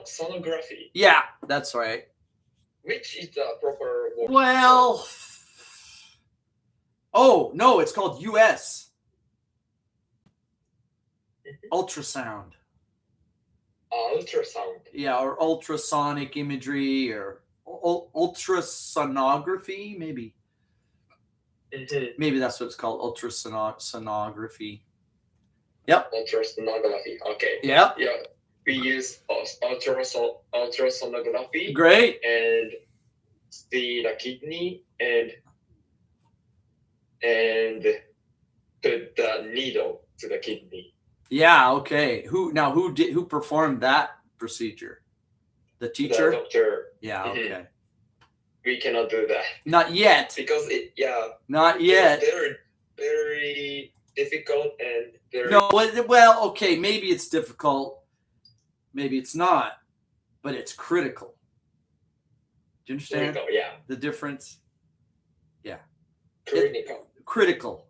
sonography. Yeah, that's right. Which is the proper word? Well, oh no, it's called US. Ultrasound. Ultrasound. Yeah, or ultrasonic imagery, or ultrasonography, maybe. Maybe that's what it's called, ultrasonography. Yep. Ultrasonography. Okay. Yeah. Yeah. We use ultrasonography. Great. And see the kidney and put the needle to the kidney. Yeah. Okay. Who performed that procedure? The teacher. The doctor. Yeah. Okay. We cannot do that. Not yet. Because Not yet. They're very difficult and very. No. Well. Okay. Maybe it's difficult. Maybe it's not. But it's critical. Do you understand? Critical, yeah. The difference? Yeah. Critical. Critical.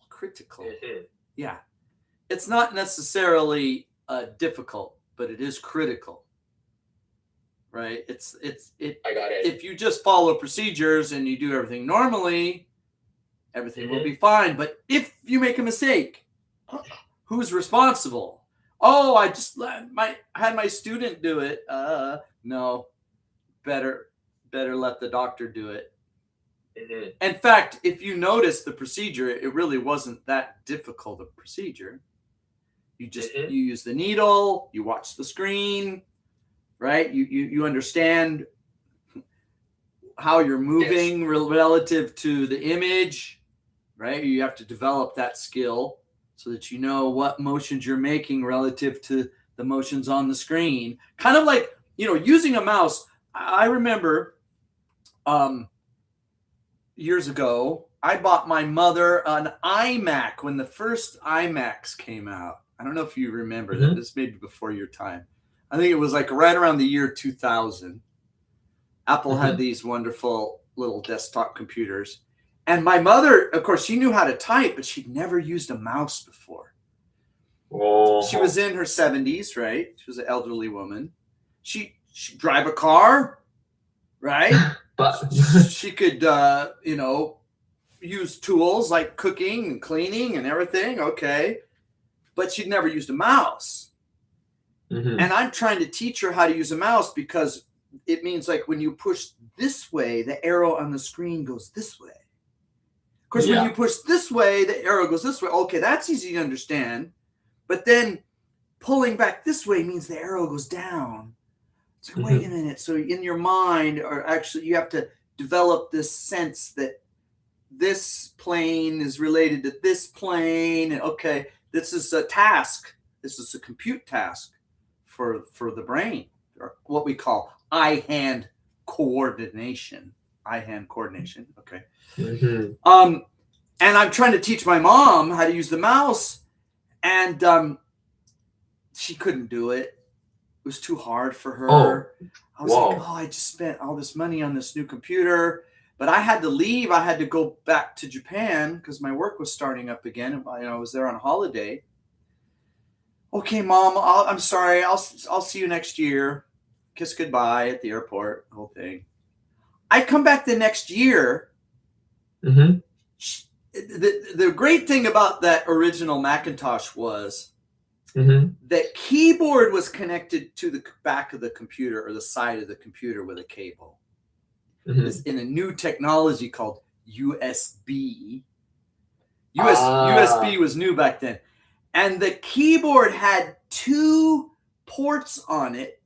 Critical. Yeah. It's not necessarily difficult, but it is critical. Right? I got it. If you just follow procedures and you do everything normally, everything will be fine. But if you make a mistake, who's responsible? Oh, I had my student do it. No, better let the doctor do it. In fact, if you notice the procedure, it really wasn't that difficult a procedure. You just you use the needle, you watch the screen, right? You understand how you're moving relative to the image, right? You have to develop that skill so that you know what motions you're making relative to the motions on the screen. Kind of like, using a mouse. I remember years ago, I bought my mother an iMac when the first iMacs came out. I don't know if you remember that. This may be before your time. I think it was like right around the year 2000. Apple had these wonderful little desktop computers. And my mother, of course, she knew how to type, but she'd never used a mouse before. Oh. She was in her 70s, right? She was an elderly woman. She'd drive a car, right? But she could, use tools like cooking and cleaning and everything. Okay. But she'd never used a mouse. And I'm trying to teach her how to use a mouse because it means like when you push this way, the arrow on the screen goes this way. Of course, when you push this way, the arrow goes this way. Okay, that's easy to understand. But then pulling back this way means the arrow goes down. So wait a minute. So in your mind, or actually you have to develop this sense that this plane is related to this plane. And okay, this is a task. This is a compute task for the brain, or what we call eye-hand coordination. Eye-hand coordination. Okay. And I'm trying to teach my mom how to use the mouse, and she couldn't do it. It was too hard for her. I was like, I just spent all this money on this new computer, but I had to leave. I had to go back to Japan because my work was starting up again. And I was there on holiday. Okay, Mom, I'm sorry. I'll see you next year. Kiss goodbye at the airport. The whole thing. I come back the next year. The great thing about that original Macintosh was that keyboard was connected to the back of the computer or the side of the computer with a cable. It's in a new technology called USB. USB was new back then. And the keyboard had 2 ports on it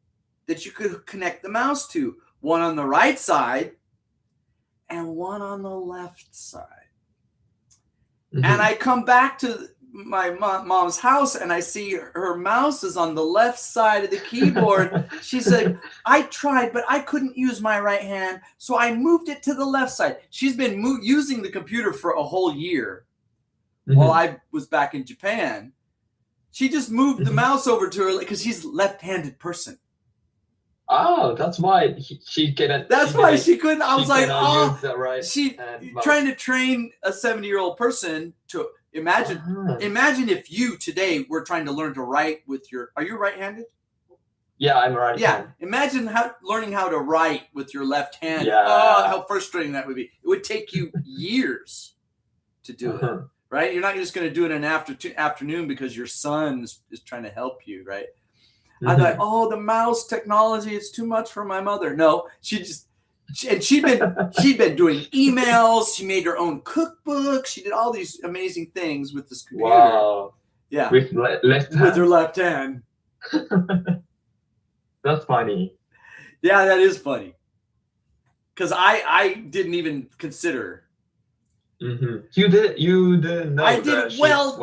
that you could connect the mouse to. One on the right side and one on the left side. And I come back to my mom's house and I see her mouse is on the left side of the keyboard. She's like, I tried, but I couldn't use my right hand, so I moved it to the left side. She's been using the computer for a whole year while I was back in Japan. She just moved the mouse over to her because she's a left-handed person. Oh, that's why she couldn't. That's why she couldn't. I was like, use the right she trying to train a 70-year-old person to, Imagine Ah. imagine if you today were trying to learn to write with your. Are you right-handed? Yeah, I'm right. Yeah. Imagine learning how to write with your left hand. Yeah. Oh, how frustrating that would be. It would take you years to do it. Uh-huh. Right? You're not just going to do it in an afternoon because your son is trying to help you, right? I thought, oh, the mouse technology, it's too much for my mother. No, she'd been doing emails. She made her own cookbook. She did all these amazing things with this computer. Wow. Yeah. With left hand? With her left hand. That's funny. Yeah, that is funny. Because I didn't even consider. Mm-hmm. You didn't know. I did. Well,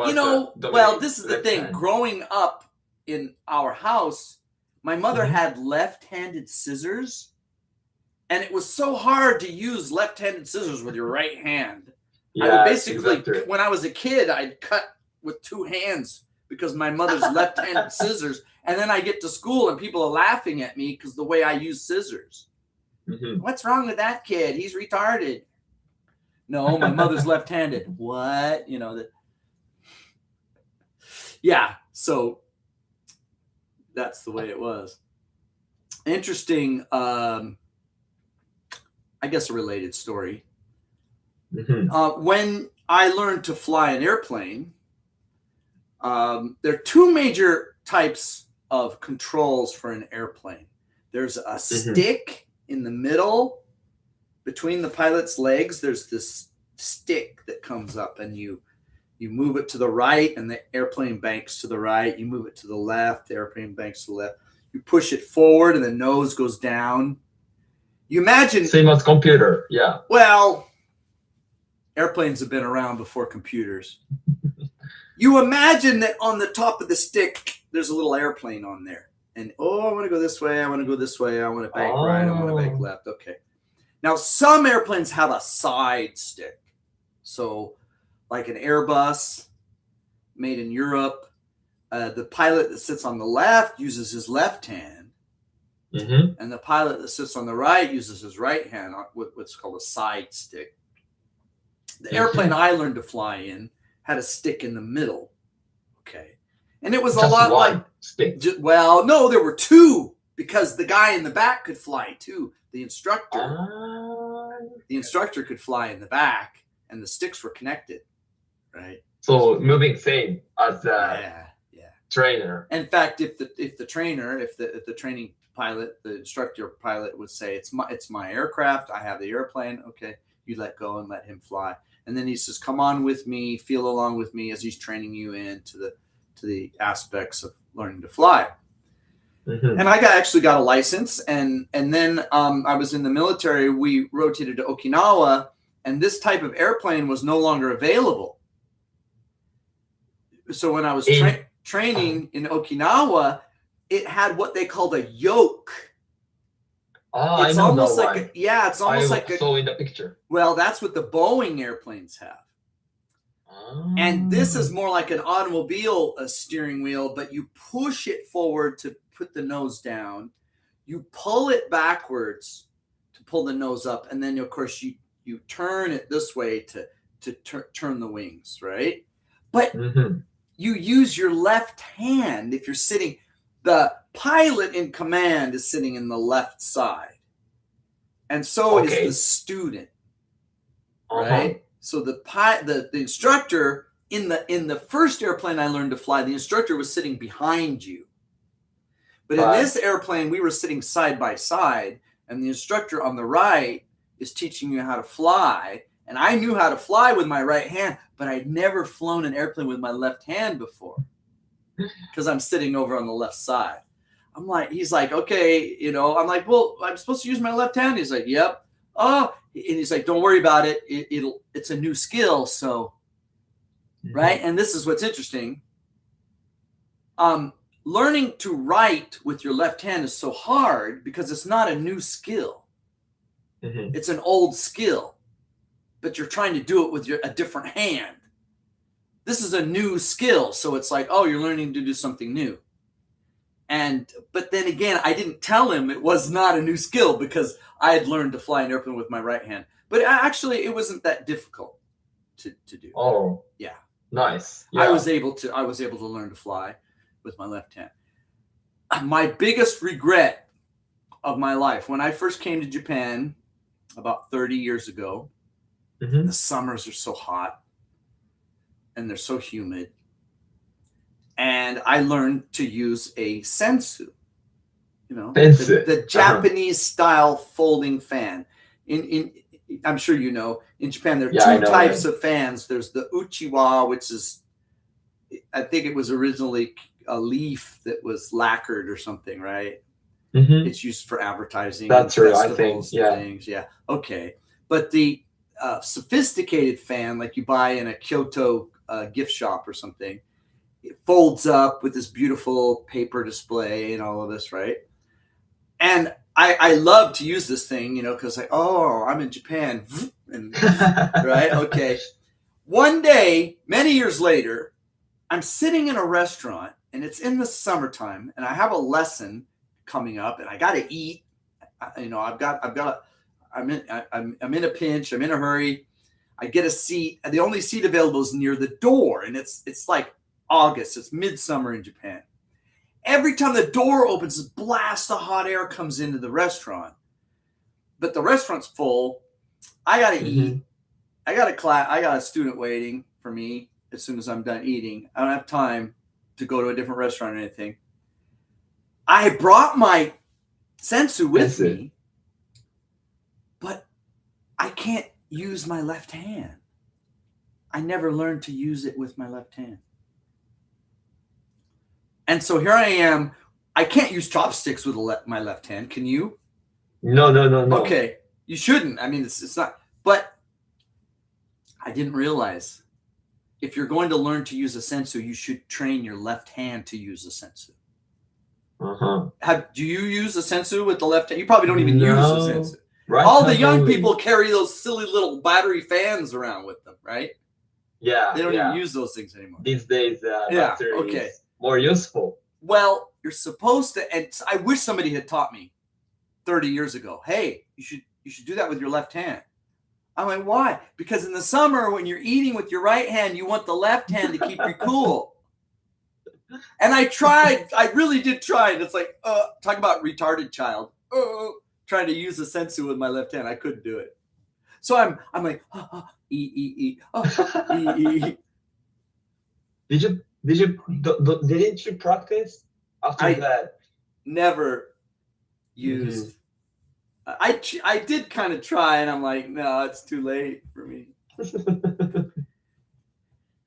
this is the left thing. hand. Growing up in our house, my mother Mhm. had left-handed scissors, and it was so hard to use left-handed scissors with your right hand. I would basically, exactly. when I was a kid, I'd cut with two hands because my mother's left-handed scissors, and then I get to school and people are laughing at me because the way I use scissors. Mhm. What's wrong with that kid? He's retarded. No, my mother's left-handed. What? Yeah, so that's the way it was. Interesting, I guess a related story. Mhm. When I learned to fly an airplane, there are two major types of controls for an airplane. There's a stick in the middle between the pilot's legs. There's this stick that comes up, and you move it to the right and the airplane banks to the right. You move it to the left, the airplane banks to the left. You push it forward and the nose goes down. You imagine... Same as computer, yeah. Well, airplanes have been around before computers. You imagine that on the top of the stick, there's a little airplane on there. And, I want to go this way. I want to go this way. I want to bank right. I want to bank left. Okay. Now, some airplanes have a side stick. So, like an Airbus made in Europe, the pilot that sits on the left uses his left hand. Mm-hmm. And the pilot that sits on the right uses his right hand with what's called a side stick. The airplane I learned to fly in had a stick in the middle. Okay. And it was Just a lot one like... stick. Well, no, there were two because the guy in the back could fly too. The instructor could fly in the back and the sticks were connected. Right. So moving same as the trainer. In fact, if the training pilot, the instructor pilot would say, it's my aircraft, I have the airplane, okay, you let go and let him fly. And then he says, come on with me, feel along with me as he's training you into the aspects of learning to fly. Mm-hmm. And I actually got a license, and then I was in the military. We rotated to Okinawa, and this type of airplane was no longer available. So when I was training in Okinawa, it had what they called a yoke. Oh, it's I know almost that like one. It's almost like saw in the picture. Well, that's what the Boeing airplanes have. And this is more like an automobile steering wheel, but you push it forward to put the nose down. You pull it backwards to pull the nose up. And then, of course, you turn it this way to turn the wings, right? But you use your left hand if you're sitting. The pilot in command is sitting in the left side. And so is the student, right? So the instructor in the first airplane I learned to fly, the instructor was sitting behind you. But in this airplane, we were sitting side by side, and the instructor on the right is teaching you how to fly. And I knew how to fly with my right hand, but I'd never flown an airplane with my left hand before because I'm sitting over on the left side. He's like, okay, I'm like, well, I'm supposed to use my left hand. He's like, yep. Oh, and he's like, don't worry about it. It's a new skill. So, right. And this is what's interesting. Learning to write with your left hand is so hard because it's not a new skill. It's an old skill, but you're trying to do it with a different hand. This is a new skill. So it's like, oh, you're learning to do something new. But then again, I didn't tell him it was not a new skill because I had learned to fly an airplane with my right hand. But actually, it wasn't that difficult to do. Oh, yeah. Nice. I Yeah. was able to learn to fly with my left hand. My biggest regret of my life, when I first came to Japan about 30 years ago, Mhm. the summers are so hot and they're so humid. And I learned to use a sensu, Sensu. the Japanese style folding fan. I'm sure you know, in Japan there are Yeah, I two know types it. of fans. There's the uchiwa, which is, I think it was originally a leaf that was lacquered or something, right? Mhm. It's used for advertising. That's and true, I think, festivals and yeah. things. Yeah. Okay. But the sophisticated fan, like you buy in a Kyoto gift shop or something, it folds up with this beautiful paper display and all of this, right? And I love to use this thing, because I'm in Japan, and right, okay. One day, many years later, I'm sitting in a restaurant, and it's in the summertime, and I have a lesson coming up, and I got to eat. I'm in a pinch. I'm in a hurry. I get a seat, and the only seat available is near the door, and it's like August. It's midsummer in Japan. Every time the door opens, this blast of hot air comes into the restaurant. But the restaurant's full. I got to eat. I got a student waiting for me as soon as I'm done eating. I don't have time to go to a different restaurant or anything. I brought my sensu with me, but I can't use my left hand. I never learned to use it with my left hand. And so here I am. I can't use chopsticks with my left hand. Can you? No. Okay. You shouldn't. I mean, it's not. But I didn't realize if you're going to learn to use a sensu, you should train your left hand to use a sensu. Do you use a sensu with the left hand? You probably don't even use a sensu. Right. All the young people carry those silly little battery fans around with them, right? Yeah. They don't even use those things anymore. These days, battery is more useful. Well, you're supposed to, and I wish somebody had taught me 30 years ago. Hey, you should do that with your left hand. I'm like, why? Because in the summer, when you're eating with your right hand, you want the left hand to keep you cool. And I tried. I really did try. And it's like, talk about retarded child. Trying to use a sensu with my left hand. I couldn't do it. So I'm like, e. Didn't you practice after that? Never used. I did kind of try, and I'm like, no, it's too late for me.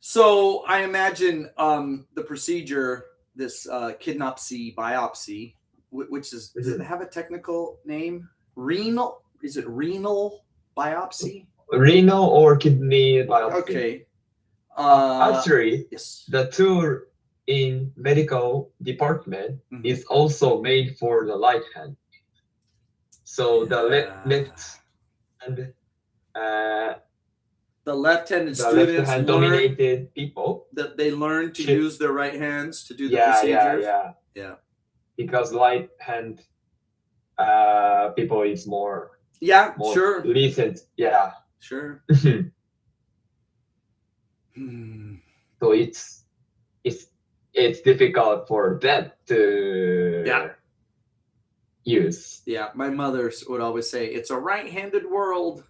So I imagine the procedure, this kidnapsy biopsy, which is, does it have a technical name? Renal? Is it renal biopsy? Renal or kidney biopsy. Okay. Actually, yes. The tool in medical department is also made for the right hand. So the left hand, the left-handed students dominated people that they learn to use their right hands to do the procedures. Yeah. Because right hand people is more sure recent. Yeah. Sure. So it's difficult for them to use. Yeah, my mother would always say it's a right-handed world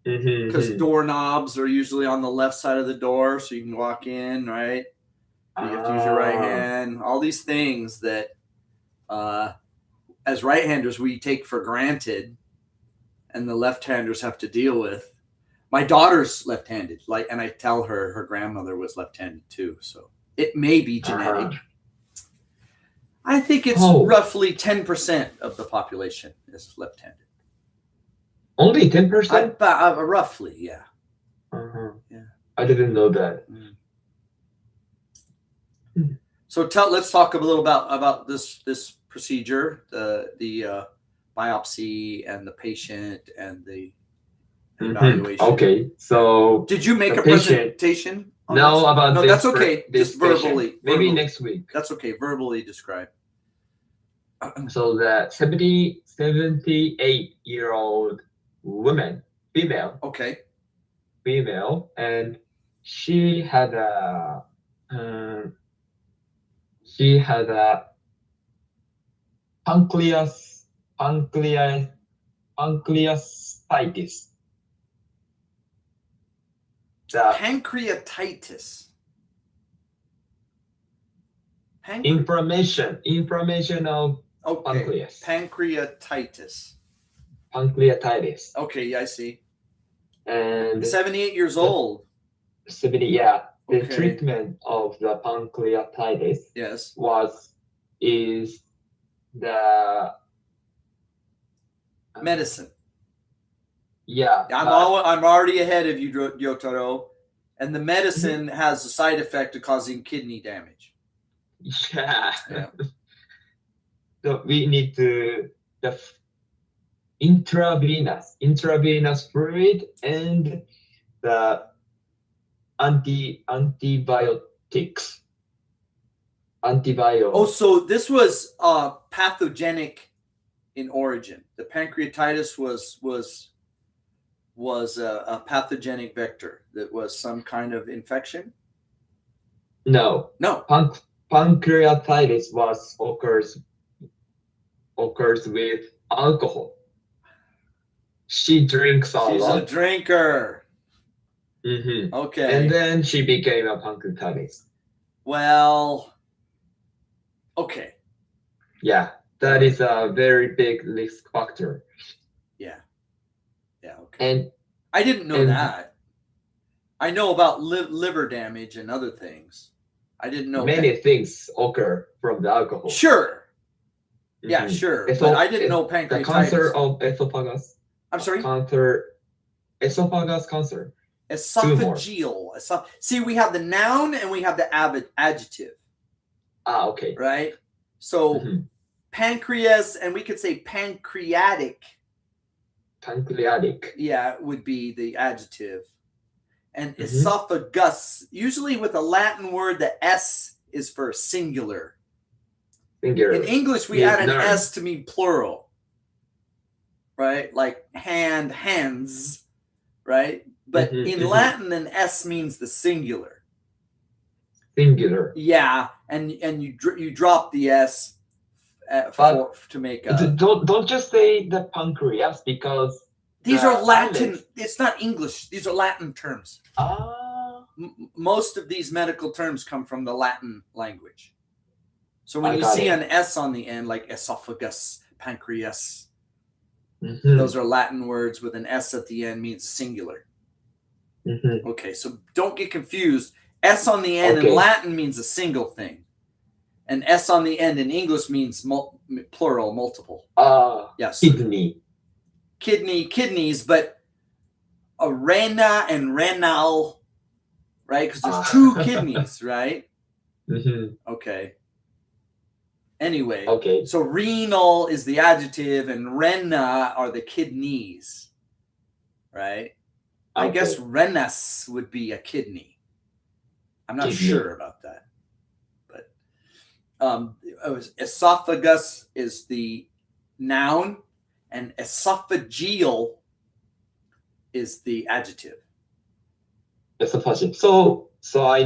because doorknobs are usually on the left side of the door, so you can walk in, right? You have to use your right hand. All these things that, as right-handers, we take for granted, and the left-handers have to deal with. My daughter's left-handed, and I tell her grandmother was left-handed too, so it may be genetic. I think it's roughly 10% of the population is left-handed. Only 10%? Roughly, yeah. Yeah. I didn't know that. So let's talk a little about this procedure, the biopsy and the patient and the evaluation. Okay, so did you make a presentation? No, about no, that's okay. Just verbally. Maybe next week. That's okay. Verbally describe. So the 78-year-old woman, female. Okay. Female, and she had a she had a pancreatitis. The Pancreatitis. inflammation of Okay. pancreas. Pancreatitis. Pancreatitis. Okay, yeah, I see. And 78 years old. 70, yeah. The Okay. treatment of the pancreatitis Yes. is the Medicine. yeah. I'm already ahead of you, Yotaro. And the medicine has a side effect of causing kidney damage. Yeah. Yeah. So we need the intravenous fluid and the antibiotics. Oh, so this was pathogenic in origin. The pancreatitis was a pathogenic vector that was some kind of infection? No. Pancreatitis occurs with alcohol. She drinks a lot. She's a drinker. Mm-hmm. Okay. And then she became a pancreatitis. Well, okay. Yeah, that is a very big risk factor. Yeah. Yeah, okay. And I didn't know that. I know about liver damage and other things. I didn't know many things occur from the alcohol. Sure. Yeah, sure. But I didn't know pancreatitis. The cancer of esophagus. I'm sorry? Esophagus cancer. Esophageal. See, we have the noun and we have the adjective. Ah, okay. Right? So pancreas, and we could say pancreatic. Pancreatic. Yeah, would be the adjective. And esophagus, usually with a Latin word, the S is for singular. In English, we add an S to mean plural. Right? Like hand, hands. Right? But in Latin, an S means the singular. Singular. Yeah, and you drop the S to make a. Don't just say the pancreas because these are Latin. It's not English. These are Latin terms. Most of these medical terms come from the Latin language. So when you see an S on the end, like esophagus, pancreas, those are Latin words with an S at the end means singular. Okay, so don't get confused. S on the end in Latin means a single thing. And S on the end in English means plural, multiple. Yes. Kidneys, but a rena and renal, right? Because there's two kidneys, right? Okay. Anyway, so renal is the adjective and rena are the kidneys, right? I guess renas would be a kidney. I'm not sure about that. But esophagus is the noun and esophageal is the adjective. Esophageal. So I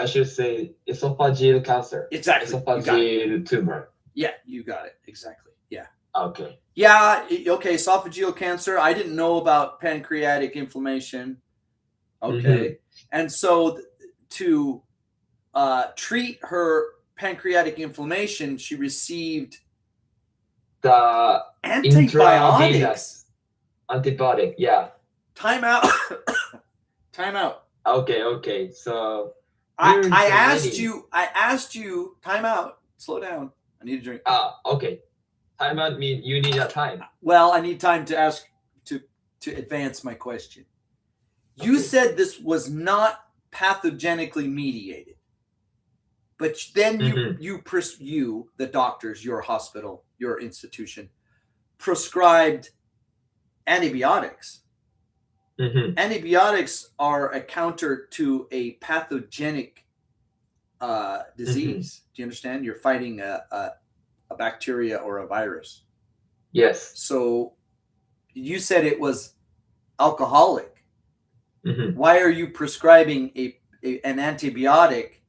should say esophageal cancer. Exactly. Esophageal tumor. Yeah, you got it. Exactly. Yeah. Okay. Yeah. Okay. Esophageal cancer. I didn't know about pancreatic inflammation. Okay. And so to treat her pancreatic inflammation, she received the antibiotics. Antibiotic. Yeah. Time out. Okay. So I asked you, time out, slow down. I need a drink. Okay. Time out means you need a time. Well, I need time to ask to advance my question. You said this was not pathogenically mediated. But then you, the doctors, your hospital, your institution, prescribed antibiotics. Antibiotics are a counter to a pathogenic disease. Do you understand? You're fighting a bacteria or a virus. Yes. So you said it was alcoholic. Why are you prescribing an antibiotic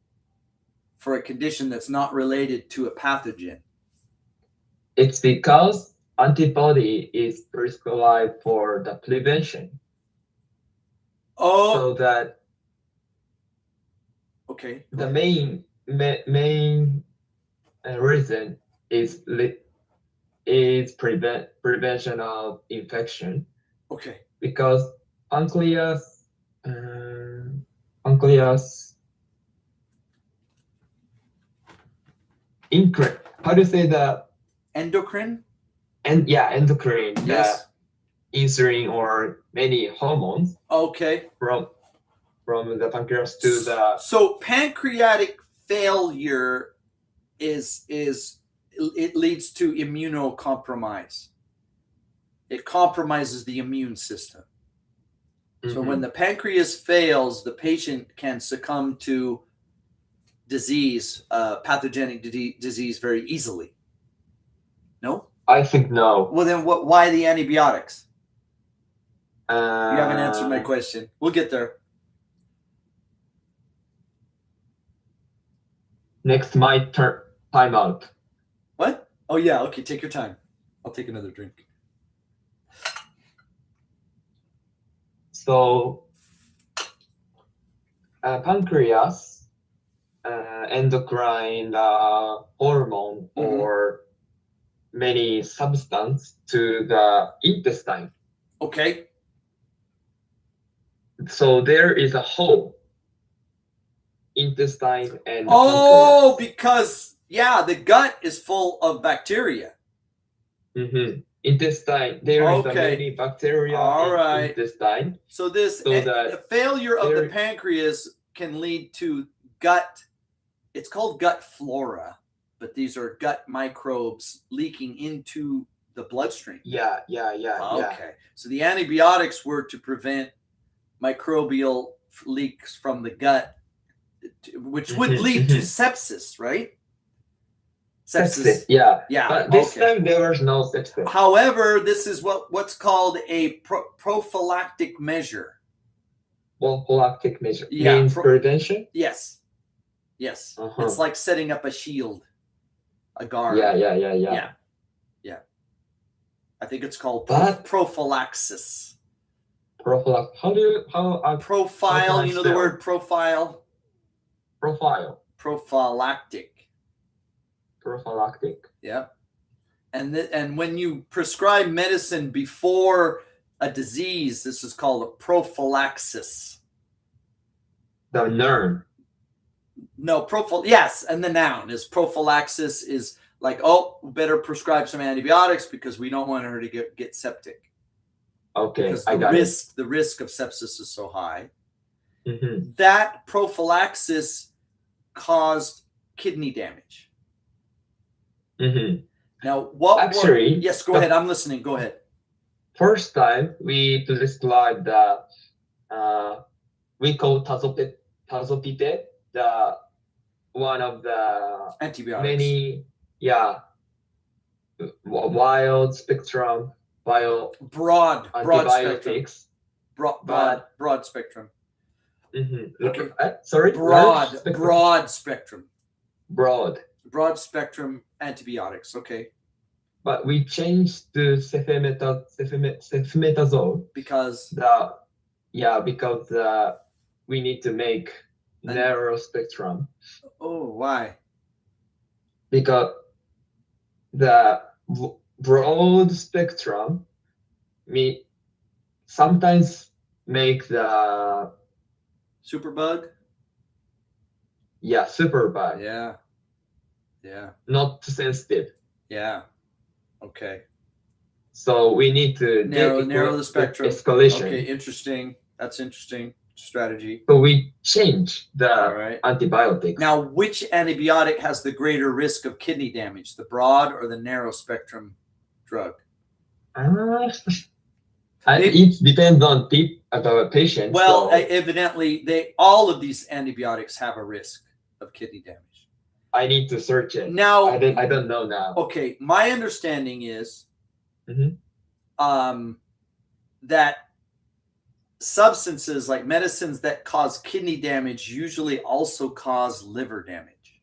for a condition that's not related to a pathogen? It's because antibody is prescribed for the prevention. Oh, So that okay. the main reason is prevention of infection. Okay. Because pancreas how do you say that? Endocrine? Endocrine, Yes. the insulin or many hormones Okay. from the pancreas to the So pancreatic failure it leads to immunocompromise. It compromises the immune system. So when the pancreas fails, the patient can succumb to disease, pathogenic disease very easily. No? I think no. Well, then why the antibiotics? You You haven't answered my question. We'll get there. Next, my turn. Time out. What? Oh, yeah. Okay, take your time. I'll take another drink. So, pancreas, endocrine hormone or many substance to the intestine. Okay. So there is a hole. Intestine and Oh, because the gut is full of bacteria. Intestine. There is Okay. many bacteria in intestine. So the failure of the pancreas can lead to gut. It's called gut flora, but these are gut microbes leaking into the bloodstream. Yeah. Okay. So the antibiotics were to prevent microbial leaks from the gut, which would lead to sepsis, right? Sepsis. Yeah. But this time there was no sepsis. However, this is what's called a prophylactic measure. Prophylactic measure means prevention. Yes. It's like setting up a shield, a guard. Yeah. I think it's called prophylaxis. Profile? You know the word profile? Profile. Prophylactic. Yeah. And when you prescribe medicine before a disease, this is called a prophylaxis. The noun. No, yes, and the noun is prophylaxis is like, better prescribe some antibiotics because we don't want her to get septic. Okay, because the risk of sepsis is so high. That prophylaxis caused kidney damage. Now, yes, go ahead. I'm listening. Go ahead. First time we prescribed the we call tazopite, the one of the antibiotics. Many wild spectrum. Broad antibiotics. Broad spectrum. Okay. Sorry. Broad spectrum. Broad spectrum antibiotics. Okay. But we changed to cephemetazole because we need to make narrow spectrum. Oh, why? Because the broad spectrum sometimes make the superbug. Yeah, superbug. Yeah. Not sensitive. Yeah. Okay. So we need to narrow the spectrum. Escalation. Okay, interesting. That's interesting strategy. So we change the antibiotics. Now, which antibiotic has the greater risk of kidney damage, the broad or the narrow spectrum drug? It depends on the patient. Well, evidently, all of these antibiotics have a risk of kidney damage. I need to search it. Now, I don't know now. Okay, my understanding is that substances like medicines that cause kidney damage usually also cause liver damage.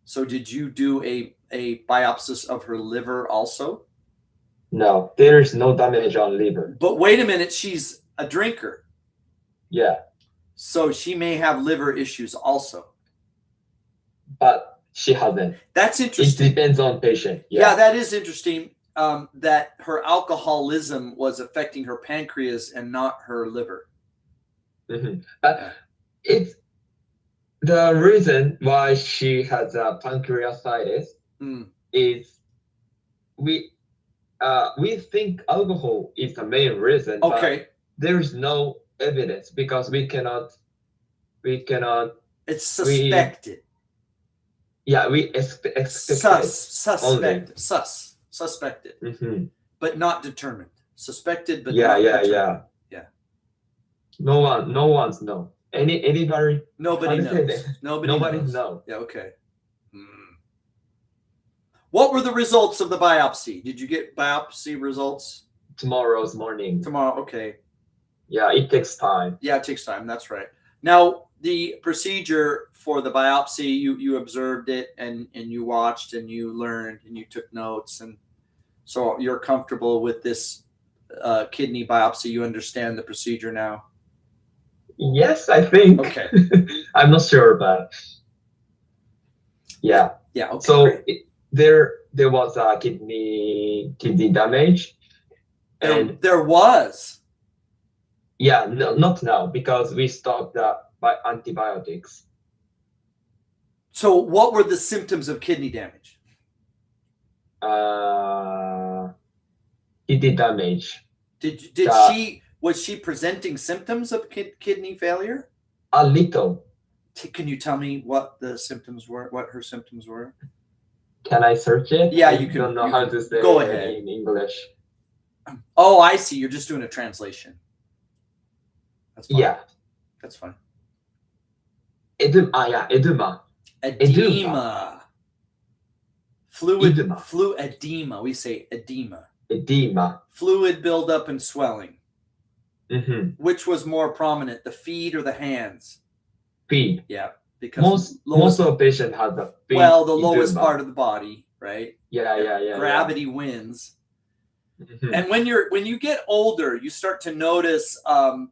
So did you do a biopsy of her liver also? No, there is no damage on liver. But wait a minute, she's a drinker. Yeah. So she may have liver issues also. But she hasn't. That's interesting. It depends on patient. Yeah, that is interesting. That her alcoholism was affecting her pancreas and not her liver. But it's the reason why she has a pancreatitis is we think alcohol is the main reason. Okay. But there is no evidence because we cannot. It's suspected. We suspected, but not determined. Suspected, but not determined. Yeah. No one's know. Anybody? Nobody knows. Nobody knows. Know. Yeah. Okay. What were the results of the biopsy? Did you get biopsy results? Tomorrow's morning. Tomorrow. Okay. Yeah, it takes time. Yeah, it takes time. That's right. Now, the procedure for the biopsy, you observed it and you watched and you learned and you took notes. And so you're comfortable with this kidney biopsy. You understand the procedure now? Yes, I think. Okay. I'm not sure, but yeah. Yeah. Okay. So there was a kidney damage. And there was. Yeah, no, not now because we stopped by antibiotics. So what were the symptoms of kidney damage? Kidney damage. Was she presenting symptoms of kidney failure? A little. Can you tell me what the symptoms were? What her symptoms were? Can I search it? Yeah, you can. I don't know how to say go it ahead. in English. Oh, I see. You're just doing a translation. That's fine. Yeah. That's fine. Edema. Fluid Edema. edema. We say edema. Edema. Fluid buildup and swelling. Which was more prominent, the feet or the hands? Feet. Yeah, because most of the patient had the feet. Well, the lowest part of the body, right? Yeah. Gravity wins. And when you get older, you start to notice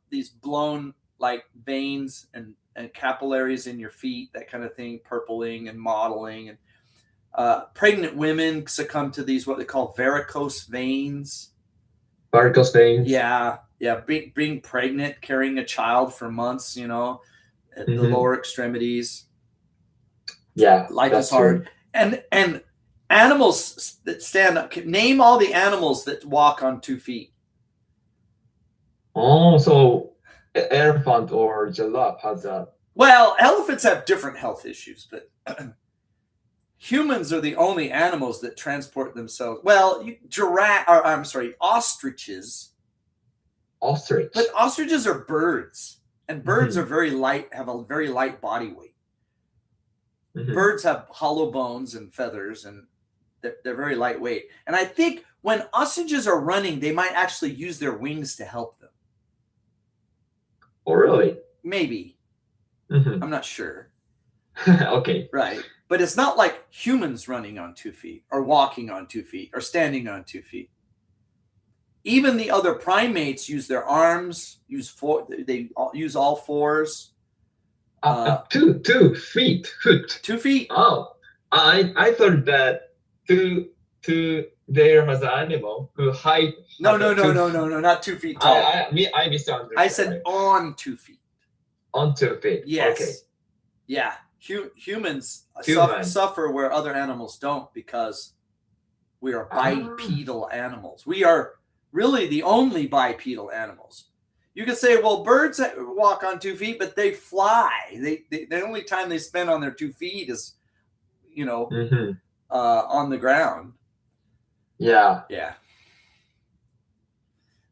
these blown like veins and capillaries in your feet, that kind of thing, purpling and mottling. And pregnant women succumb to these what they call varicose veins. Varicose veins. Yeah. Being pregnant, carrying a child for months, at the lower extremities. Yeah, life is hard. True. And animals that stand up. Name all the animals that walk on 2 feet. Oh, so elephant or giraffe has a. Well, elephants have different health issues, but humans are the only animals that transport themselves. Well, ostriches. Ostrich. But ostriches are birds, and birds are very light, have a very light body weight. Birds have hollow bones and feathers, and they're very lightweight. And I think when ostriches are running, they might actually use their wings to help them. Oh, really? Maybe. I'm not sure. Okay. Right. But it's not like humans running on 2 feet or walking on 2 feet or standing on 2 feet. Even the other primates use their arms, they use all fours. 2 feet. 2 feet. Oh, I thought that there was an animal who height. No, not 2 feet tall. I misunderstood. I said on 2 feet. On 2 feet. Yes. Okay. Yeah. Humans suffer where other animals don't because we are bipedal animals. We are really the only bipedal animals. You could say, well, birds walk on 2 feet, but they fly. The only time they spend on their 2 feet is, on the ground. Yeah. Yeah.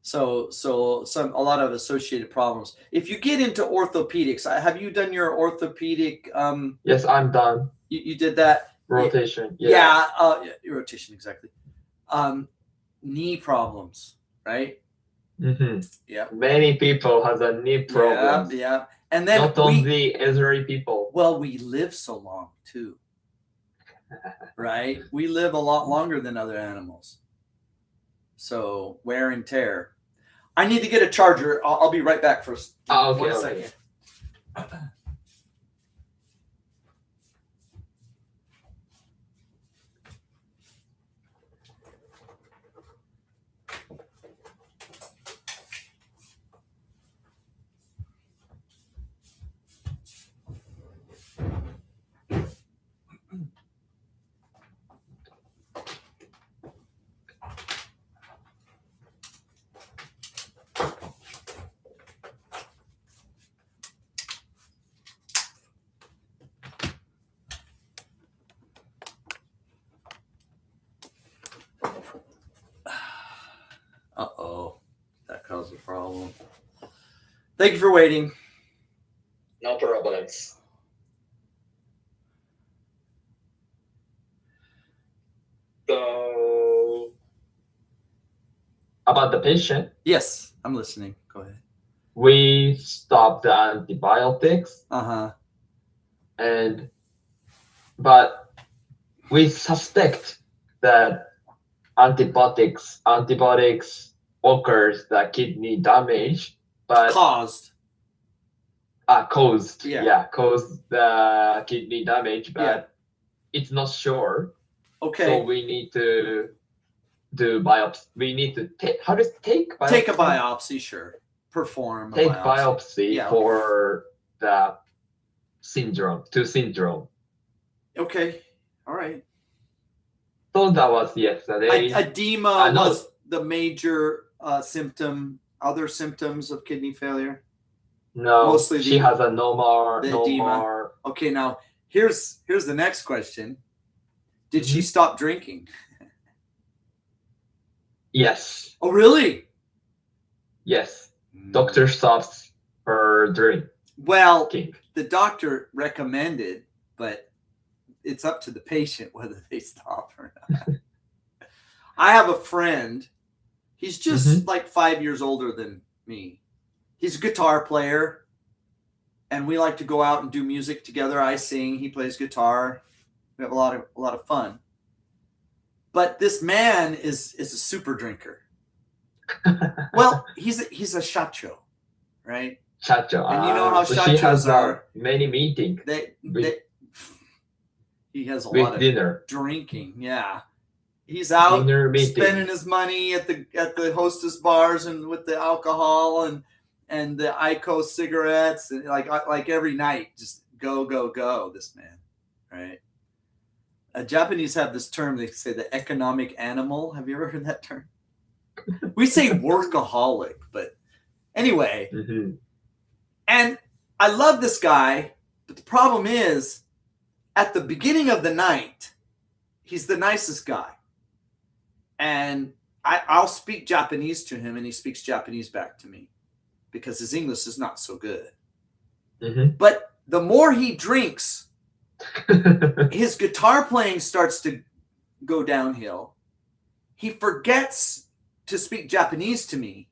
So a lot of associated problems. If you get into orthopedics, have you done your orthopedic? Yes, I'm done. You did that? Rotation. Yeah. Rotation, exactly. Knee problems, right? Yeah. Many people has a knee problem. Yeah. And then not only elderly people. Well, we live so long too. Right? We live a lot longer than other animals. So wear and tear. I need to get a charger. I'll be right back for okay, 1 second. Uh-oh. That caused a problem. Thank you for waiting. No problems. So, about the patient? Yes, I'm listening. Go ahead. We stopped the antibiotics. But we suspect that antibiotics occurs the kidney damage, but caused the kidney damage, but it's not sure. Okay. So we need to do biopsy. We need to take biopsy? Take a biopsy, sure. Perform a biopsy for the syndrome. Okay. All right. So that was yesterday. Edema was the major symptom. Other symptoms of kidney failure? No, mostly she has a no more. Okay, now here's the next question. Did she stop drinking? Yes. Oh, really? Yes. Doctor stops her drink. Well, the doctor recommended, but it's up to the patient whether they stop or not. I have a friend. He's just like 5 years older than me. He's a guitar player, and we like to go out and do music together. I sing, he plays guitar. We have a lot of fun. But this man is a super drinker. Well, he's a shacho, right? Shacho. And you know how shachos are. Many meetings. He has a lot of dinner. Drinking. Yeah. He's out spending his money at the hostess bars and with the alcohol and the IQOS cigarettes and like every night, just go, this man, right? Japanese have this term, they say the economic animal. Have you ever heard that term? We say workaholic, but anyway. And I love this guy, but the problem is at the beginning of the night, he's the nicest guy. And I'll speak Japanese to him and he speaks Japanese back to me because his English is not so good. But the more he drinks, his guitar playing starts to go downhill. He forgets to speak Japanese to me.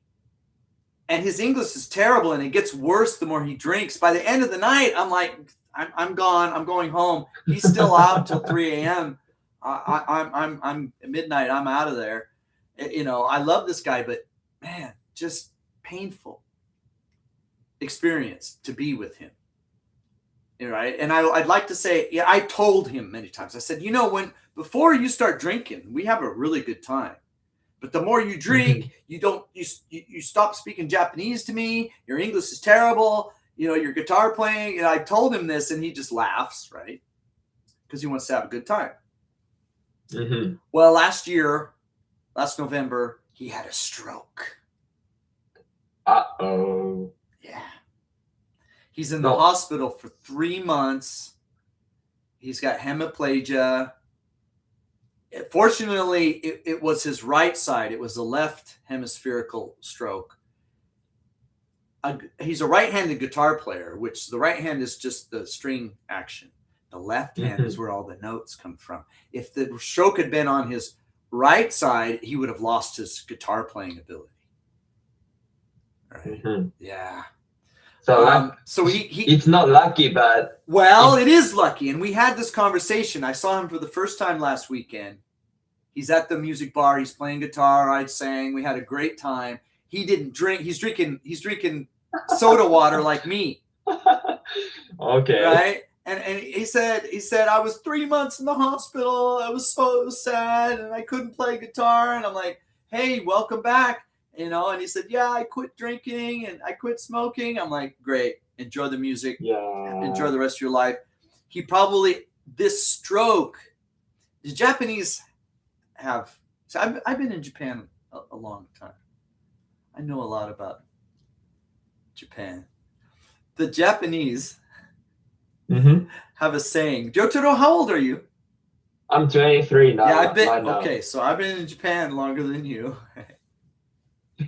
And his English is terrible and it gets worse the more he drinks. By the end of the night, I'm like, I'm gone. I'm going home. He's still out till 3 a.m. I'm at midnight. I'm out of there. You know, I love this guy, but man, just painful experience to be with him. Right. And I'd like to say, yeah, I told him many times, I said, before you start drinking, we have a really good time. But the more you drink, you stop speaking Japanese to me. Your English is terrible. You know, your guitar playing. And I told him this and he just laughs, right? Because he wants to have a good time. Well, last November, he had a stroke. Uh-oh. Yeah. He's in the hospital for 3 months. He's got hemiplegia. Fortunately, it was his right side. It was a left hemispherical stroke. He's a right-handed guitar player, which the right hand is just the string action. The left hand is where all the notes come from. If the stroke had been on his right side, he would have lost his guitar playing ability. Right. Mhm. Yeah. So So he it's not lucky, but well, it is lucky. And we had this conversation. I saw him for the first time last weekend. He's at the music bar. He's playing guitar. I sang. We had a great time. He didn't drink. He's drinking soda water like me. okay. Right. And he said I was 3 months in the hospital. I was so sad and I couldn't play guitar. And I'm like, hey, welcome back. And he said, yeah, I quit drinking and I quit smoking. I'm like, great. Enjoy the music. Yeah. Enjoy the rest of your life. This stroke, the Japanese have, so I've been in Japan a long time. I know a lot about Japan. The Japanese have a saying. Jotaro, how old are you? I'm 23 now. Yeah, I've been right now. okay. So I've been in Japan longer than you.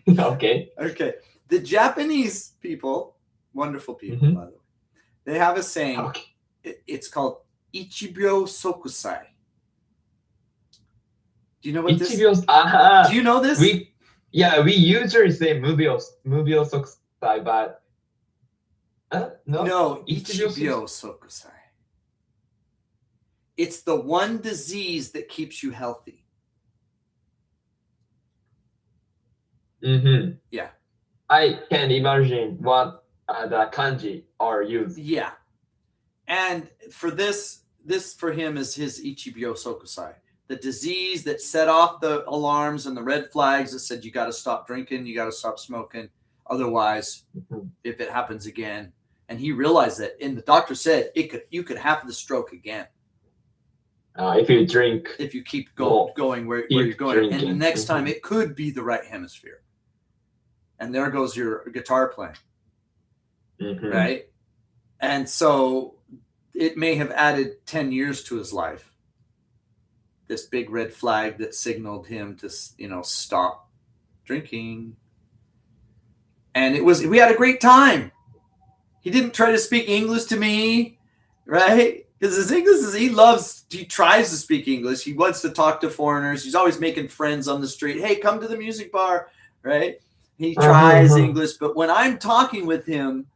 Okay. Okay. The Japanese people, wonderful people, by the way, they have a saying. Okay. It's called Ichibyo Sokusai. Do you know what this is? Do you know this? We usually say Mubyo Sokusai, but no, Ichibyo Sokusai. It's the one disease that keeps you healthy. Yeah. I can imagine what the kanji are used. Yeah. And for this for him is his Ichibyo Sokusai. The disease that set off the alarms and the red flags that said you got to stop drinking, you got to stop smoking. Otherwise, if it happens again. And he realized that, and the doctor said you could have the stroke again. If you drink. If you keep going where you're going. Drinking. And the next time it could be the right hemisphere. And there goes your guitar playing. Right? And so it may have added 10 years to his life. This big red flag that signaled him to, stop drinking. And we had a great time. He didn't try to speak English to me, right? Because his English he tries to speak English. He wants to talk to foreigners. He's always making friends on the street. Hey, come to the music bar, right? He tries English, but when I'm talking with him,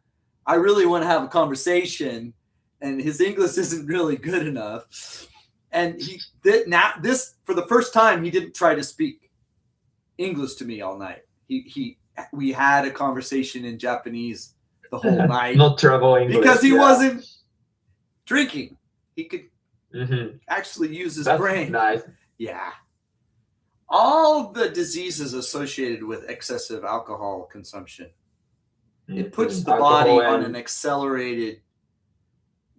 I really want to have a conversation, and his English isn't really good enough. And for the first time, he didn't try to speak English to me all night. We had a conversation in Japanese the whole night. Not trouble English. Because he wasn't drinking. He could actually use his brain. Nice. Yeah. All the diseases associated with excessive alcohol consumption. It puts the body on an accelerated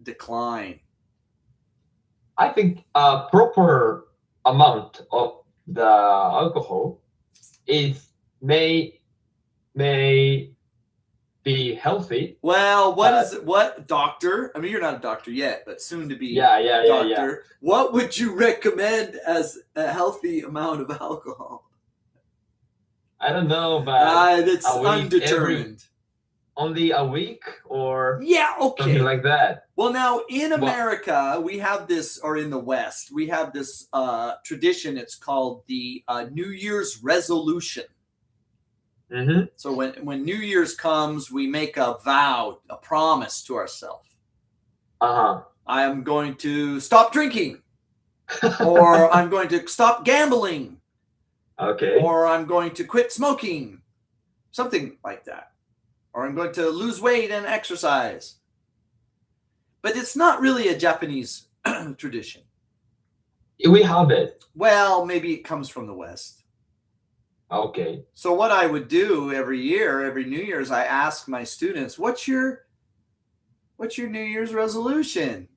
decline. I think a proper amount of the alcohol may be healthy. Well, what doctor? I mean, you're not a doctor yet, but soon to be doctor. Yeah. What would you recommend as a healthy amount of alcohol? I don't know, but it's undetermined. Only a week or okay, something like that. Well, now in America, we have this, or in the West, we have this tradition. It's called the New Year's resolution. So when New Year's comes, we make a vow, a promise to ourselves. I am going to stop drinking, or I'm going to stop gambling, or I'm going to quit smoking, something like that. Or I'm going to lose weight and exercise. But it's not really a Japanese tradition. We have it. Well, maybe it comes from the West. Okay. So what I would do every New Year's, I ask my students, what's your New Year's resolution?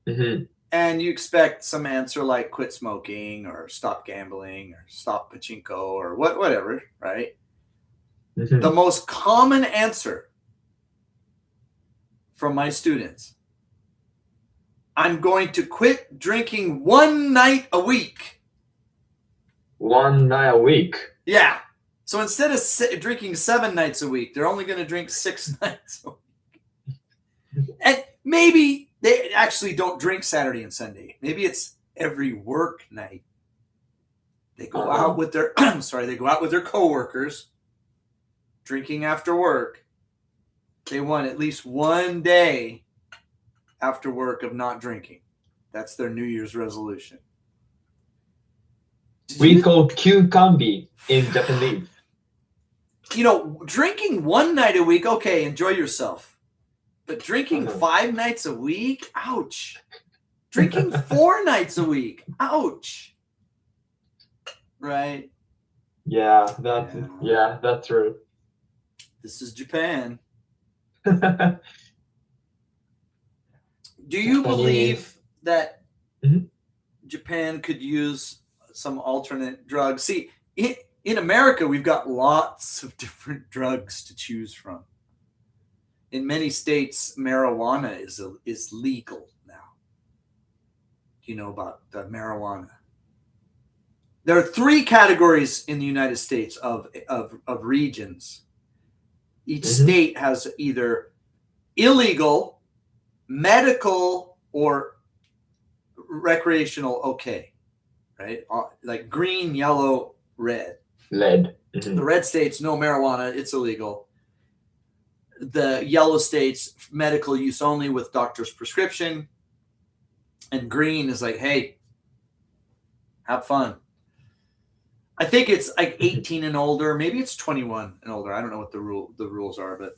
And you expect some answer like quit smoking or stop gambling or stop pachinko or whatever, right? The most common answer from my students, I'm going to quit drinking one night a week. 1 night a week? Yeah. So instead of drinking 7 nights a week, they're only going to drink 6 nights a week. And maybe they actually don't drink Saturday and Sunday. Maybe it's every work night. They go out with their coworkers. drinking after work, they want at least one day after work of not drinking. That's their New Year's resolution. We call kyukambi in Japanese. You know, drinking one night a week, okay, enjoy yourself. But drinking 5 nights a week, ouch. Drinking 4 nights a week, ouch. Right? Yeah, that's true. This is Japan. Do you believe that Japan could use some alternate drugs? See, in America, we've got lots of different drugs to choose from. In many states, marijuana is legal now. Do you know about the marijuana? There are 3 categories in the United States of regions. Each state has either illegal, medical, or recreational okay, right? Like green, yellow, red. Lead. The red states, no marijuana, it's illegal. The yellow states, medical use only with doctor's prescription. And green is like, hey, have fun. I think it's like 18 and older. Maybe it's 21 and older. I don't know what the rules are, but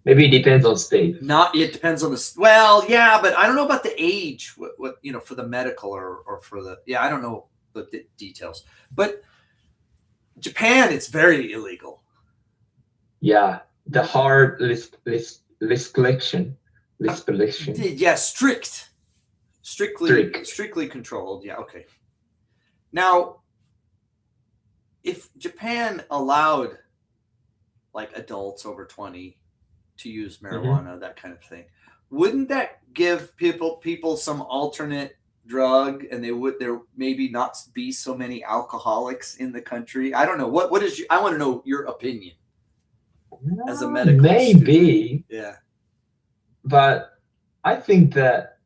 maybe it depends on state. It depends on the, well, yeah, but I don't know about the age, what you know, for the medical or for the, I don't know the details. But Japan, it's very illegal. Yeah, the hard restriction. Yeah, strictly controlled. Yeah, okay. Now, if Japan allowed like adults over 20 to use marijuana, that kind of thing, wouldn't that give people some alternate drug, and there maybe not be so many alcoholics in the country? I don't know. What is I want to know your opinion as a medical maybe student. Yeah, but I think that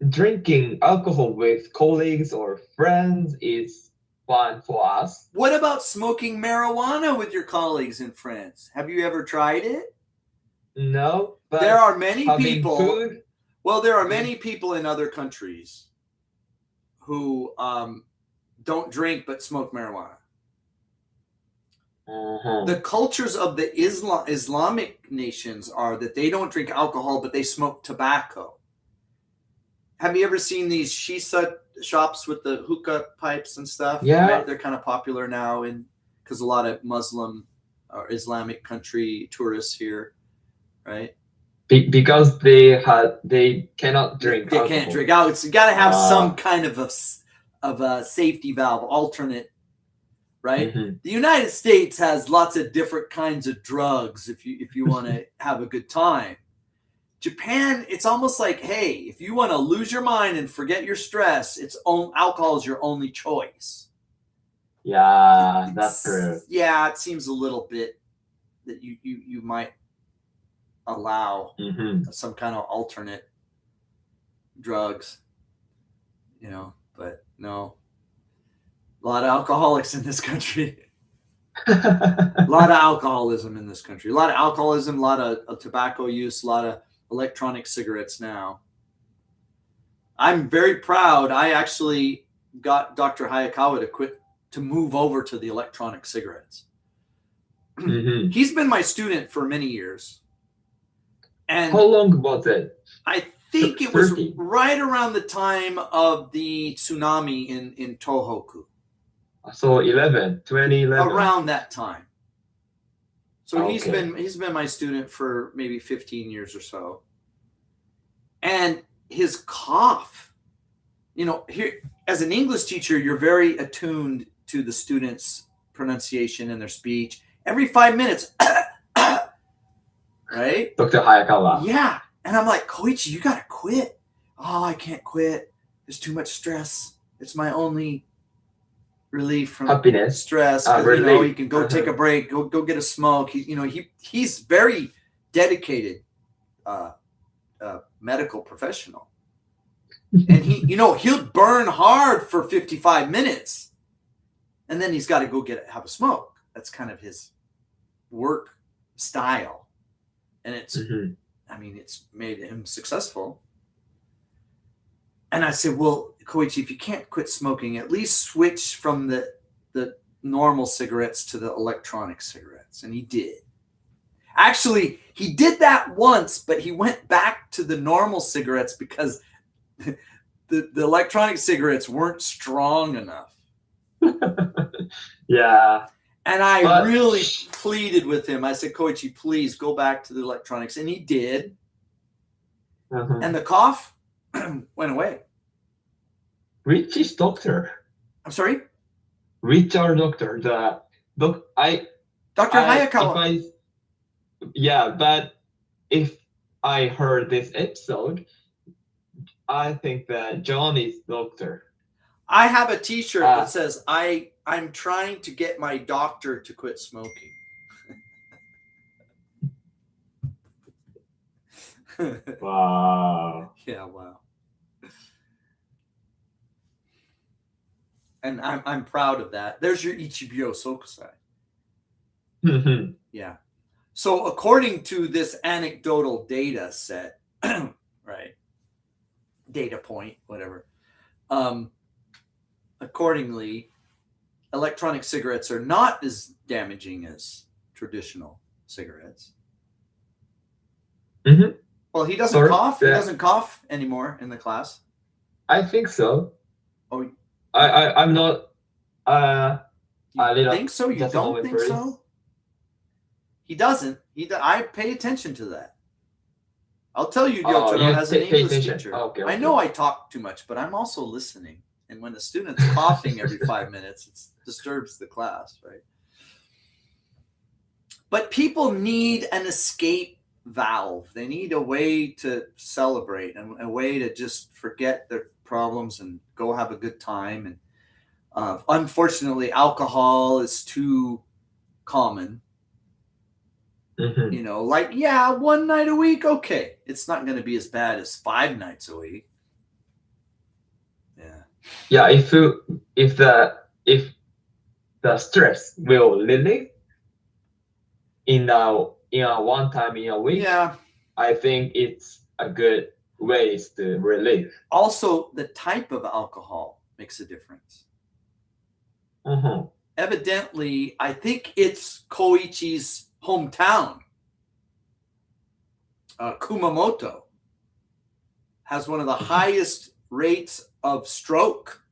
drinking alcohol with colleagues or friends is fun for us. What about smoking marijuana with your colleagues and friends? Have you ever tried it? No, but there are many people. Food? Well, there are many people in other countries who don't drink but smoke marijuana. The cultures of the Islamic nations are that they don't drink alcohol, but they smoke tobacco. Have you ever seen these shisha shops with the hookah pipes and stuff? Yeah. Right? They're kind of popular now because a lot of Muslim or Islamic country tourists here, right? Because they cannot drink. They can't drink out. You got to have some kind of a safety valve, alternate, right? The United States has lots of different kinds of drugs if you want to have a good time. Japan, it's almost like, hey, if you want to lose your mind and forget your stress, alcohol is your only choice. Yeah, that's true. Yeah, it seems a little bit that you might allow some kind of alternate drugs, but no. A lot of alcoholics in this country. A lot of alcoholism in this country. A lot of alcoholism, a lot of tobacco use, a lot of electronic cigarettes now. I'm very proud. I actually got Dr. Hayakawa to move over to the electronic cigarettes. He's been my student for many years. And how long was it? I think it was right around the time of the tsunami in Tohoku. So 2011. Around that time. So he's been my student for maybe 15 years or so. And his cough, here as an English teacher, you're very attuned to the students' pronunciation and their speech. Every 5 minutes, right? Dr. Hayakawa. Yeah. And I'm like, Koichi, you got to quit. Oh, I can't quit. There's too much stress. It's my only relief from happiness, stress. You can go take a break, go get a smoke. He's very dedicated medical professional. And he'll burn hard for 55 minutes. And then he's got to go have a smoke. That's kind of his work style, and it's Mhm. I mean, it's made him successful. And I said, well, Koichi, if you can't quit smoking, at least switch from the normal cigarettes to the electronic cigarettes. And he did. Actually, he did that once, but he went back to the normal cigarettes because the electronic cigarettes weren't strong enough. Yeah. And I But- really pleaded with him. I said, Koichi, please go back to the electronics. And he did. Mhm. And the cough went away. Which is doctor? I'm sorry? Which are doctor? The doc. Dr. Hayakawa. But if I heard this episode, I think that John is doctor. I have a t-shirt Ah. that says, I'm trying to get my doctor to quit smoking. Wow. Yeah, wow. And I'm proud of that. There's your Ichibyo Sokusai. Mhm. Yeah. So according to this anecdotal data set, right? Data point, whatever. Accordingly, electronic cigarettes are not as damaging as traditional cigarettes. Mhm. Well, he doesn't Sorry? cough. He Yeah. doesn't cough anymore in the class. I think so. Oh, I'm not. you I didn't- think so? You just a don't moment, think please. so? He doesn't. I pay attention to that. I'll tell you, Oh, Ryotaro, you as an pay English attention. teacher. Okay, I okay. know I talk too much, but I'm also listening. And when a student's coughing every 5 minutes, it disturbs the class, right? But people need an escape valve. They need a way to celebrate and a way to just forget their problems and go have a good time. And unfortunately, alcohol is too common. Mhm. You know, like, yeah, one night a week, okay. It's not going to be as bad as 5 nights a week. Yeah. Yeah, if the stress will relieve in a one time in a week, Yeah. I think it's a good ways to relieve. Also, the type of alcohol makes a difference. Mhm. Evidently, I think it's Koichi's hometown, Kumamoto, has one of the highest rates of stroke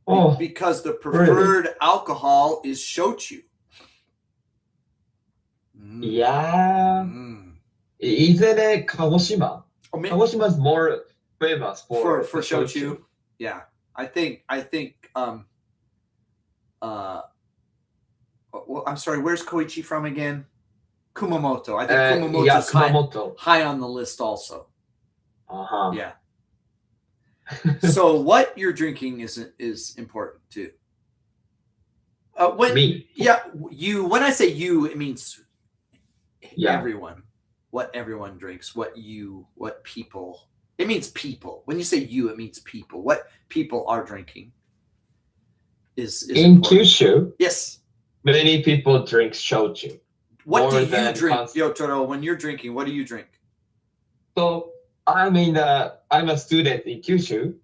Oh, because the preferred alcohol is shochu. yeah. Mm. Isn't it Kagoshima? Oh, man, Kagoshima is more famous for for shochu. Yeah, I think well, I'm sorry, where's Koichi from again? Kumamoto. I think Kumamoto's Yeah, Kumamoto. high on the list also. Uh-huh. Yeah. So what you're drinking is important too. When Me. you when I say you, it means Yeah. everyone. What everyone drinks, what people. It means people. When you say you, it means people. What people are drinking is In important. Kyushu, Yes. many people drink shochu. What More do you than drink, cons- Yotaro? When you're drinking, what do you drink? So I'm a student in Kyushu,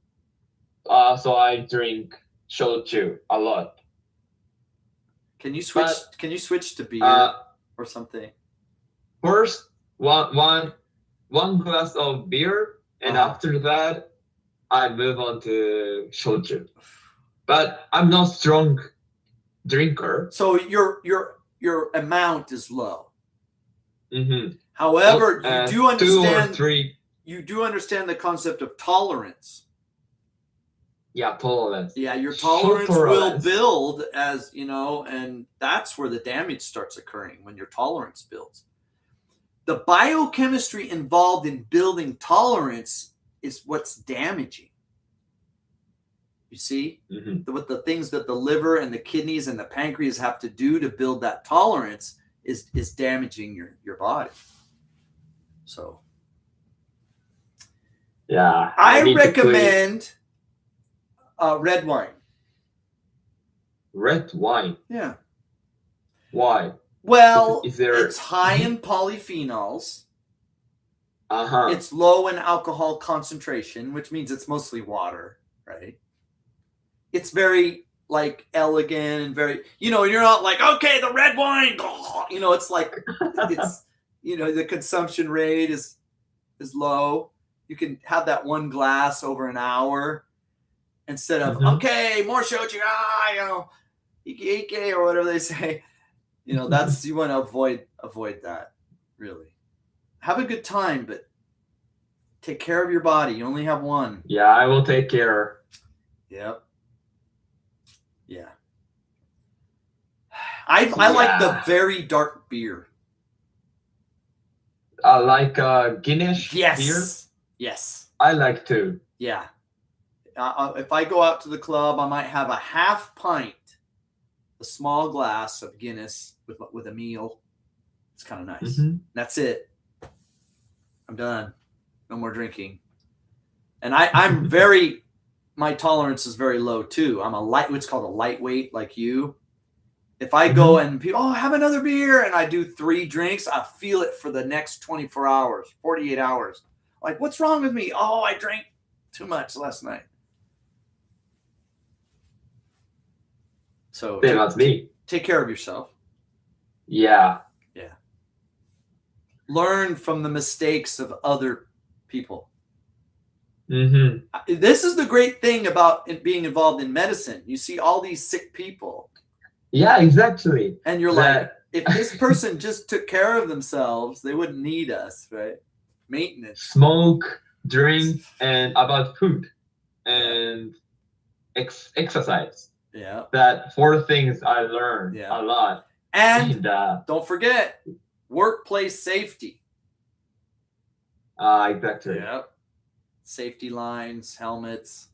so I drink shochu a lot. Can you switch? But, Can you switch to beer or something? First, one glass of beer, and after that, I move on to shochu. But I'm not strong drinker. So your amount is low. Mm-hmm. However, you do 2 or understand 3. you do understand the concept of tolerance. Yeah, tolerance. Yeah, your Short tolerance will tolerance. build as you know, and that's where the damage starts occurring when your tolerance builds. The biochemistry involved in building tolerance is what's damaging. You see, Mm-hmm. what the things that the liver and the kidneys and the pancreas have to do to build that tolerance is damaging your body. So Yeah. I need to recommend red wine. red wine. Yeah. Why? Well, Is there- it's high in polyphenols. Uh-huh. It's low in alcohol concentration, which means it's mostly water, right? It's very like elegant and very, you're not like, okay, the red wine, it's like, it's, the consumption rate is low. You can have that one glass over an hour instead of, okay, more shochu, ike or whatever they say. That's, you want to avoid that, really. Have a good time, but take care of your body. You only have one. Yeah, I will take care. Yep. Yeah. I like the very dark beer. Like Guinness beer? Yes. I like to. Yeah. If I go out to the club, I might have a half pint, a small glass of Guinness with a meal. It's kind of nice. That's it. I'm done. No more drinking. And I'm very, my tolerance is very low too. I'm what's called a lightweight, like you. If I go and people, have another beer, and I do 3 drinks, I feel it for the next 24 hours, 48 hours. Like, what's wrong with me? Oh, I drank too much last night. So that's me. Take care of yourself. Yeah. Learn from the mistakes of other people. Mm-hmm. This is the great thing about being involved in medicine. You see all these sick people. Yeah, exactly. And you're like, if this person just took care of themselves, they wouldn't need us, right? Maintenance. Smoke, drink, and about food and exercise. Yeah. That 4 things I learned a lot. And don't forget, workplace safety. Exactly. Yep. Safety lines, helmets,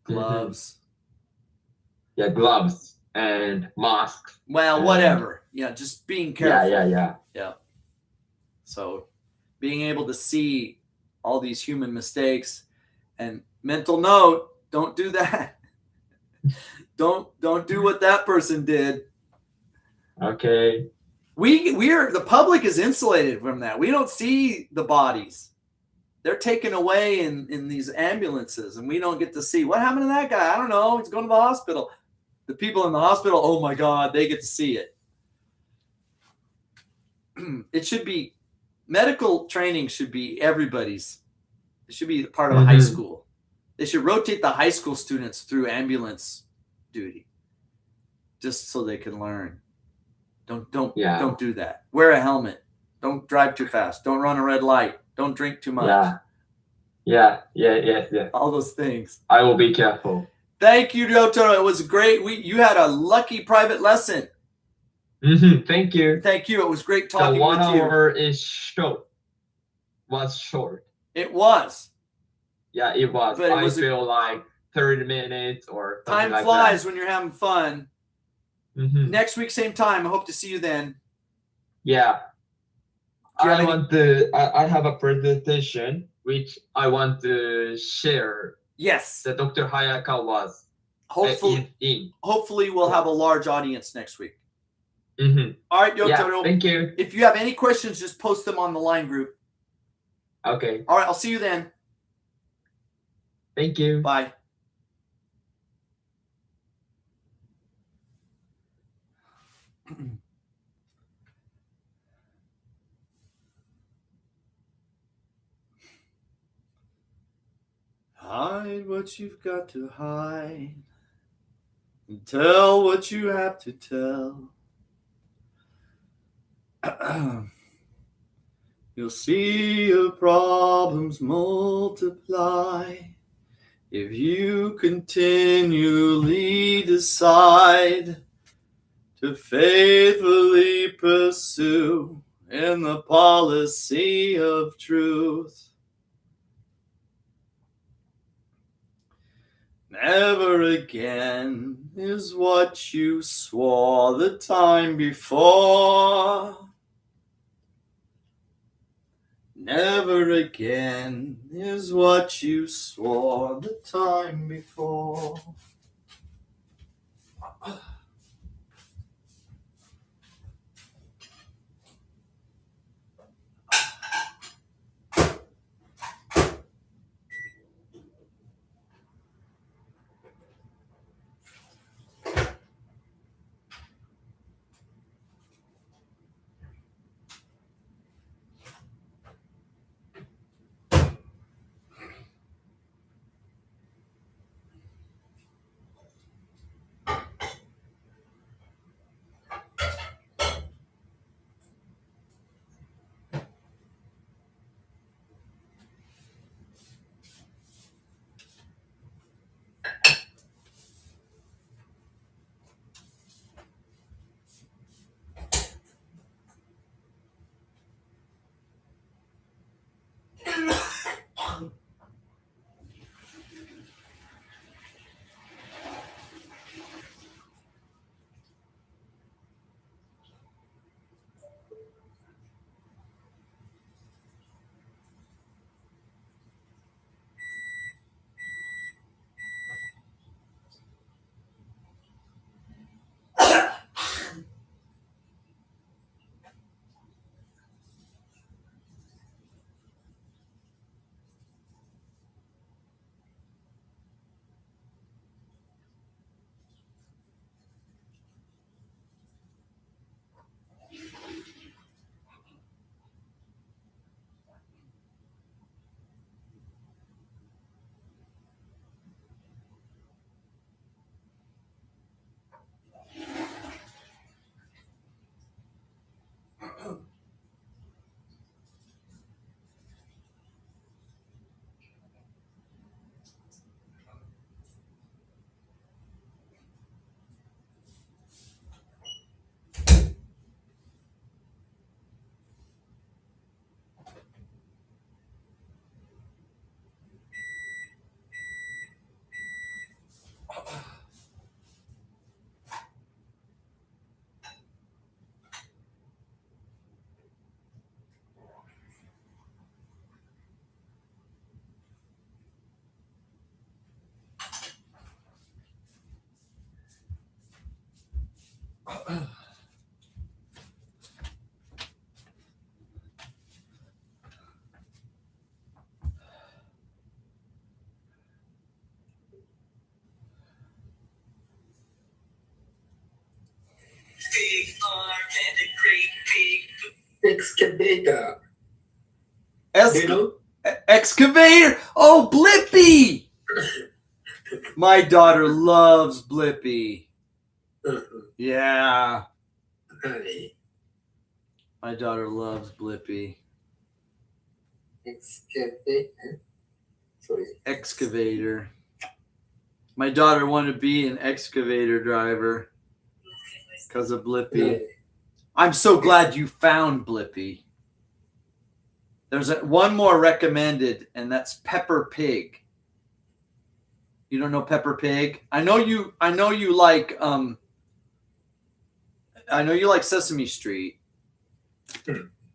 gloves. Yeah, gloves and masks. Well, whatever. Yeah, just being careful. Yeah. So being able to see all these human mistakes, and mental note, don't do that. Don't do what that person did. Okay. The public is insulated from that. We don't see the bodies. They're taken away in these ambulances, and we don't get to see what happened to that guy. I don't know. He's going to the hospital. The people in the hospital, oh my God, they get to see it. It should be, medical training should be everybody's. It should be part of a high school. They should rotate the high school students through ambulance duty, just so they can learn. Don't do that. Wear a helmet. Don't drive too fast. Don't run a red light. Don't drink too much. Yeah. All those things. I will be careful. Thank you, Ryotaro. It was great. You had a lucky private lesson. Thank you. It was great talking the 1 with you. hour was short. It was. Yeah, it was. But I feel like 30 minutes or something time flies when you're having fun. Next week, same time. I hope to see you then. Yeah. I have a presentation which I want to share. Yes. That Dr. Hayaka was Hopefully we'll have a large audience next week. All right, Ryotaro. Yeah, thank you. If you have any questions, just post them on the line group. Okay. All right, I'll see you then. Thank you. Bye. Hide what you've got to hide, and tell what you have to tell. You'll see your problems multiply if you continually decide to faithfully pursue in the policy of truth. Never again is what you swore the time before. Never again is what you swore the time before. Excavator. Es- Do you know? Excavator. Oh, Blippi. My daughter loves Blippi. Yeah. はい。 My daughter loves Blippi. Excavator. Sorry. Excavator. My daughter wanted to be an excavator driver because of Blippi. I'm so glad you found Blippi. There's one more recommended, and that's Pepper Pig. You don't know Pepper Pig? I know you like Sesame Street,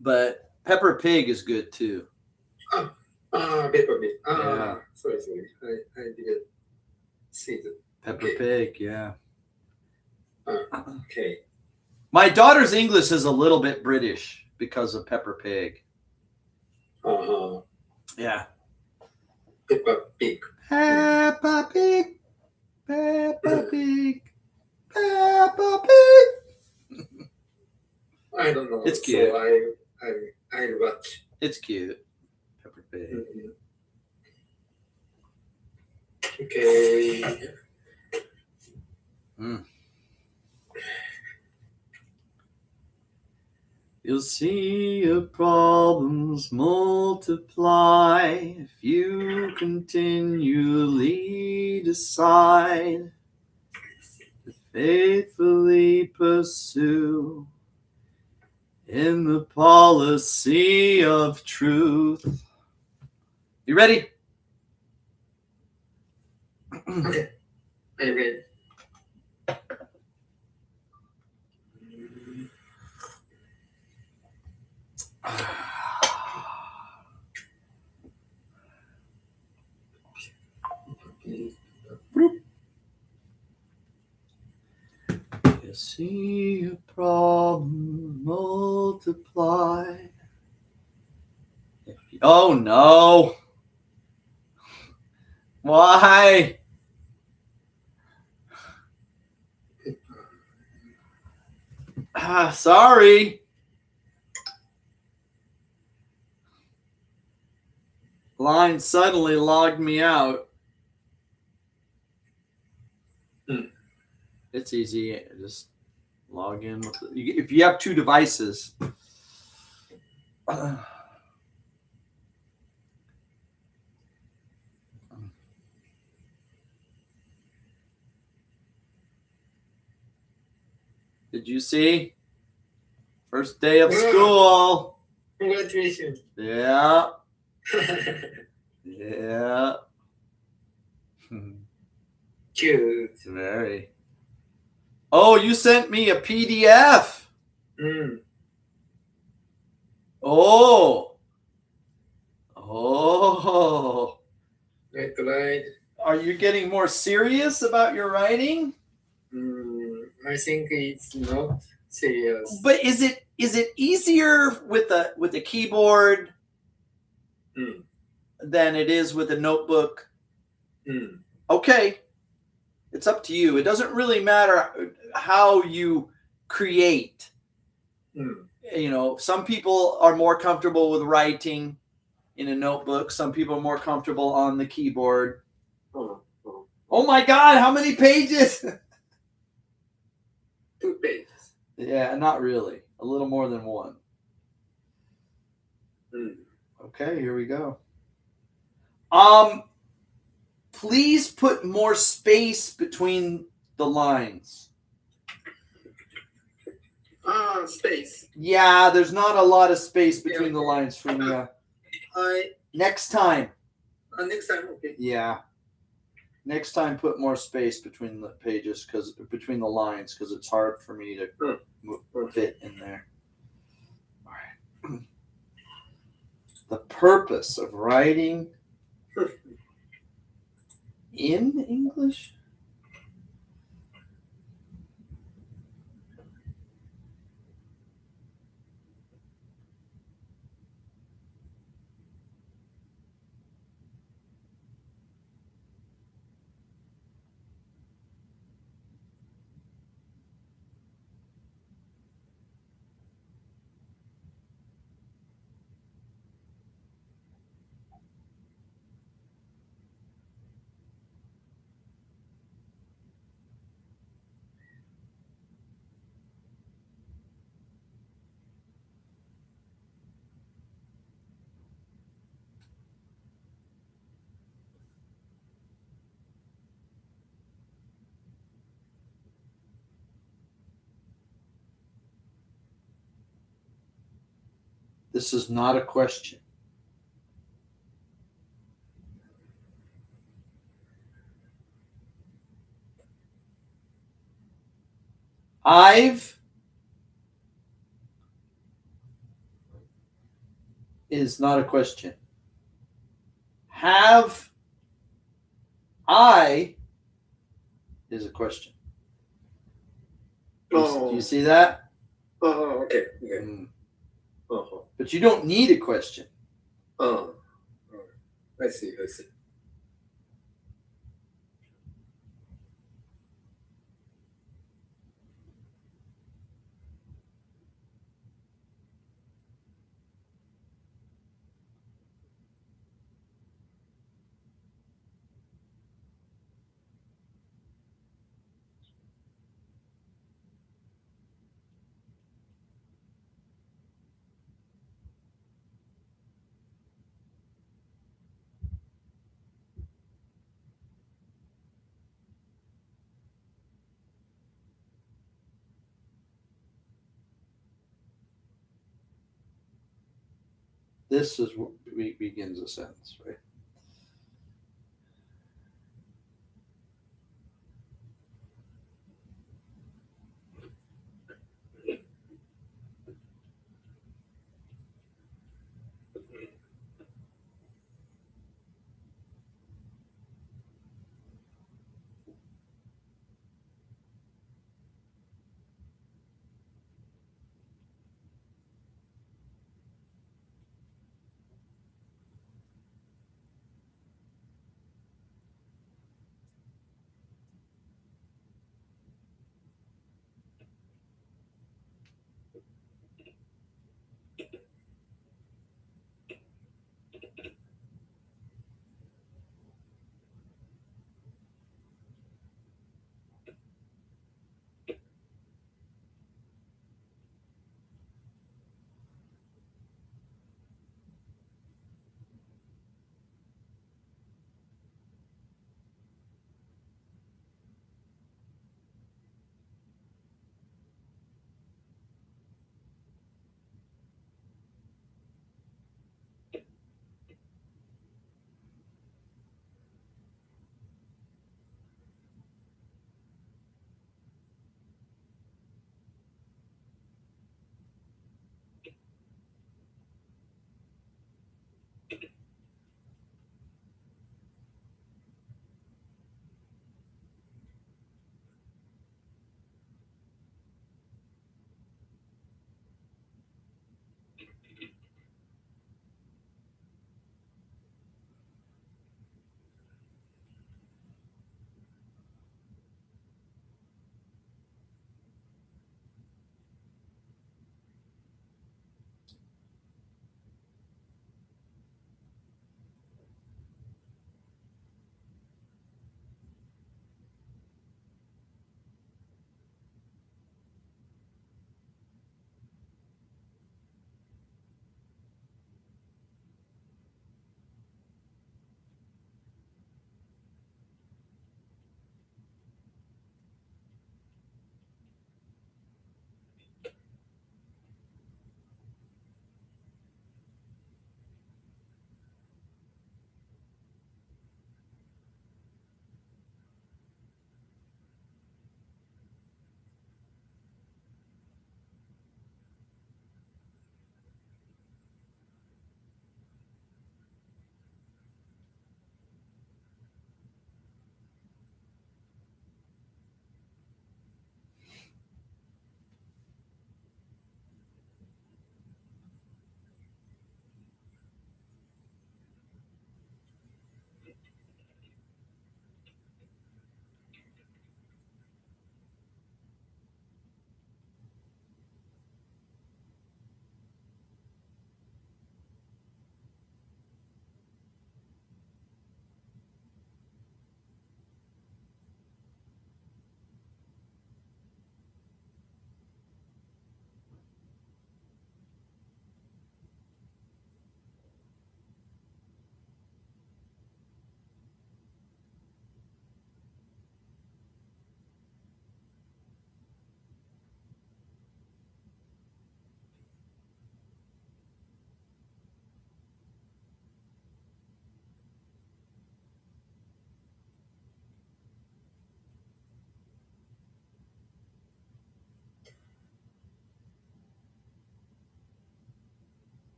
but Pepper Pig is good too. Pepper Pig. Yeah. Sorry. I didn't see the Pepper Pig, yeah. Okay. My daughter's English is a little bit British because of Pepper Pig. Yeah. Pepper Pig. Peppa Pig. Peppa Pig. Peppa Pig. I don't know. It's cute. So I watch. It's cute. Pepper Pig. Okay. You'll see your problems multiply if you continually decide to faithfully pursue in the policy of truth. You ready? Okay. I'm ready. You see a problem multiply. Oh no. Why? Sorry. Line suddenly logged me out. It's easy. Just log in with if you have two devices. Did you see? First day of school. Congratulations. Yeah. Yeah. Cute. Very. Oh, you sent me a PDF. Oh. Oh. Right. Are you getting more serious about your writing? I think it's not serious. But is it easier with the keyboard than it is with a notebook? Okay. It's up to you. It doesn't really matter how you create. You know, some people are more comfortable with writing in a notebook. Some people are more comfortable on the keyboard. Oh my God, how many pages? 2 pages. Yeah, not really. A little more than one. Okay, here we go. Please put more space between the lines. Space. Yeah, there's not a lot of space between the lines for me. Next time. Next time, okay. Yeah. Next time, put more space between the pages, between the lines, because it's hard for me to fit in there. All right. The purpose of writing in English? This is not a question. I've is not a question. Have I is a question. Do you see that? Oh, okay. Okay. Mm. Uh-huh. But you don't need a question. Oh. I see. I see. This is what begins a sentence, right?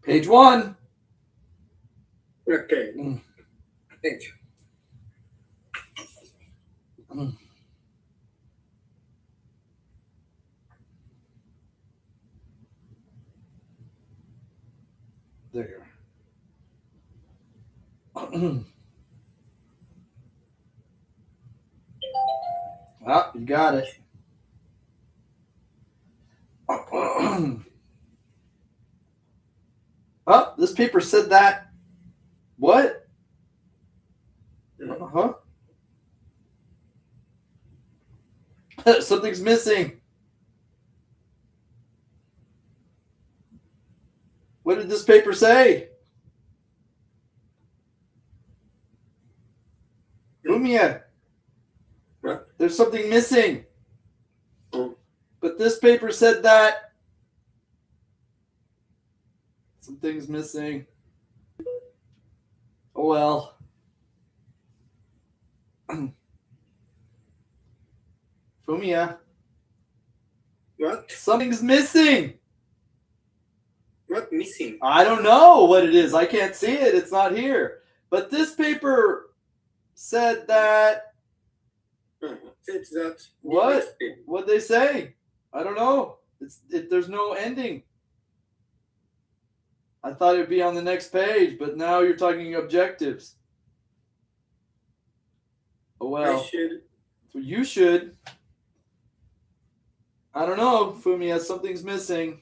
Page 1. Okay. Mm. Thank you. There you are. Ah, you got it. Oh, this paper said that. What? Huh? Something's missing. What did this paper say? Fumiya, What? there's something missing. Oh. But this paper said that. Something's missing. Oh well. Fumiya, What? something's missing. What missing? I don't know what it is. I can't see it. It's not here. But this paper said that. Said that. What? What'd they say? I don't know. There's no ending. I thought it'd be on the next page, but now you're talking objectives. Oh well. I should. So you should. I don't know, Fumiya. Something's missing.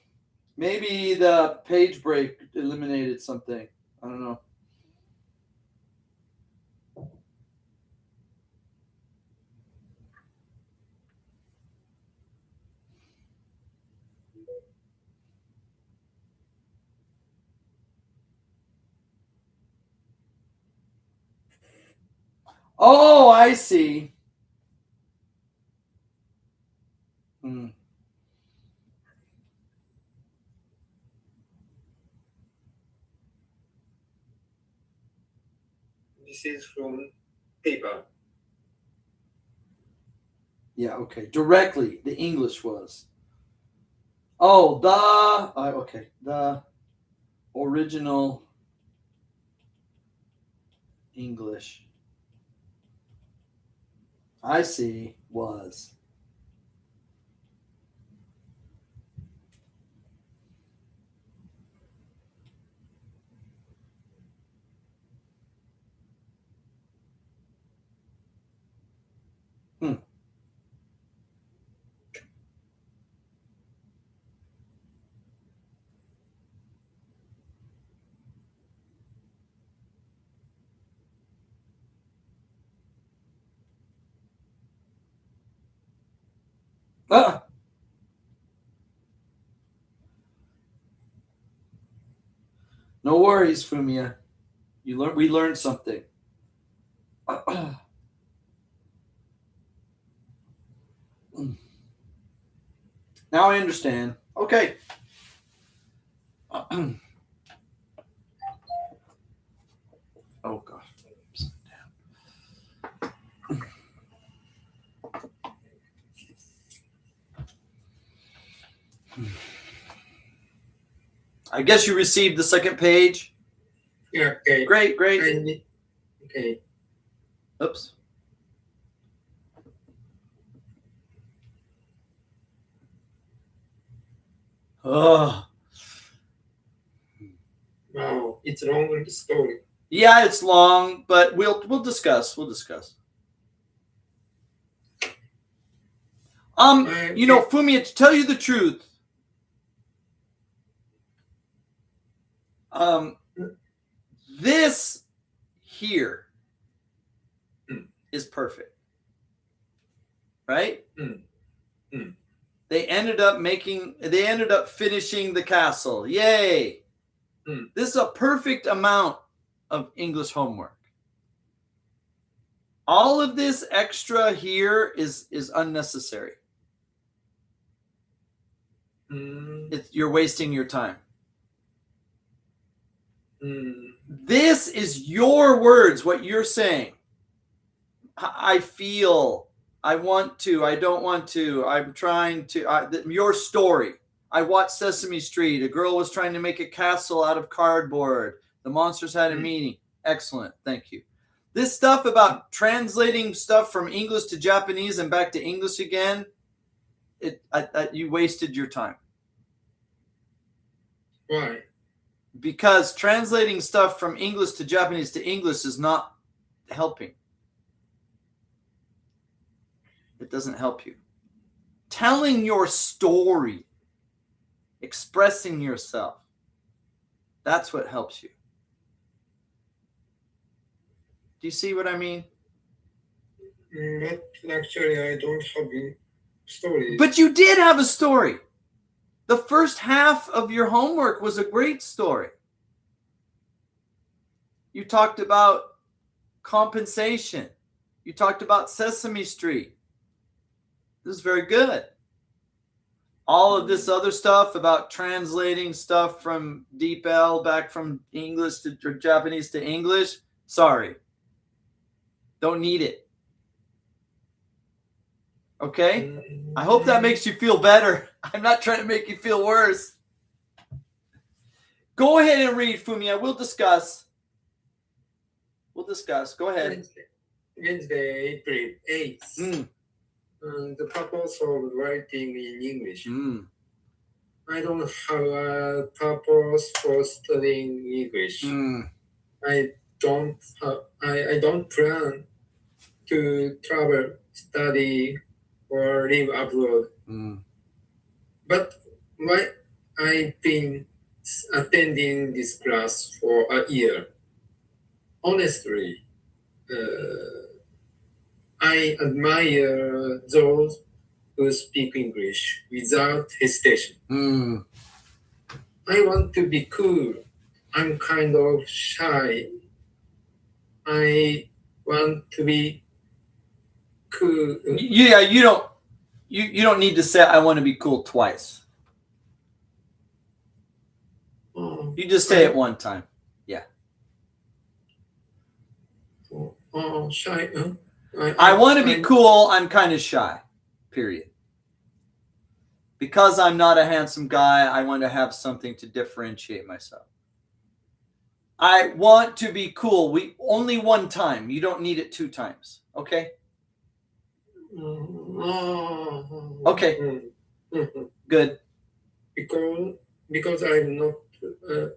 Maybe the page break eliminated something. I don't know. Oh, I see. Hmm. This is from paper. Yeah, okay. Directly, the English was. Oh, okay. The original English. I see. Was. Ah. No worries, Fumiya. We learned something. Now I understand. Okay. Oh gosh. I guess you received the second page. Yeah, okay. Great. Okay. Oops. Oh. Wow, it's a long story. Yeah, it's long, but we'll discuss. We'll discuss. Fumiya, to tell you the truth, this here is perfect, right? They ended up finishing the castle. Yay! This is a perfect amount of English homework. All of this extra here is unnecessary. You're wasting your time. This is your words, what you're saying. I feel, I want to. I don't want to. I'm trying to. Your story. I watched Sesame Street. A girl was trying to make a castle out of cardboard. The monsters had a meaning. Excellent. Thank you. This stuff about translating stuff from English to Japanese and back to English again, you wasted your time. Why? Because translating stuff from English to English is not helping. It doesn't help you. Telling your story, expressing yourself, that's what helps you. Do you see what I mean? But actually, I don't have a story. But you did have a story. The first half of your homework was a great story. You talked about compensation. You talked about Sesame Street. This is very good. All of this other stuff about translating stuff from DeepL back from English to Japanese to English, sorry. Don't need it. Okay? I hope that makes you feel better. I'm not trying to make you feel worse. Go ahead and read, Fumiya. We'll discuss. Go ahead. Wednesday, April 8th. The purpose of writing in English. I don't have a purpose for studying English. I don't plan to travel, study, or live abroad. But why I've been attending this class for a year. Honestly, I admire those who speak English without hesitation. I want to be cool. I'm kind of shy. I want to be cool. Yeah, you don't need to say I want to be cool twice. You just say it one time. Yeah. Shy. I want to be cool. I'm kind of shy. Period. Because I'm not a handsome guy, I want to have something to differentiate myself. I want to be cool. We only one time. You don't need it 2 times. Okay? Okay. Good. Because I'm not a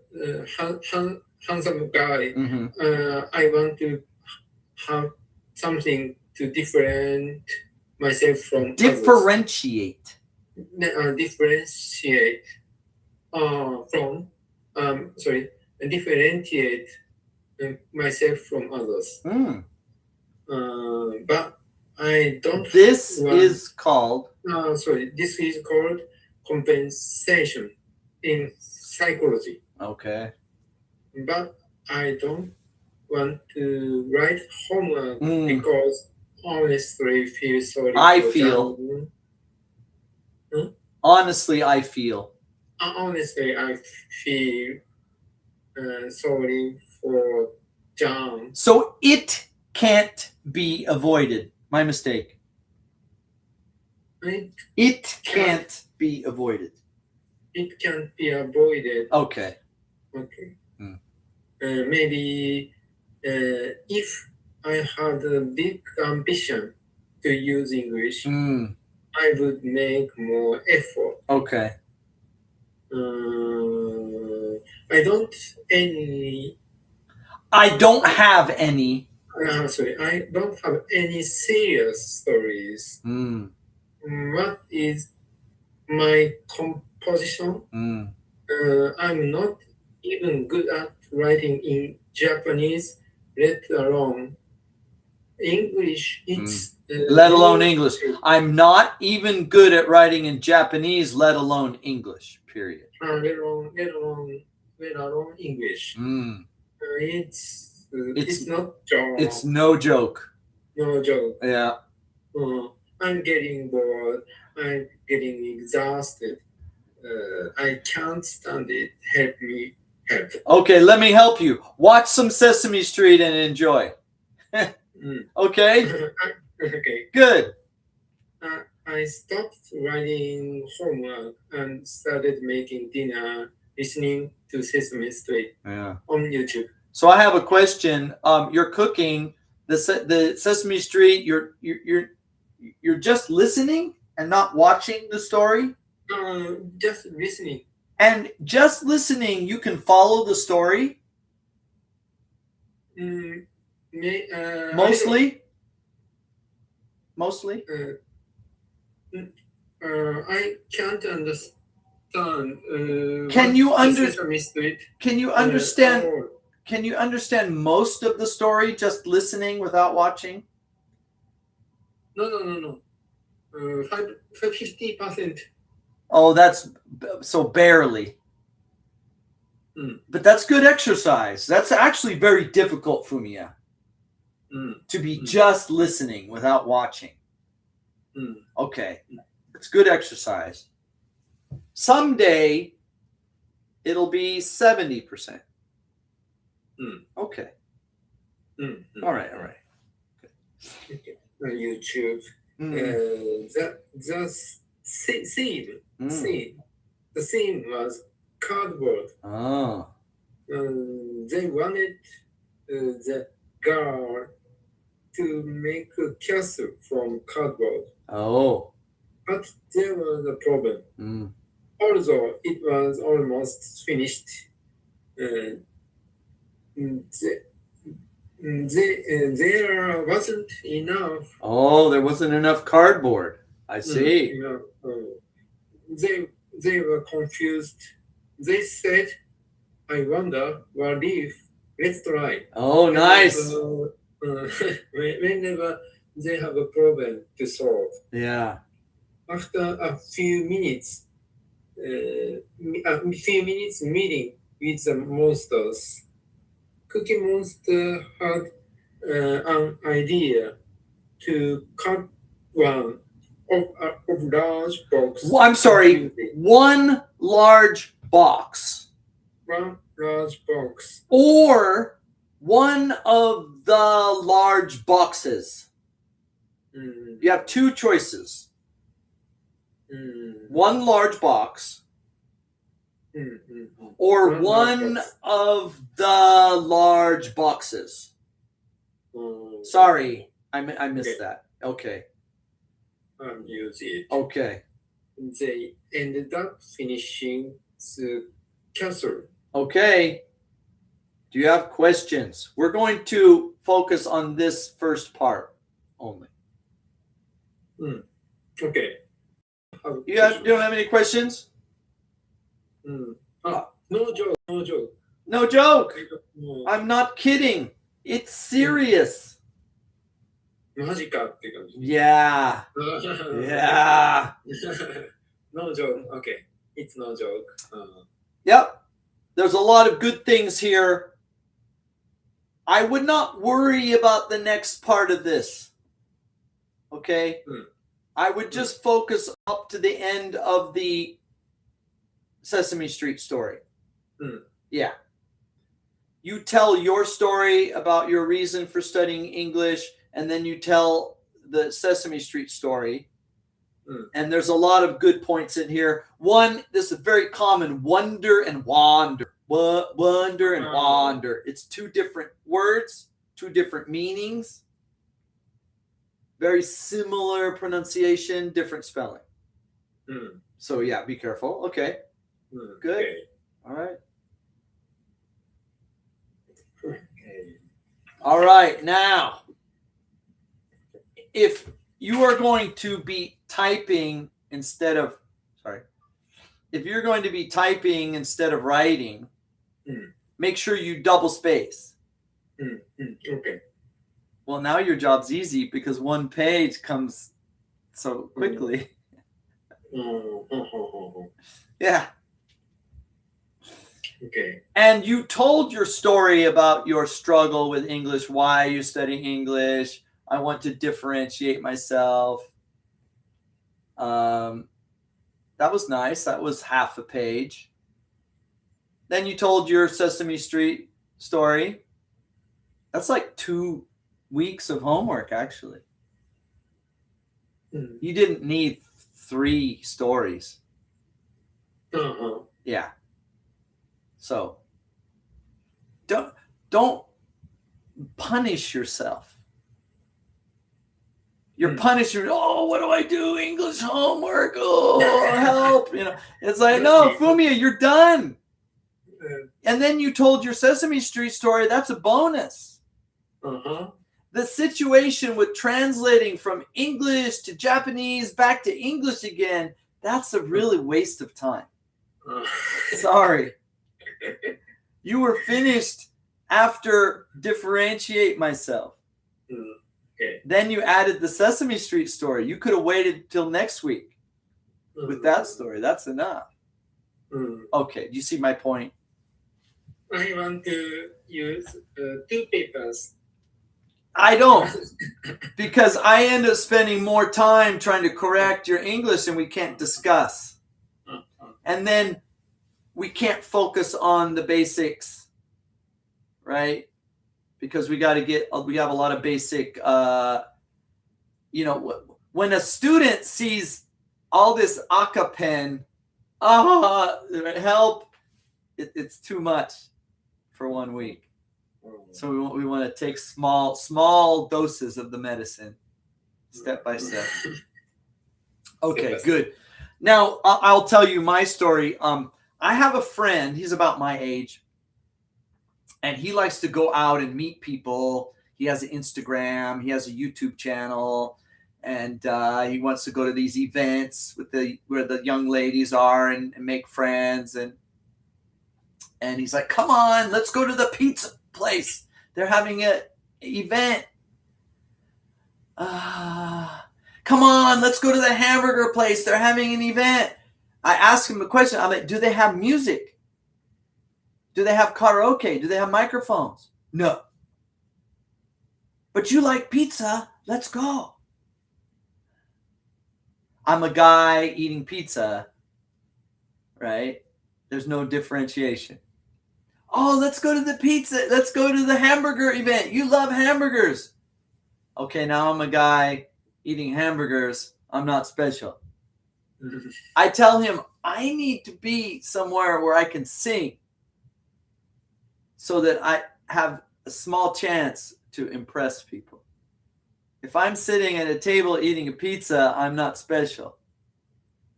handsome guy. I want to have something to differentiate myself from differentiate. Differentiate differentiate myself from others. But I don't. This is called. This is called compensation in psychology. Okay. But I don't want to write homework because honestly feel sorry. I feel. Honestly, I feel. Honestly, I feel sorry for John. So it can't be avoided. My mistake. It can't be avoided. It can't be avoided. Okay. Okay. Maybe if I had a big ambition to use English, I would make more effort. Okay. I don't have any serious stories. What is my composition? I'm not even good at writing in Japanese, let alone English. Let alone English. I'm not even good at writing in Japanese, let alone English. Period. Let alone English. It's not joke. It's no joke. No joke. Yeah. I'm getting bored. I'm getting exhausted. I can't stand it. Help me. Help. Okay, let me help you. Watch some Sesame Street and enjoy. Okay? Okay. Good. I stopped writing homework and started making dinner, listening to Sesame Street on YouTube. So I have a question. You're cooking the Sesame Street. You're just listening and not watching the story. Just listening. And just listening, you can follow the story. Mostly. I can't understand. Can you Sesame Street? Can you understand? Can you understand most of the story just listening without watching? No. 50%. Oh, that's so barely. But that's good exercise. That's actually very difficult, Fumiya, to be just listening without watching. Okay, it's good exercise. Someday, it'll be 70%. Okay. All right. Okay. On YouTube. The scene was cardboard. Oh. They wanted the girl to make a castle from cardboard. Oh. But there was a problem. Although it was almost finished, there wasn't enough. Oh, there wasn't enough cardboard. I see. They were confused. They said, "I wonder what if? Let's try." Oh, nice. Whenever they have a problem to solve. Yeah. After a few minutes meeting with the monsters, Cookie Monster had an idea to cut one of large box. Well, I'm sorry, one large box. One large box. Or one of the large boxes. You have two choices. One large box. Or one of the large boxes. Sorry, I missed that. Okay. Use it. Okay. They ended up finishing the castle. Okay. Do you have questions? We're going to focus on this first part only. Okay. You don't have any questions? No joke. No joke. I'm not kidding. It's serious. マジかって感じ。Yeah. Yeah. No joke. Okay. It's no joke. Yep. There's a lot of good things here. I would not worry about the next part of this. Okay? I would just focus up to the end of the Sesame Street story. Yeah. You tell your story about your reason for studying English, and then you tell the Sesame Street story. And there's a lot of good points in here. One, this is very common, wonder and wander. Wonder and wander. It's two different words, two different meanings. Very similar pronunciation, different spelling. So yeah, be careful. Okay. Good. Okay. All right. All right. Now, if you are going to be typing instead of, if you're going to be typing instead of writing, make sure you double space. Okay. Well, now your job's easy because one page comes so quickly. Yeah. Okay. And you told your story about your struggle with English, why you study English. I want to differentiate myself. That was nice. That was half a page. Then you told your Sesame Street story. That's like 2 weeks of homework, actually. You didn't need 3 stories. Uh-huh. Yeah. So don't punish yourself. You're punishing. Oh, what do I do? English homework. Oh, help! It's like, no, Fumiya, you're done. And then you told your Sesame Street story. That's a bonus. Uh-huh. The situation with translating from English to Japanese back to English again, that's a really waste of time. Sorry. You were finished after differentiate myself. Okay. Then you added the Sesame Street story. You could have waited till next week with that story. That's enough. Okay, do you see my point? I want to use 2 papers. I don't, because I end up spending more time trying to correct your English and we can't discuss. And then we can't focus on the basics, right? Because we have a lot of basic, when a student sees all this Aka pen, help, it's too much for 1 week. So we want to take small doses of the medicine, step by step. Okay, good. Now I'll tell you my story. I have a friend. He's about my age, and he likes to go out and meet people. He has an Instagram. He has a YouTube channel, and he wants to go to these events where the young ladies are and make friends. And he's like, "Come on, let's go to the pizza place. They're having an event. Come on, let's go to the hamburger place. They're having an event." I asked him a question. I'm like, "Do they have music? Do they have karaoke? Do they have microphones?" "No." "But you like pizza. Let's go." I'm a guy eating pizza, right? There's no differentiation. "Oh, let's go to the pizza. Let's go to the hamburger event. You love hamburgers." Okay, now I'm a guy eating hamburgers. I'm not special. I tell him I need to be somewhere where I can sing so that I have a small chance to impress people. If I'm sitting at a table eating a pizza, I'm not special.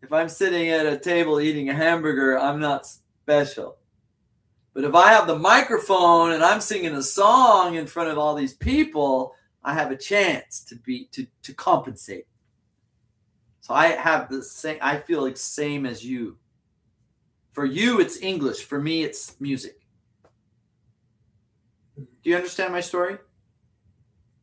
If I'm sitting at a table eating a hamburger, I'm not special. But if I have the microphone and I'm singing a song in front of all these people, I have a chance to compensate. So I have the same. I feel like same as you. For you, it's English. For me, it's music. Do you understand my story?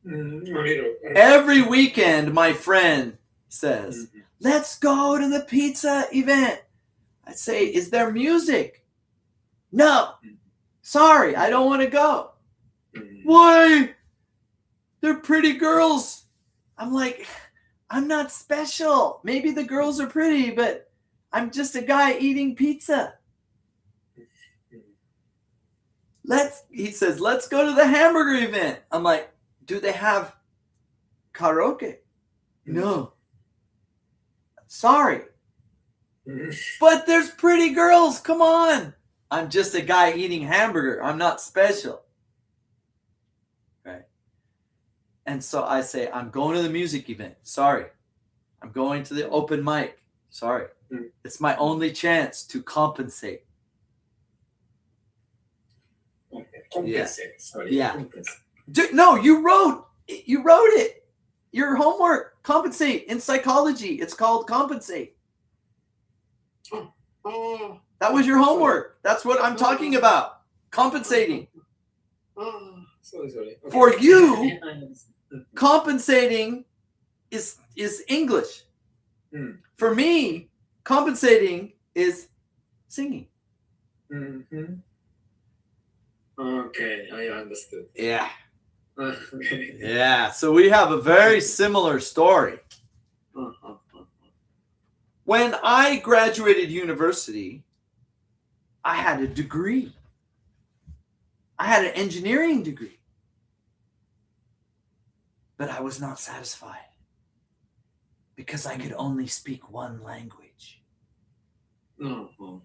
Every weekend, my friend says, "Let's go to the pizza event." I say, "Is there music?" "No." "Sorry, I don't want to go." "Why? They're pretty girls." I'm like, I'm not special. Maybe the girls are pretty, but I'm just a guy eating pizza. He says, "Let's go to the hamburger event." I'm like, "Do they have karaoke?" "No." "Sorry. But there's pretty girls. Come on." I'm just a guy eating hamburger. I'm not special. Right? And so I say, "I'm going to the music event. Sorry. I'm going to the open mic. Sorry. It's my only chance to compensate." Compensate. Sorry. Yeah. Compensate. No, you wrote it. Your homework. Compensate. In psychology, it's called compensate. Oh. That was your homework. That's what I'm talking about. Compensating. Sorry. Okay. For you, compensating is English. For me, compensating is singing. Okay, I understood. Yeah. Okay. Yeah. So we have a very similar story. When I graduated university, I had a degree. I had an engineering degree. But I was not satisfied. because I could only speak one language. Mhm.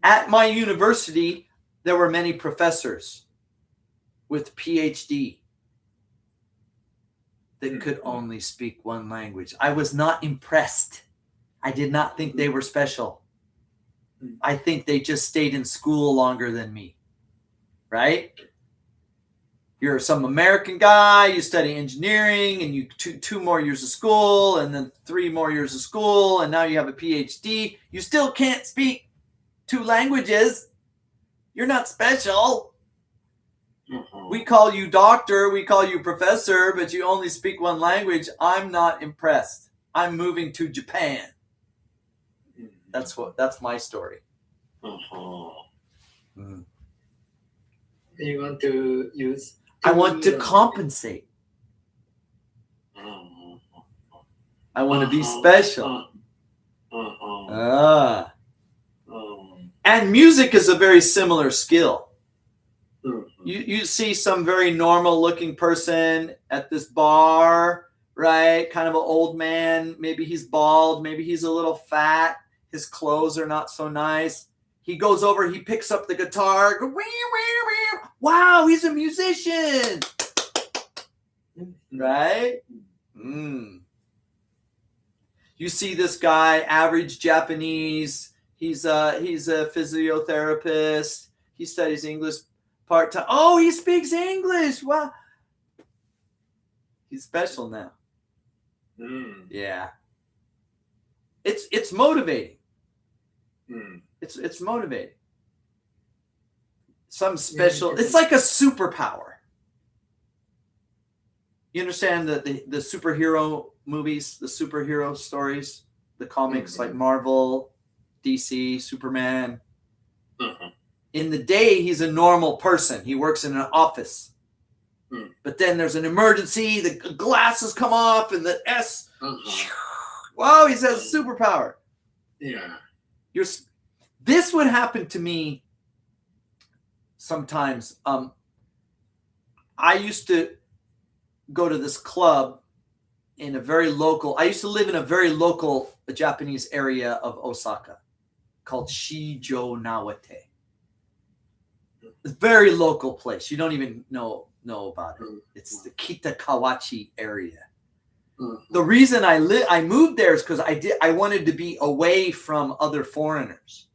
At my university, there were many professors with PhD that could only speak one language. I was not impressed. I did not think they were special. I think they just stayed in school longer than me, right? You're some American guy, you study engineering, and you two more years of school, and then 3 more years of school, and now you have a PhD. You still can't speak 2 languages. You're not special. We call you doctor, we call you professor, but you only speak 1 language. I'm not impressed. I'm moving to Japan. That's my story. Mm. You want to use? I want to compensate. I want to be special. And music is a very similar skill. You see some very normal looking person at this bar, right? Kind of an old man. Maybe he's bald. Maybe he's a little fat. His clothes are not so nice. He goes over, he picks up the guitar. Wow, he's a musician. Right? Mm. You see this guy, average Japanese. He's a physiotherapist. He studies English part-time. Oh, he speaks English. Wow. He's special now. Yeah. It's motivating. It's motivating. Some special. It's like a superpower. You understand the superhero movies, the superhero stories, the comics like Marvel, DC, Superman. In the day, he's a normal person. He works in an office. But then there's an emergency. The glasses come off, and the S. Wow, he says superpower. Yeah. This would happen to me sometimes. I used to go to this club in a very local. I used to live in a very local Japanese area of Osaka called Shijo Nawate. It's a very local place. You don't even know about it. It's the Kitakawachi area. The reason I moved there is because I wanted to be away from other foreigners,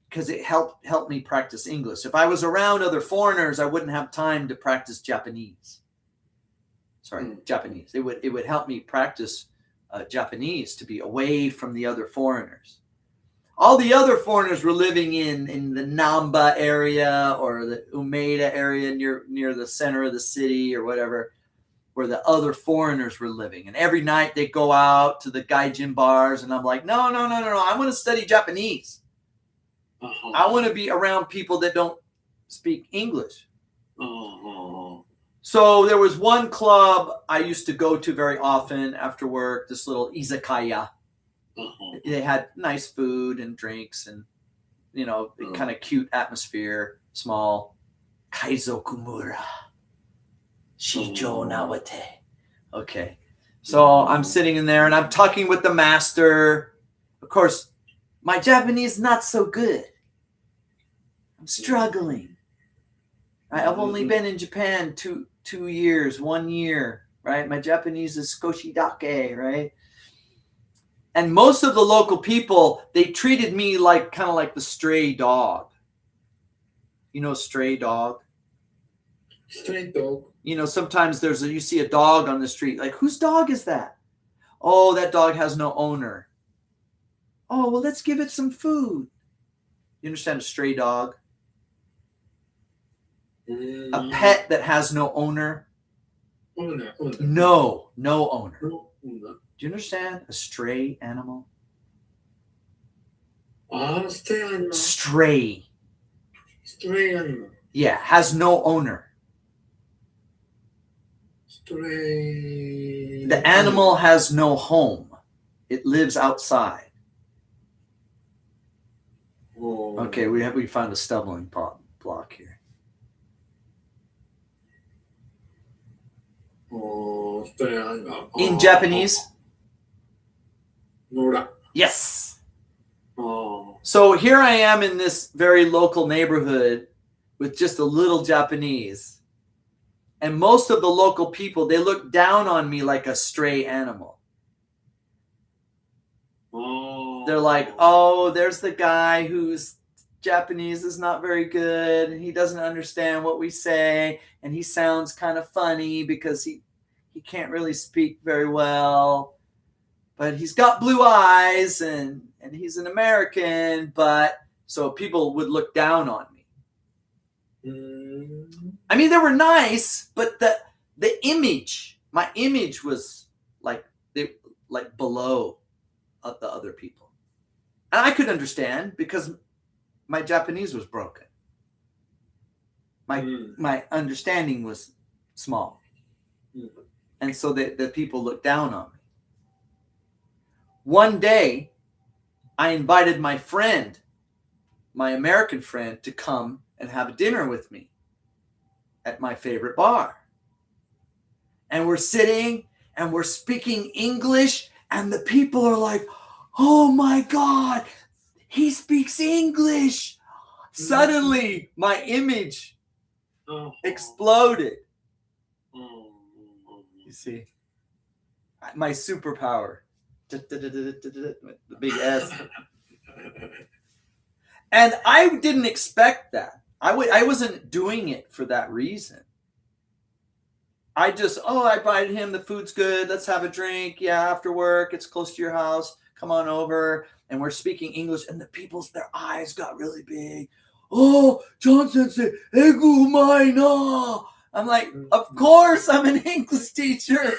because it helped me practice English. If I was around other foreigners, I wouldn't have time to practice Japanese. Japanese. It would help me practice Japanese, to be away from the other foreigners. All the other foreigners were living in the Namba area or the Umeda area near the center of the city or whatever, where the other foreigners were living. And every night they go out to the gaijin bars, and I'm like, no. I want to study Japanese. I want to be around people that don't speak English. So there was one club I used to go to very often after work, this little izakaya. They had nice food and drinks and, kind of cute atmosphere, small. Kaizokumura. Shijo Nawate. Okay. So I'm sitting in there and I'm talking with the master. Of course, my Japanese is not so good. I'm struggling. Right? I've only been in Japan 2 years, 1 year, right? My Japanese is skoshidake, right? And most of the local people, they treated me kind of like the stray dog. Stray dog? Stray dog. Sometimes you see a dog on the street. Like, whose dog is that? Oh, that dog has no owner. Oh, well, let's give it some food. You understand a stray dog? A pet that has no owner? Owner. No owner. No owner. Do you understand? A stray animal? Stray animal. Stray. Stray animal. Yeah, has no owner. Stray. The animal has no home. It lives outside. Okay, we found a stumbling block here. Stray animal. In Japanese, Nora. Yes. Oh. So here I am in this very local neighborhood with just a little Japanese. And most of the local people, they look down on me like a stray animal. Oh. They're like, oh, there's the guy whose Japanese is not very good. And he doesn't understand what we say. And he sounds kind of funny because he can't really speak very well. But he's got blue eyes and he's an American. But so people would look down on me. I mean, they were nice, but the image, my image was like below the other people. And I could understand because my Japanese was broken. My understanding was small. And so the people looked down on me. One day, I invited my friend, my American friend, to come and have a dinner with me at my favorite bar. And we're sitting and we're speaking English, and the people are like, oh my God, he speaks English. Suddenly, my image exploded. You see, my superpower, the big S. And I didn't expect that. I wasn't doing it for that reason. I invited him. The food's good. Let's have a drink. Yeah, after work. It's close to your house. Come on over. And we're speaking English. And their eyes got really big. Oh, John Sensei, egu umae na. I'm like, of course I'm an English teacher.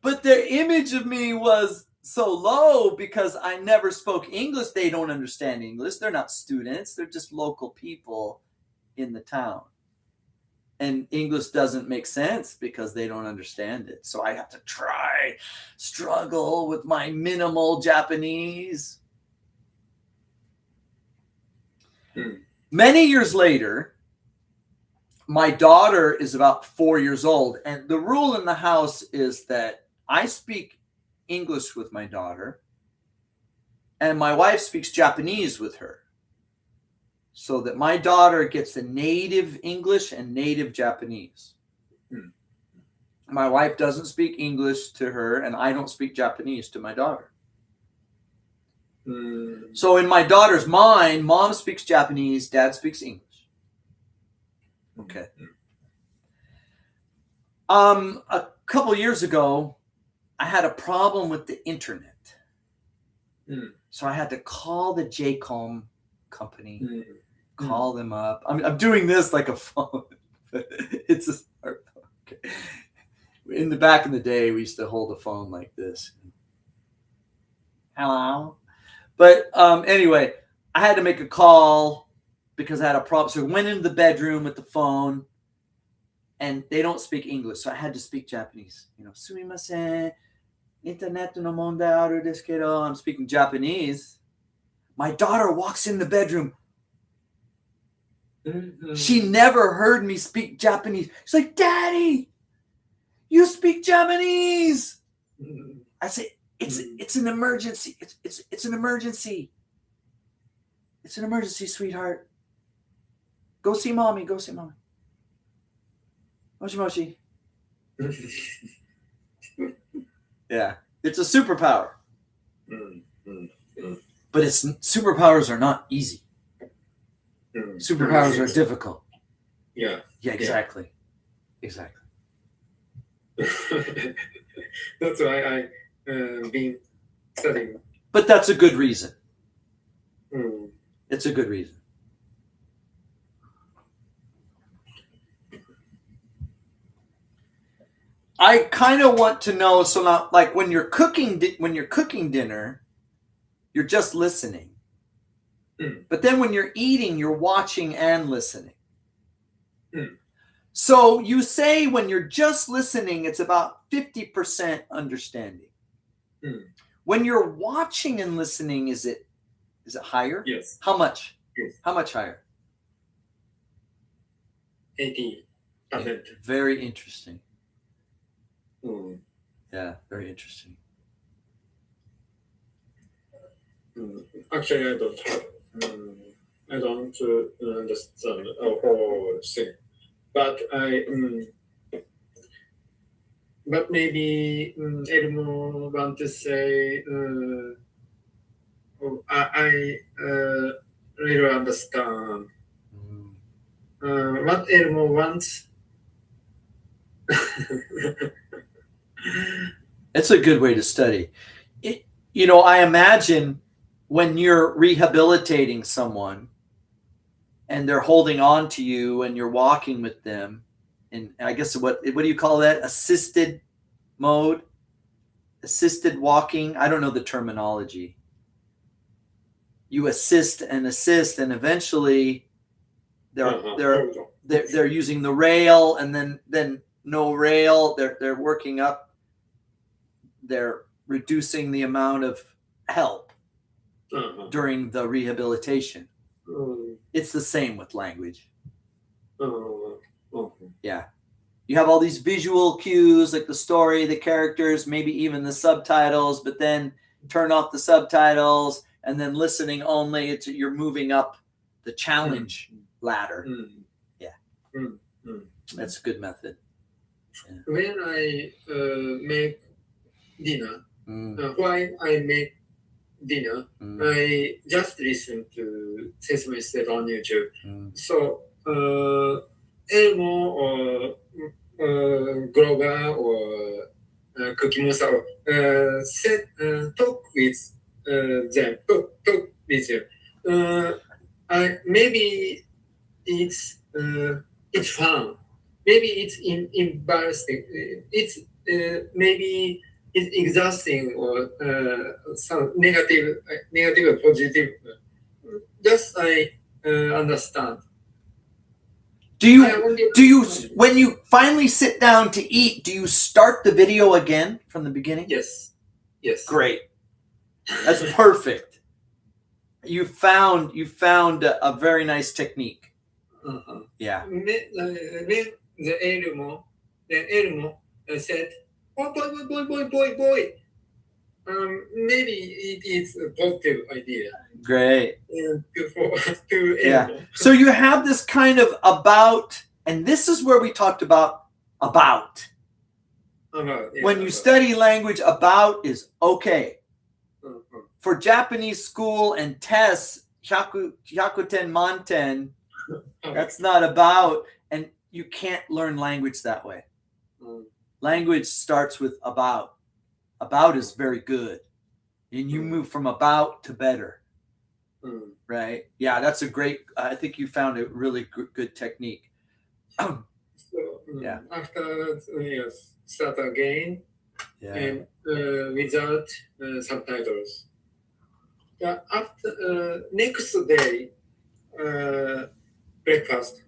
But their image of me was so low because I never spoke English. They don't understand English. They're not students. They're just local people in the town. And English doesn't make sense because they don't understand it. So I have to struggle with my minimal Japanese. Many years later, my daughter is about 4 years old. And the rule in the house is that I speak English with my daughter, and my wife speaks Japanese with her, so that my daughter gets the native English and native Japanese. My wife doesn't speak English to her, and I don't speak Japanese to my daughter. So in my daughter's mind, mom speaks Japanese, dad speaks English. Okay. A couple years ago, I had a problem with the internet. So I had to call the JCOM company, call them up. I'm doing this like a phone. It's a smartphone. Okay. In the back in the day, we used to hold a phone like this. Hello. But anyway, I had to make a call because I had a problem. So I went into the bedroom with the phone, and they don't speak English. So I had to speak Japanese. Sumimasen, internet no mondai aru desu kedo. I'm speaking Japanese. My daughter walks in the bedroom. She never heard me speak Japanese. She's like, Daddy, you speak Japanese. I say, it's an emergency. It's an emergency. It's an emergency, sweetheart. Go see mommy. Go see mommy. Moshi moshi. Yeah, it's a superpower. But superpowers are not easy. Superpowers are difficult. Yeah. Yeah, exactly. Exactly. That's why I been studying. But that's a good reason. It's a good reason. I kind of want to know, so now, like when you're cooking dinner, you're just listening. But then when you're eating, you're watching and listening. So you say when you're just listening, it's about 50% understanding. When you're watching and listening, is it higher? Yes. How much? Yes. How much higher? 80%. Very interesting. Yeah, very interesting. Actually, I don't have. I don't understand a whole thing, but but maybe Elmo want to say. I really understand what Elmo wants. It's a good way to study. I imagine when you're rehabilitating someone and they're holding on to you and you're walking with them, and I guess what do you call that? Assisted mode, assisted walking. I don't know the terminology. You assist, and eventually they're using the rail, and then no rail. They're working up. They're reducing the amount of help during the rehabilitation. It's the same with language. Yeah. You have all these visual cues like the story, the characters, maybe even the subtitles, but then turn off the subtitles and then listening only. You're moving up the challenge ladder. Yeah. That's a good method. Yeah. When I make dinner, while I make dinner, I just listen to Sesame Street on YouTube. So Elmo or Grover or Cookie Monster talk with them. Talk with them. Maybe it's fun. Maybe it's embarrassing. It's maybe it's exhausting or some negative or positive. Just I understand. Do you when you finally sit down to eat, do you start the video again from the beginning? Yes. Great. That's perfect. You found a very nice technique. Yeah. When the Elmo said, "Oh boy." Maybe it is a positive idea. Great. To yeah. So you have this kind of about, and this is where we talked about. When you study language, about is okay. For Japanese school and tests, hyakuten manten, that's not about, and you can't learn language that way. Language starts with about. About is very good. And you move from about to better. Right? Yeah, that's a great, I think you found a really good technique. Yeah. After start again and without subtitles. After next day, breakfast.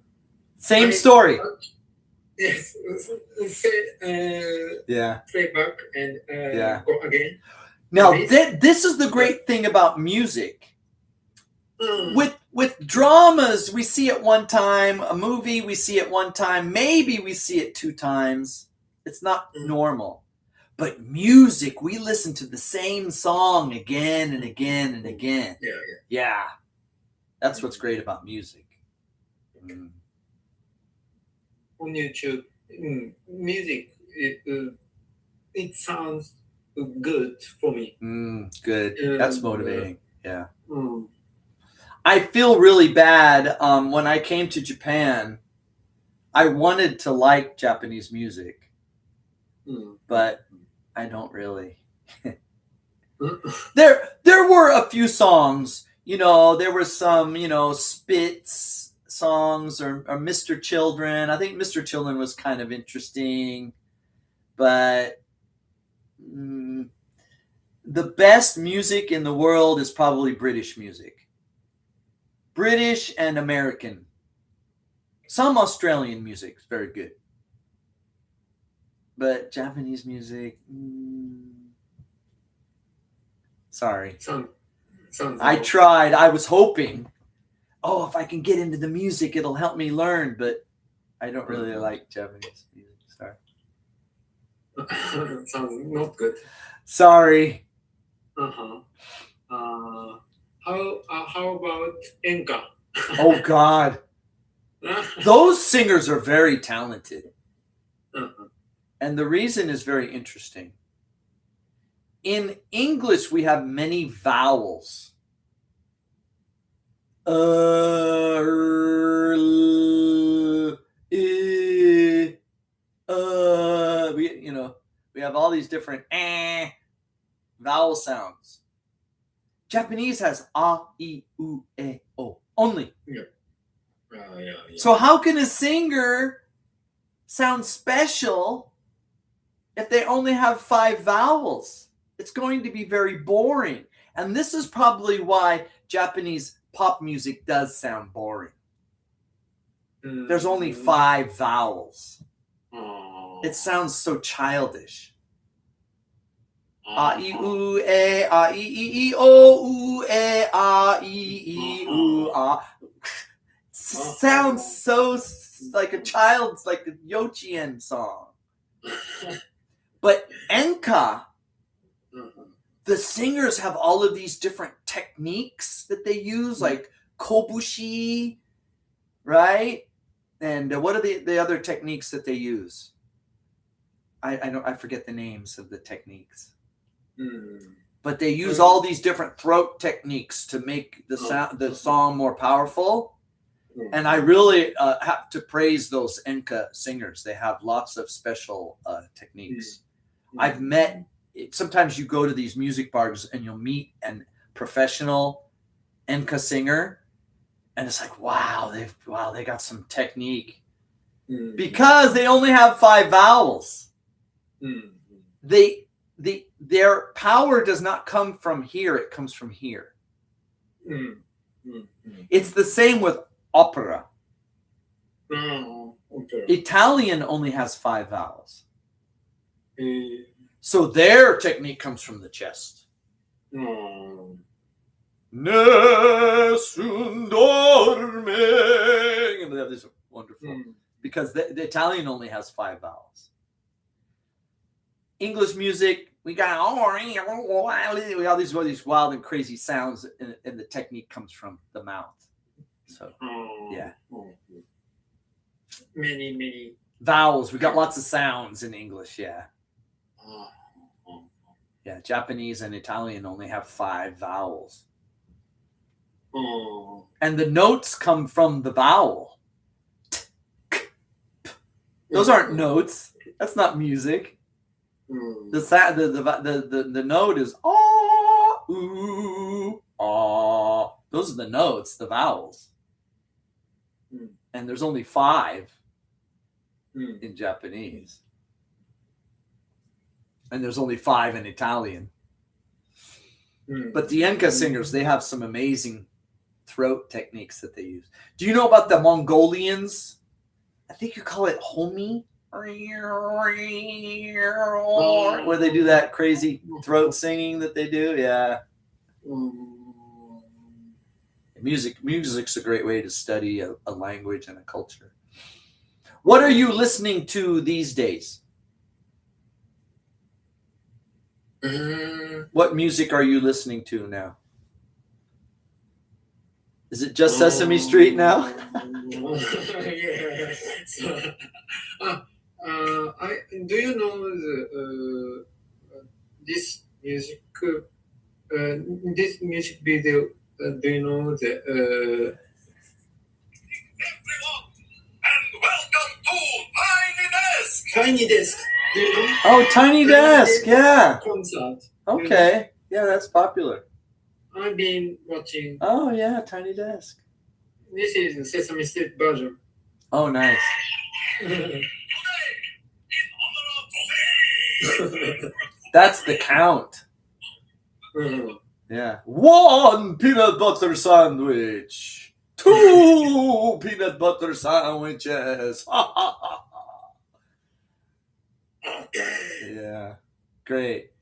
Same story. Yes. Play back and go again. Now, this is the great thing about music. With dramas, we see it one time. A movie, we see it one time. Maybe we see it 2 times. It's not normal. But music, we listen to the same song again and again and again. Yeah. That's what's great about music. On YouTube, music, it sounds good for me. Good. That's motivating. Yeah. I feel really bad. When I came to Japan, I wanted to like Japanese music, but I don't really. There were a few songs, there were some, Spitz songs or Mr. Children. I think Mr. Children was kind of interesting, but the best music in the world is probably British music. British and American. Some Australian music is very good. But Japanese music, sorry. I tried. I was hoping, if I can get into the music, it'll help me learn. But I don't really like Japanese music. Sorry. Sounds not good. Sorry. Uh-huh. How about Enka? Oh God. Those singers are very talented. And the reason is very interesting. In English, we have many vowels. We have all these different vowel sounds. Japanese has a, I, u, e, o only. Yeah. So how can a singer sound special if they only have 5 vowels? It's going to be very boring. And this is probably why Japanese pop music does sound boring. There's only 5 vowels. It sounds so childish. A, I, u, e, a, I, I, o, u, e, a, I, I, u, a. Sounds so like a child's, like a Yochien song. But Enka, the singers have all of these different techniques that they use, like kobushi, right? And what are the other techniques that they use? I forget the names of the techniques. But they use all these different throat techniques to make the song more powerful. And I really have to praise those Enka singers. They have lots of special techniques. I've met, sometimes you go to these music bars and you'll meet a professional Enka singer, and it's like, wow, they got some technique. Because they only have 5 vowels. Their power does not come from here, it comes from here. It's the same with opera. Italian only has 5 vowels. So their technique comes from the chest. Nessun dorme. And that is wonderful. Because the Italian only has 5 vowels. English music, we got all these wild and crazy sounds, and the technique comes from the mouth. So, yeah. Many vowels. We got lots of sounds in English, yeah. Yeah, Japanese and Italian only have 5 vowels. And the notes come from the vowel. Those aren't notes. That's not music. The note is ah, ooh, ah. Those are the notes, the vowels. And there's only 5 in Japanese. And there's only 5 in Italian. But the Enka singers, they have some amazing throat techniques that they use. Do you know about the Mongolians? I think you call it Homi, where they do that crazy throat singing that they do. Yeah. Music's a great way to study a language and a culture. What are you listening to these days? What music are you listening to now? Is it just Sesame Street now? Yeah. Do you know this music? This music video. Do you know the? Everyone, and welcome to Tiny Desk. Tiny Desk. Do you know? Oh, Tiny Desk, yeah. Concert. Okay, yeah, that's popular. I've been watching. Oh yeah, Tiny Desk. This is the Sesame Street version. Oh, nice. Today, in honor of Today. That's the count. Yeah. 1 peanut butter sandwich. 2 peanut butter sandwiches. Yeah. Great.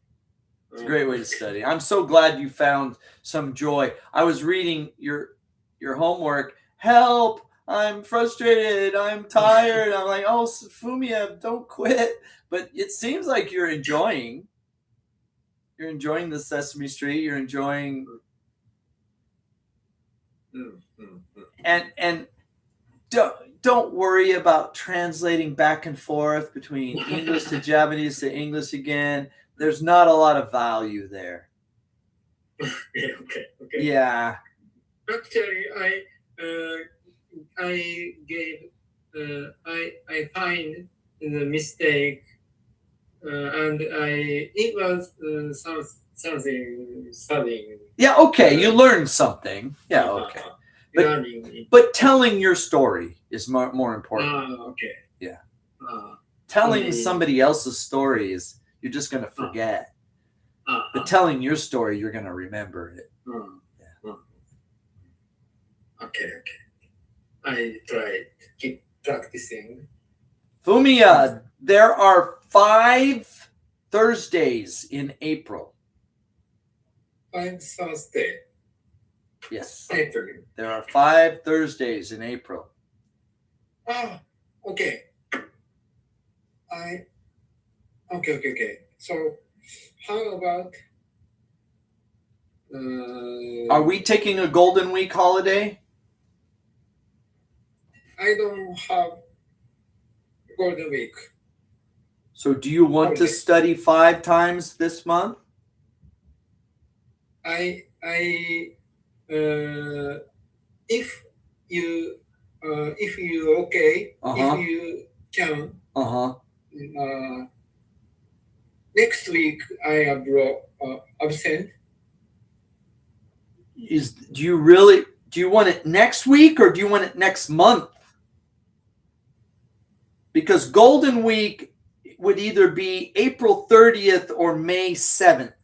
It's a great way to study. I'm so glad you found some joy. I was reading your homework. Help! I'm frustrated. I'm tired. I'm like, oh, Fumiya, don't quit. But it seems like you're enjoying the Sesame Street. You're enjoying, and don't worry about translating back and forth between English to Japanese to English again. There's not a lot of value there. Okay. Yeah. Actually, I gave I find the mistake, and it was something studying. Yeah. Okay. You learned something. Yeah. Okay. Learning. But telling your story is more important. Okay. Yeah. Telling Telling somebody else's stories, you're just going to forget. But telling your story, you're going to remember it. Okay. I tried keep practicing. Fumiya, there are 5 Thursdays in April. 5 Thursday. Yes. April. There are 5 Thursdays in April. Okay. Okay. So, how about? Are we taking a Golden Week holiday? I don't have Golden Week. So do you want to study 5 times this month? If you okay, if you can. Next week I am absent. Do you want it next week or do you want it next month? Because Golden Week would either be April 30th or May 7th.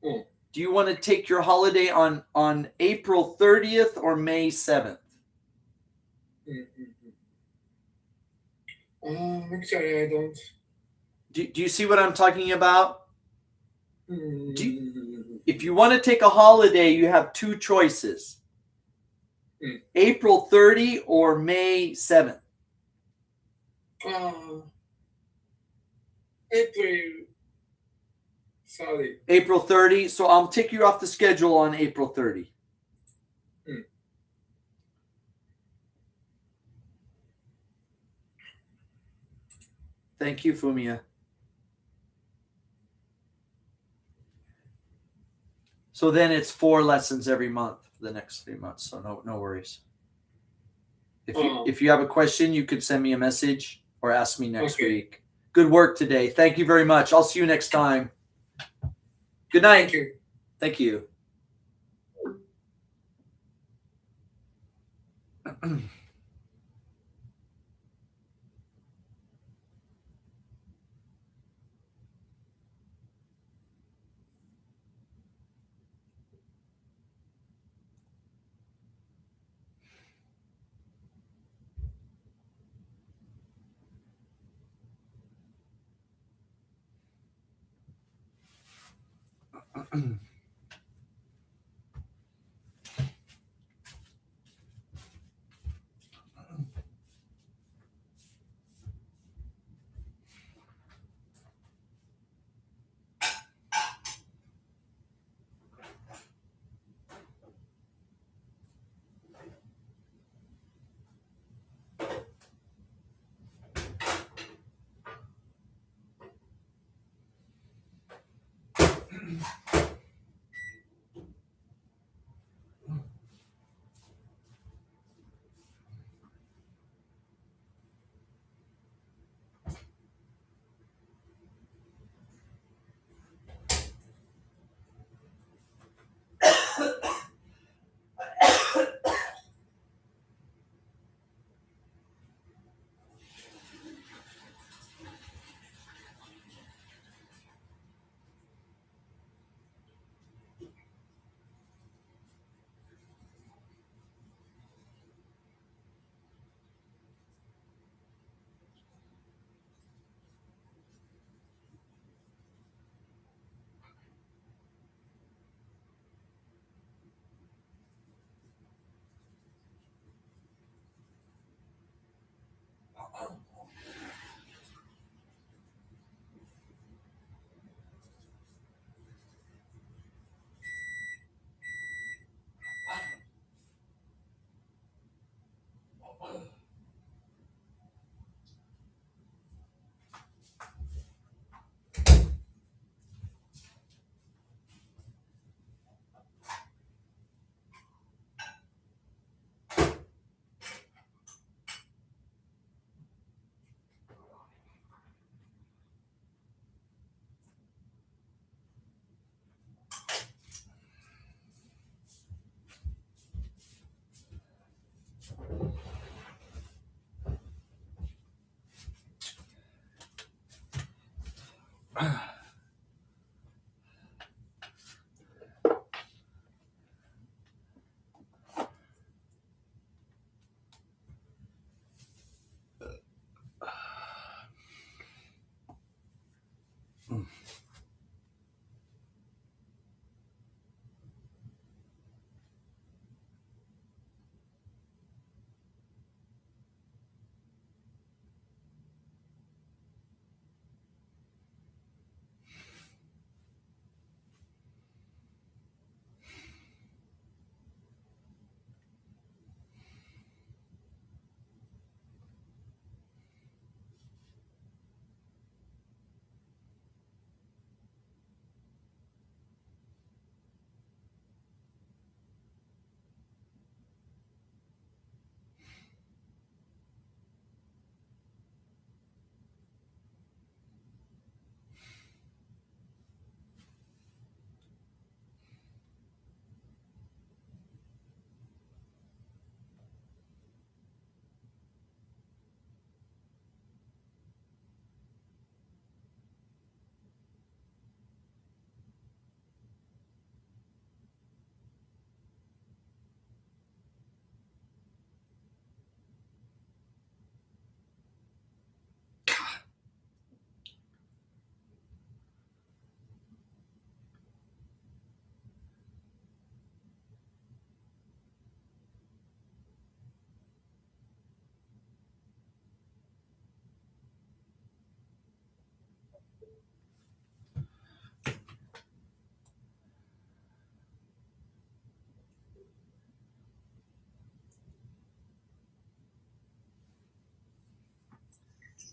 Do you want to take your holiday on April 30th or May 7th? Actually, I don't. Do you see what I'm talking about? If you want to take a holiday, you have 2 choices. April 30 or May 7th. April 30. So I'll take you off the schedule on April 30. Thank you, Fumiya. So then it's 4 lessons every month for the next 3 months. So no worries. If you have a question, you could send me a message or ask me next week. Good work today. Thank you very much. I'll see you next time. Good night. Thank you.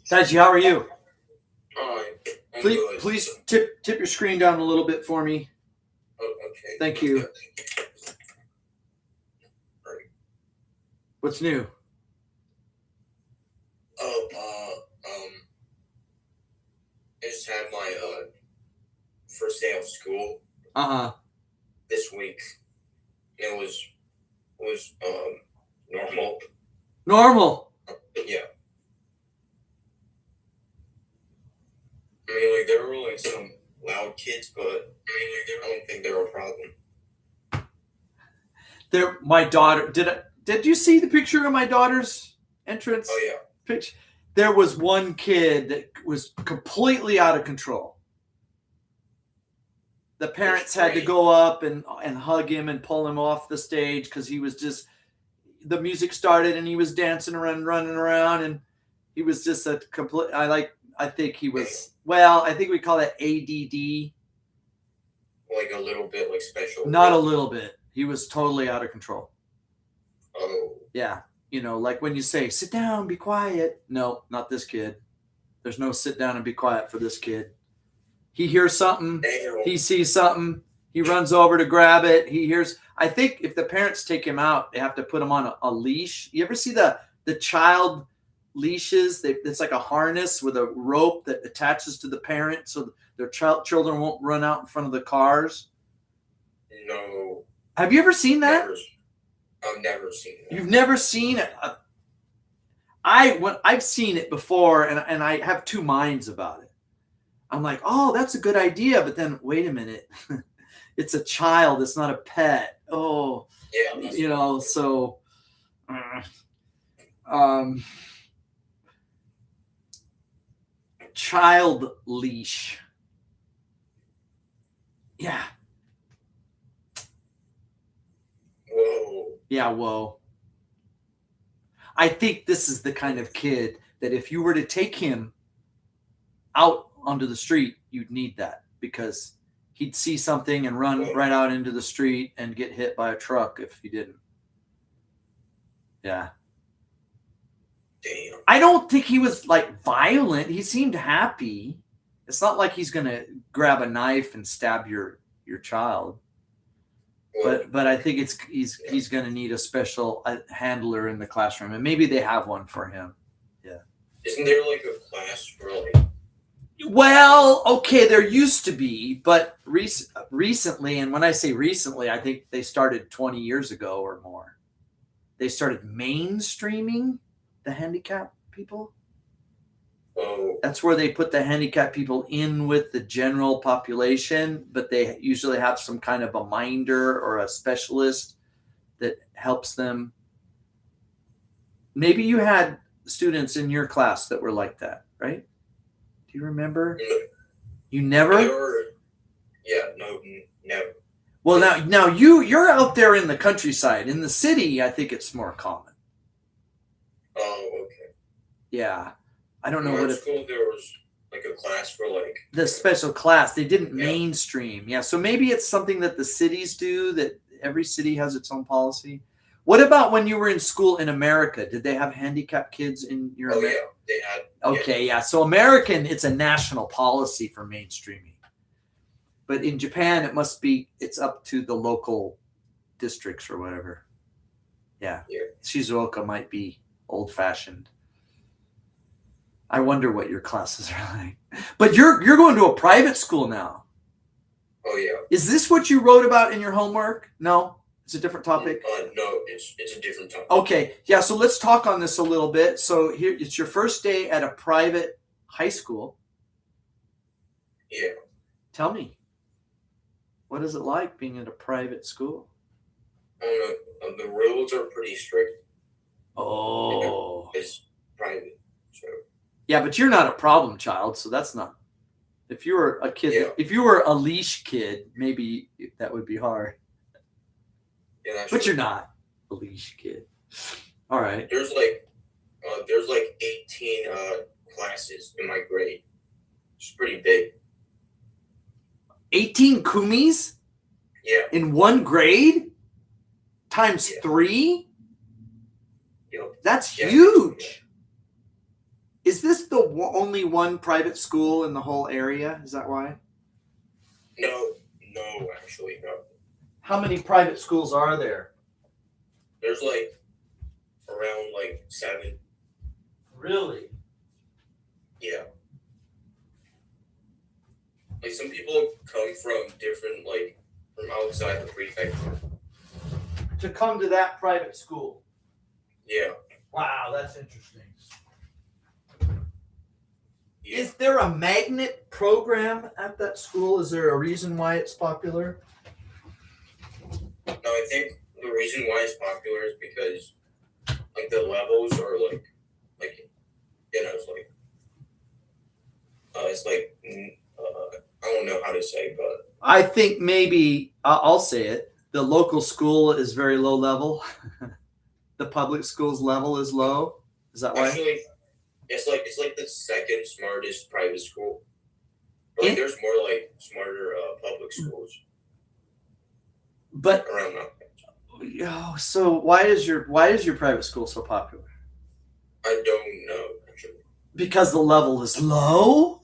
Taji, how are you? Hi. I'm Please, good. please tip your screen down a little bit for me. Oh, okay. Thank you. Yeah. What's new? Oh, I just had my first day of school this week. It was normal. Normal. Yeah. I mean, like, there were like some loud kids, but I mean, like, I don't think they were a problem. There, my daughter. Did you see the picture of my daughter's entrance? Oh yeah. Picture. There was one kid that was completely out of control. The parents had to go up and hug him and pull him off the stage because he was just. The music started and he was dancing around, running around, and he was just a complete. I think he was. Well, I think we call it ADD. Like a little bit, like special. Not a little bit. He was totally out of control. Oh. Yeah. You know, like when you say, sit down, be quiet. No, not this kid. There's no sit down and be quiet for this kid. He hears something. Damn. He sees something. He runs over to grab it. He hears. I think if the parents take him out, they have to put him on a leash. You ever see the child leashes? It's like a harness with a rope that attaches to the parent so their children won't run out in front of the cars. No. Have you ever seen that? I've never seen that. You've never seen it? I've seen it before, and I have two minds about it. I'm like, oh, that's a good idea, but then wait a minute, it's a child, it's not a pet. Oh, yeah, you know, so, child leash. Yeah. Whoa. Yeah, whoa. I think this is the kind of kid that if you were to take him out onto the street, you'd need that because he'd see something and run right out into the street and get hit by a truck if you didn't. Yeah. Damn. I don't think he was like violent. He seemed happy. It's not like he's going to grab a knife and stab your child. But I think he's going to need a special handler in the classroom, and maybe they have one for him. Yeah. Isn't there like a class for like? Well, okay, there used to be, but recently, and when I say recently, I think they started 20 years ago or more. They started mainstreaming the handicapped people. Oh. That's where they put the handicapped people in with the general population, but they usually have some kind of a minder or a specialist that helps them. Maybe you had students in your class that were like that, right? Do you remember? You never? No, never. Well, now you're out there in the countryside. In the city, I think it's more common. Oh, okay. Yeah, I don't know In what school there was like a class for like the special class. They didn't mainstream. Yeah, so maybe it's something that the cities do. That every city has its own policy. What about when you were in school in America? Did they have handicapped kids in your? Oh yeah, they had. Okay, yeah. So American, it's a national policy for mainstreaming. But in Japan, it's up to the local districts or whatever. Yeah. Shizuoka might be old fashioned. I wonder what your classes are like. But you're going to a private school now. Oh yeah. Is this what you wrote about in your homework? No, it's a different topic. No, it's a different topic. Okay, yeah. So let's talk on this a little bit. So here, it's your first day at a private high school. Yeah. Tell me, what is it like being at a private school? I don't know. The rules are pretty strict. Oh. It's private, so. Yeah, but you're not a problem child, so that's not. If you were a kid, if you were a leash kid, maybe that would be hard. Yeah, that's but you're not a leash kid. All right. There's like 18 classes in my grade. It's pretty big. 18 kumis? Yeah. In one grade? Times 3? Yep. That's huge. Is this the only one private school in the whole area? Is that why? No, actually, no. How many private schools are there? There's like around like 7. Really? Yeah. Like some people come from different, like from outside the prefecture. To come to that private school? Yeah. Wow, that's interesting. Yeah. Is there a magnet program at that school? Is there a reason why it's popular? No, I think the reason why it's popular is because like the levels are like it's like I don't know how to say, but I think maybe I'll say it. The local school is very low level. The public school's level is low. Is that why? Actually, it's like the second smartest private school. But like, there's more like smarter public schools. But around that. Oh, so why is your private school so popular? I don't know actually. Because the level is low?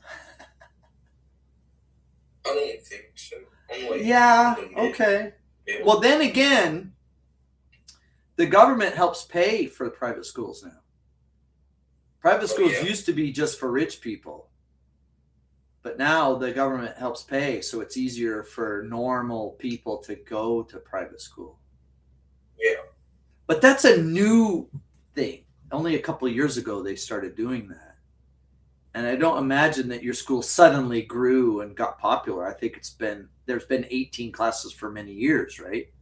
I don't think so. Okay. Well, then again, the government helps pay for private schools now. Private schools used to be just for rich people. But now the government helps pay, so it's easier for normal people to go to private school. Yeah. But that's a new thing. Only a couple of years ago they started doing that. And I don't imagine that your school suddenly grew and got popular. I think there's been 18 classes for many years, right?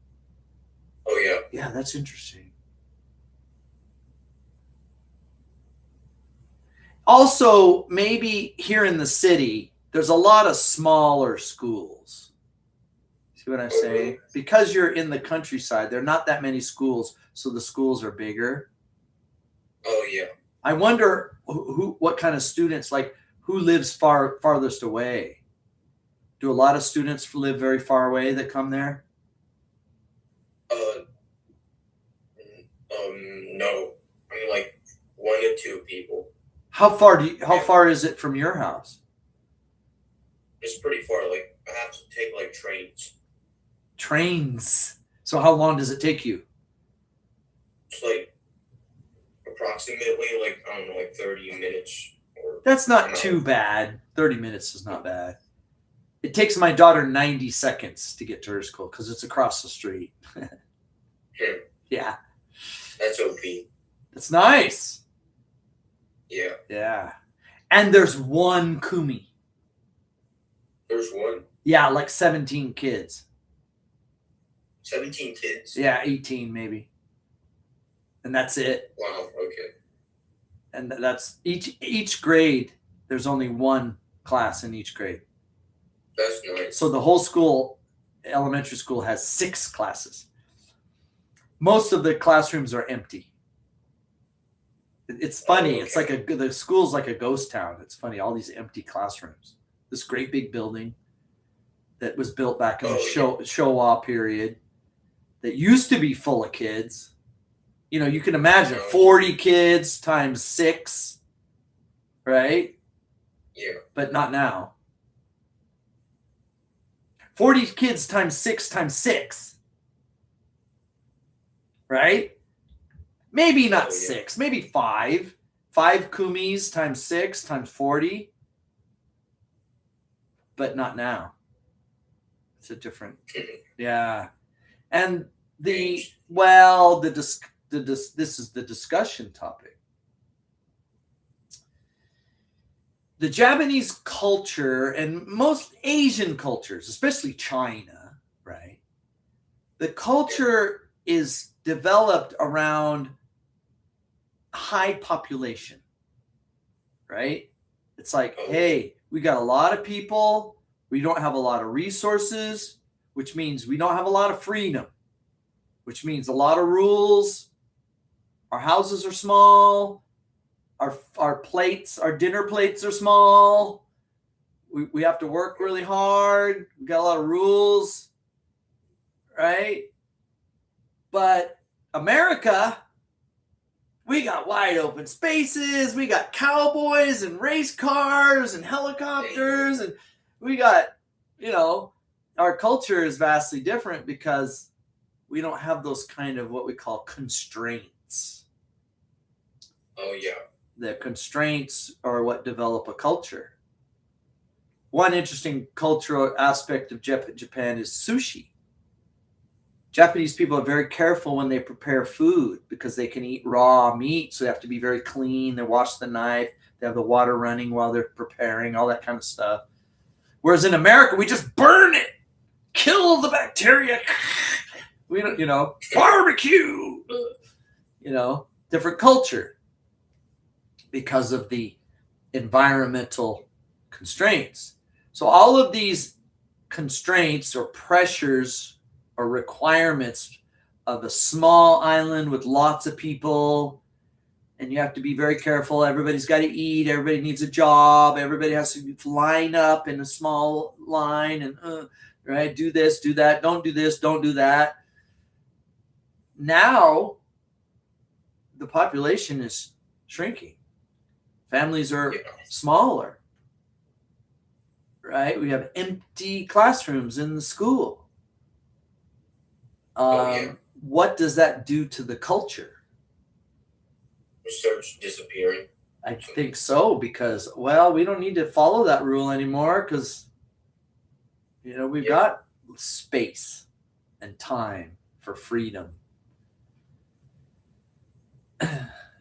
Oh yeah. Yeah, that's interesting. Also, maybe here in the city, there's a lot of smaller schools. See what I'm saying? Because you're in the countryside, there are not that many schools, so the schools are bigger. Oh yeah. I wonder what kind of students, like who lives farthest away? Do a lot of students live very far away that come there? No. I mean like 1 to 2 people. How far is it from your house? It's pretty far. Like I have to take like trains. Trains. So how long does it take you? It's like approximately like I don't know, like 30 minutes. That's not too bad. 30 minutes is not bad. It takes my daughter 90 seconds to get to her school because it's across the street. Yeah. That's OP. It's nice. Yeah. Yeah. And there's 1 kumi. There's 1. Yeah, like 17 kids. 17 kids? Yeah, 18 maybe. And that's it. Wow, okay. And that's each grade, there's only 1 class in each grade. That's nice. So the whole school, elementary school, has 6 classes. Most of the classrooms are empty. It's funny. It's like the school's like a ghost town. It's funny. All these empty classrooms. This great big building that was built back in the Showa period that used to be full of kids. You know, you can imagine 40 kids times 6, right? Yeah. But not now. 40 kids times 6 times 6. Right? Maybe not 6, maybe 5. 5 kumis times 6 times 40. But not now. It's a different, yeah. And this is the discussion topic. The Japanese culture and most Asian cultures, especially China, right? The culture is developed around high population, right? It's like, hey, we got a lot of people. We don't have a lot of resources, which means we don't have a lot of freedom, which means a lot of rules. Our houses are small. Our plates, our dinner plates are small. We have to work really hard. We got a lot of rules, right? But America, we got wide open spaces. We got cowboys and race cars and helicopters. And we got, our culture is vastly different because we don't have those kind of what we call constraints. Oh, yeah. The constraints are what develop a culture. One interesting cultural aspect of Japan is sushi. Japanese people are very careful when they prepare food because they can eat raw meat, so they have to be very clean. They wash the knife. They have the water running while they're preparing, all that kind of stuff. Whereas in America, we just burn it, kill the bacteria. We don't, barbecue. Different culture because of the environmental constraints. So all of these constraints or pressures or requirements of a small island with lots of people, and you have to be very careful. Everybody's got to eat. Everybody needs a job. Everybody has to line up in a small line and, right, do this, do that. Don't do this, don't do that. Now, the population is shrinking. Families are smaller, right? We have empty classrooms in the school. What does that do to the culture? Research disappearing. I think so, because, we don't need to follow that rule anymore because, we've got space and time for freedom.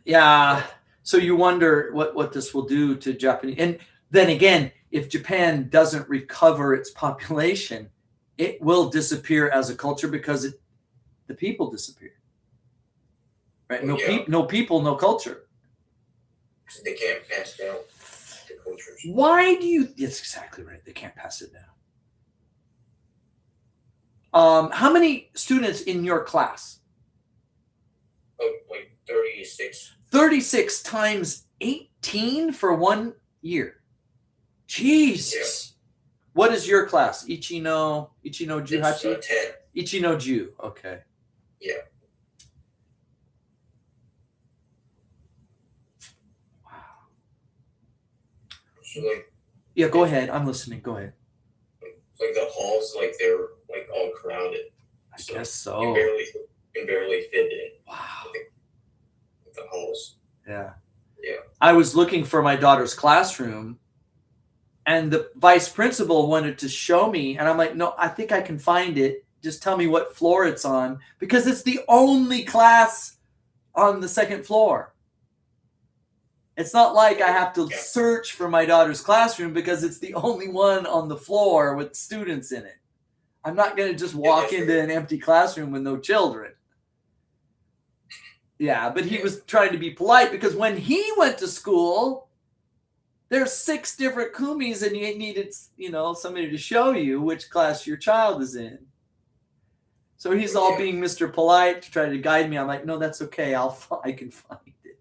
Yeah. So you wonder what this will do to Japanese. And then again, if Japan doesn't recover its population, it will disappear as a culture because the people disappear. Right? No people, no culture. They can't pass down the cultures. Why do you? That's exactly right. They can't pass it down. How many students in your class? Oh, like 36. 36 times 18 for 1 year. Jesus. Yeah. What is your class? Ichino Juhachi? 10. Ichino Ju. Okay. Yeah. Wow. So go ahead. I'm listening. Go ahead. Like the halls, they're all crowded. I guess so. You can barely fit in. Wow. The halls. Yeah. Yeah. I was looking for my daughter's classroom, and the vice principal wanted to show me, and I'm like, no, I think I can find it. Just tell me what floor it's on, because it's the only class on the second floor. It's not like I have to search for my daughter's classroom because it's the only one on the floor with students in it. I'm not going to just walk into an empty classroom with no children. Yeah, but he was trying to be polite because when he went to school, There's 6 different kumis, and you needed, somebody to show you which class your child is in. So he's all being Mr. Polite to try to guide me. I'm like, no, that's okay. I can find it.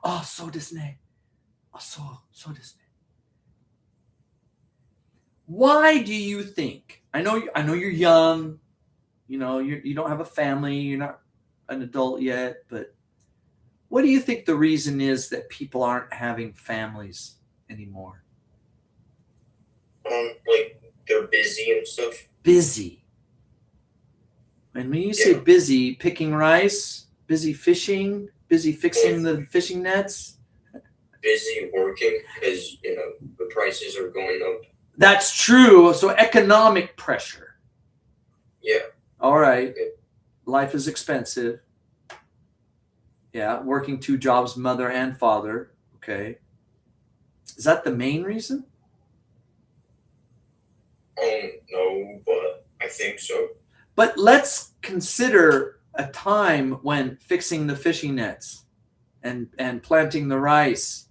Oh, so desu ne. Oh, so desu ne. Why do you think? I know you're young. You don't have a family. You're not an adult yet. But what do you think the reason is that people aren't having families anymore? Like they're busy and stuff. Busy. And when you say busy, picking rice, busy fishing, busy fixing the fishing nets. Busy working because the prices are going up. That's true. So economic pressure. Yeah. All right. Life is expensive. Yeah. Working 2 jobs, mother and father. Okay. Is that the main reason? No, but I think so. But let's consider a time when fixing the fishing nets and planting the rice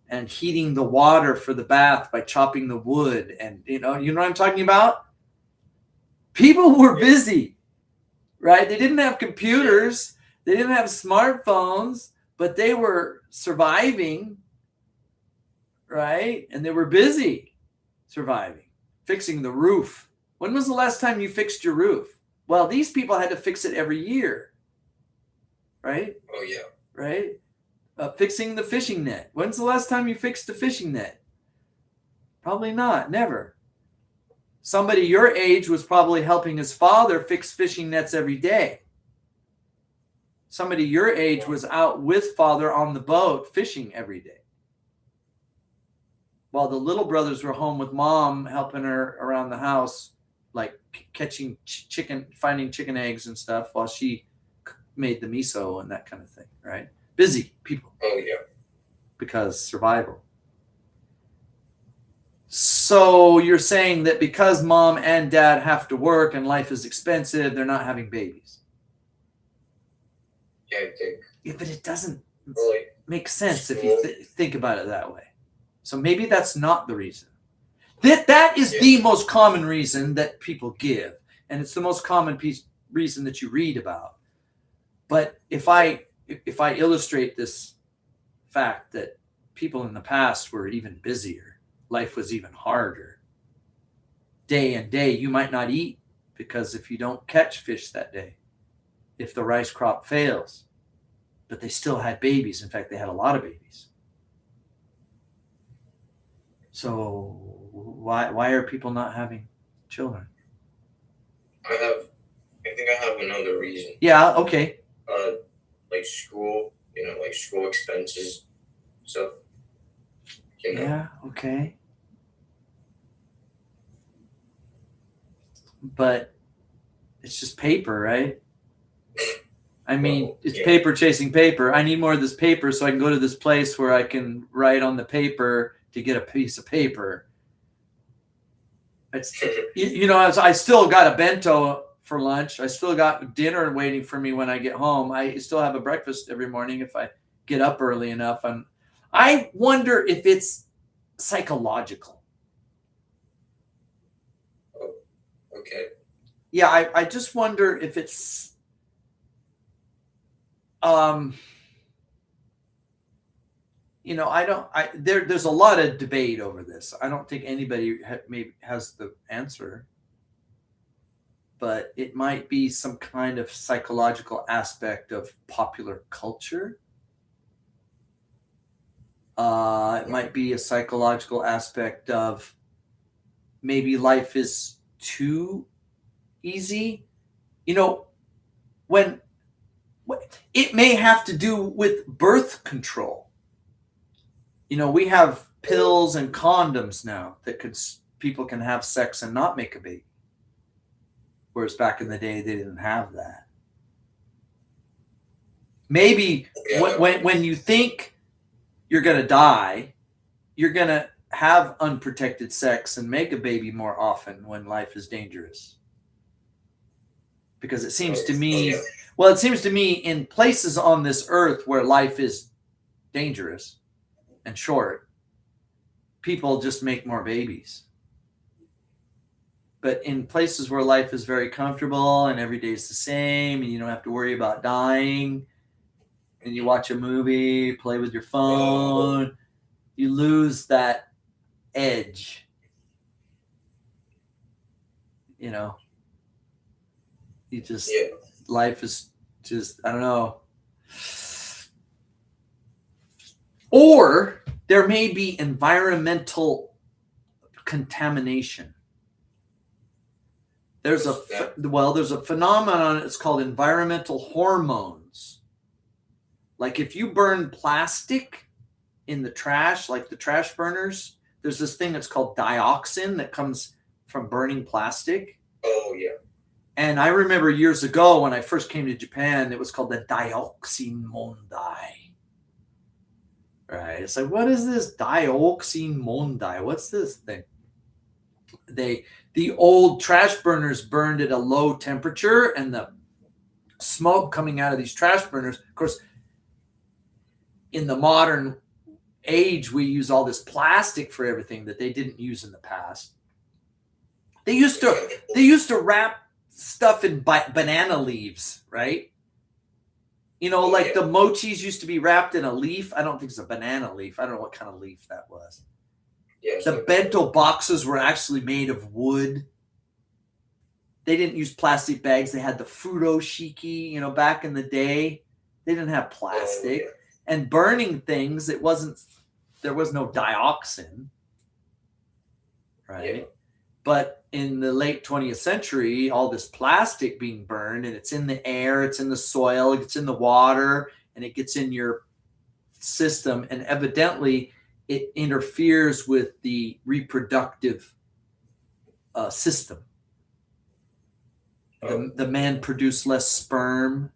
and heating the water for the bath by chopping the wood. And you know what I'm talking about? People were busy, right? They didn't have computers. They didn't have smartphones, but they were surviving, right? And they were busy surviving, fixing the roof. When was the last time you fixed your roof? Well, these people had to fix it every year, right? Oh, yeah. Right? Fixing the fishing net. When's the last time you fixed the fishing net? Probably not. Never. Somebody your age was probably helping his father fix fishing nets every day. Somebody your age was out with father on the boat fishing every day. While the little brothers were home with mom helping her around the house, like catching chicken, finding chicken eggs and stuff while she made the miso and that kind of thing, right? Busy people. Oh, yeah. Because survival. So you're saying that because mom and dad have to work and life is expensive, they're not having babies. Yeah, I think. Yeah, but it doesn't Really? make sense if you think about it that way. So maybe that's not the reason. That is the most common reason that people give. And it's the most common reason that you read about. But if I illustrate this fact that people in the past were even busier, life was even harder. Day and day, you might not eat because if you don't catch fish that day, if the rice crop fails, but they still had babies. In fact, they had a lot of babies. So why are people not having children? I think I have another reason. Yeah, okay. Like school, like school expenses, stuff. Yeah, okay. But it's just paper, right? I mean, it's paper chasing paper. I need more of this paper so I can go to this place where I can write on the paper to get a piece of paper. It's, I still got a bento for lunch. I still got dinner waiting for me when I get home. I still have a breakfast every morning if I get up early enough. And I wonder if it's psychological. Oh, okay. Yeah, I just wonder if it's there's a lot of debate over this. I don't think anybody maybe has the answer, but it might be some kind of psychological aspect of popular culture. It might be a psychological aspect of maybe life is too easy. When it may have to do with birth control. We have pills and condoms now that people can have sex and not make a baby. Whereas back in the day, they didn't have that. Maybe when you think you're going to die, you're going to have unprotected sex and make a baby more often when life is dangerous. Because it seems to me, in places on this earth where life is dangerous and short, people just make more babies. But in places where life is very comfortable and every day is the same and you don't have to worry about dying, and you watch a movie, play with your phone, you lose that edge. You know, you just, life is just, I don't know. Or there may be environmental contamination. There's a phenomenon, it's called environmental hormones. Like if you burn plastic in the trash, like the trash burners, there's this thing that's called dioxin that comes from burning plastic. Oh, yeah. And I remember years ago when I first came to Japan, it was called the dioxin mondai. Right? It's like, what is this dioxin mondai? What's this thing? The old trash burners burned at a low temperature, and the smoke coming out of these trash burners, of course, in the modern age, we use all this plastic for everything that they didn't use in the past. They used to wrap stuff in banana leaves, right? You know, like the mochis used to be wrapped in a leaf. I don't think it's a banana leaf. I don't know what kind of leaf that was. The bento boxes were actually made of wood. They didn't use plastic bags. They had the furoshiki, you know, back in the day. They didn't have plastic. And burning things, there was no dioxin, right? But in the late 20th century, all this plastic being burned, and it's in the air, it's in the soil, it's in the water, and it gets in your system, and evidently it interferes with the reproductive system. The man produced less sperm.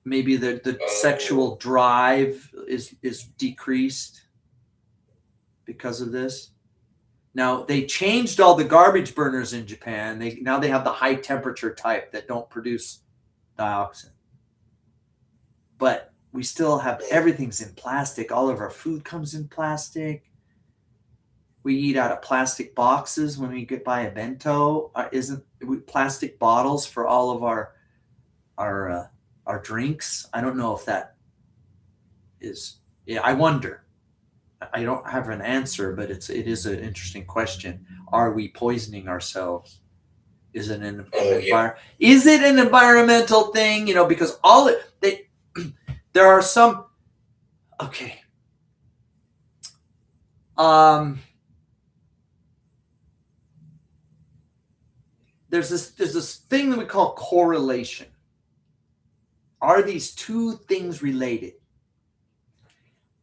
Maybe the sexual drive is decreased because of this. Now, they changed all the garbage burners in Japan. Now they have the high temperature type that don't produce dioxin. But we still have, everything's in plastic. All of our food comes in plastic. We eat out of plastic boxes when we get by a bento. Plastic bottles for all of our drinks? I don't know if that is. Yeah, I wonder. I don't have an answer, but it is an interesting question. Are we poisoning ourselves? Is it an environmental thing? You know, because there are some. Okay. There's this thing that we call correlation. Are these two things related?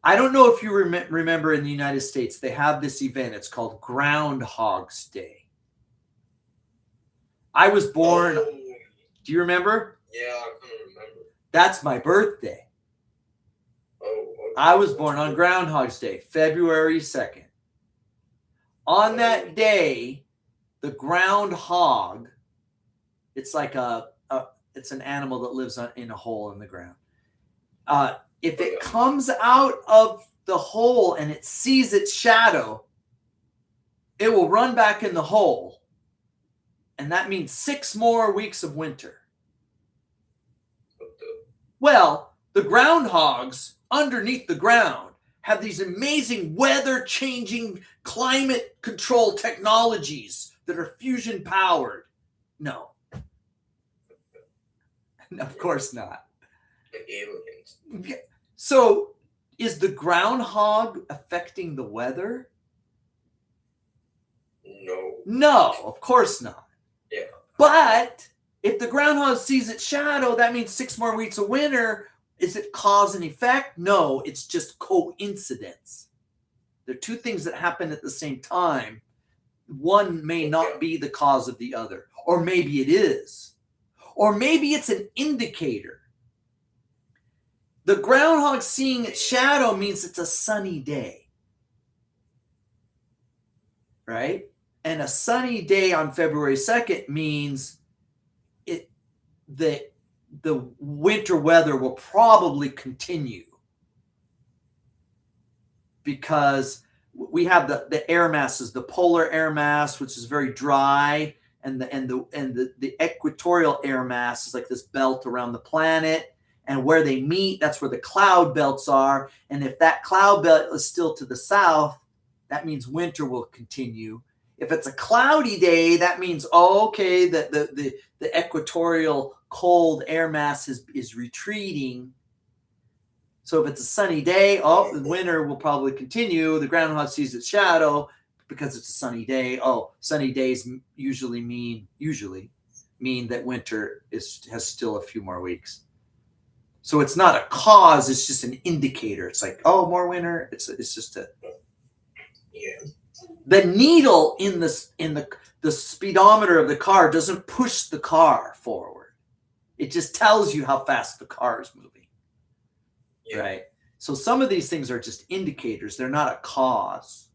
I don't know if you remember in the United States, they have this event. It's called Groundhog's Day. I was born. Do you remember? Yeah, I kind of remember. That's my birthday. Oh, okay. I was born on Groundhog's Day, February 2nd. On that day, the groundhog, it's like it's an animal that lives in a hole in the ground. If it comes out of the hole and it sees its shadow, it will run back in the hole. And that means 6 more weeks of winter. Well, the groundhogs underneath the ground have these amazing weather-changing climate control technologies that are fusion powered. No. Of course not. Aliens. So, is the groundhog affecting the weather? No. No, of course not. Yeah. But if the groundhog sees its shadow, that means 6 more weeks of winter. Is it cause and effect? No, it's just coincidence. There are two things that happen at the same time. One may not be the cause of the other, or maybe it is. Or maybe it's an indicator. The groundhog seeing its shadow means it's a sunny day. Right? And a sunny day on February 2nd means the winter weather will probably continue. because we have the air masses, the polar air mass, which is very dry, and the equatorial air mass is like this belt around the planet, and where they meet, that's where the cloud belts are. And if that cloud belt is still to the south, that means winter will continue. If it's a cloudy day, that means, okay, the equatorial cold air mass is retreating. So if it's a sunny day, the winter will probably continue. The groundhog sees its shadow because it's a sunny day. Sunny days usually mean that winter has still a few more weeks. So it's not a cause; it's just an indicator. It's like, more winter. It's just a. Yeah. The needle in the speedometer of the car doesn't push the car forward. It just tells you how fast the car is moving. Yeah. Right. So some of these things are just indicators. They're not a cause.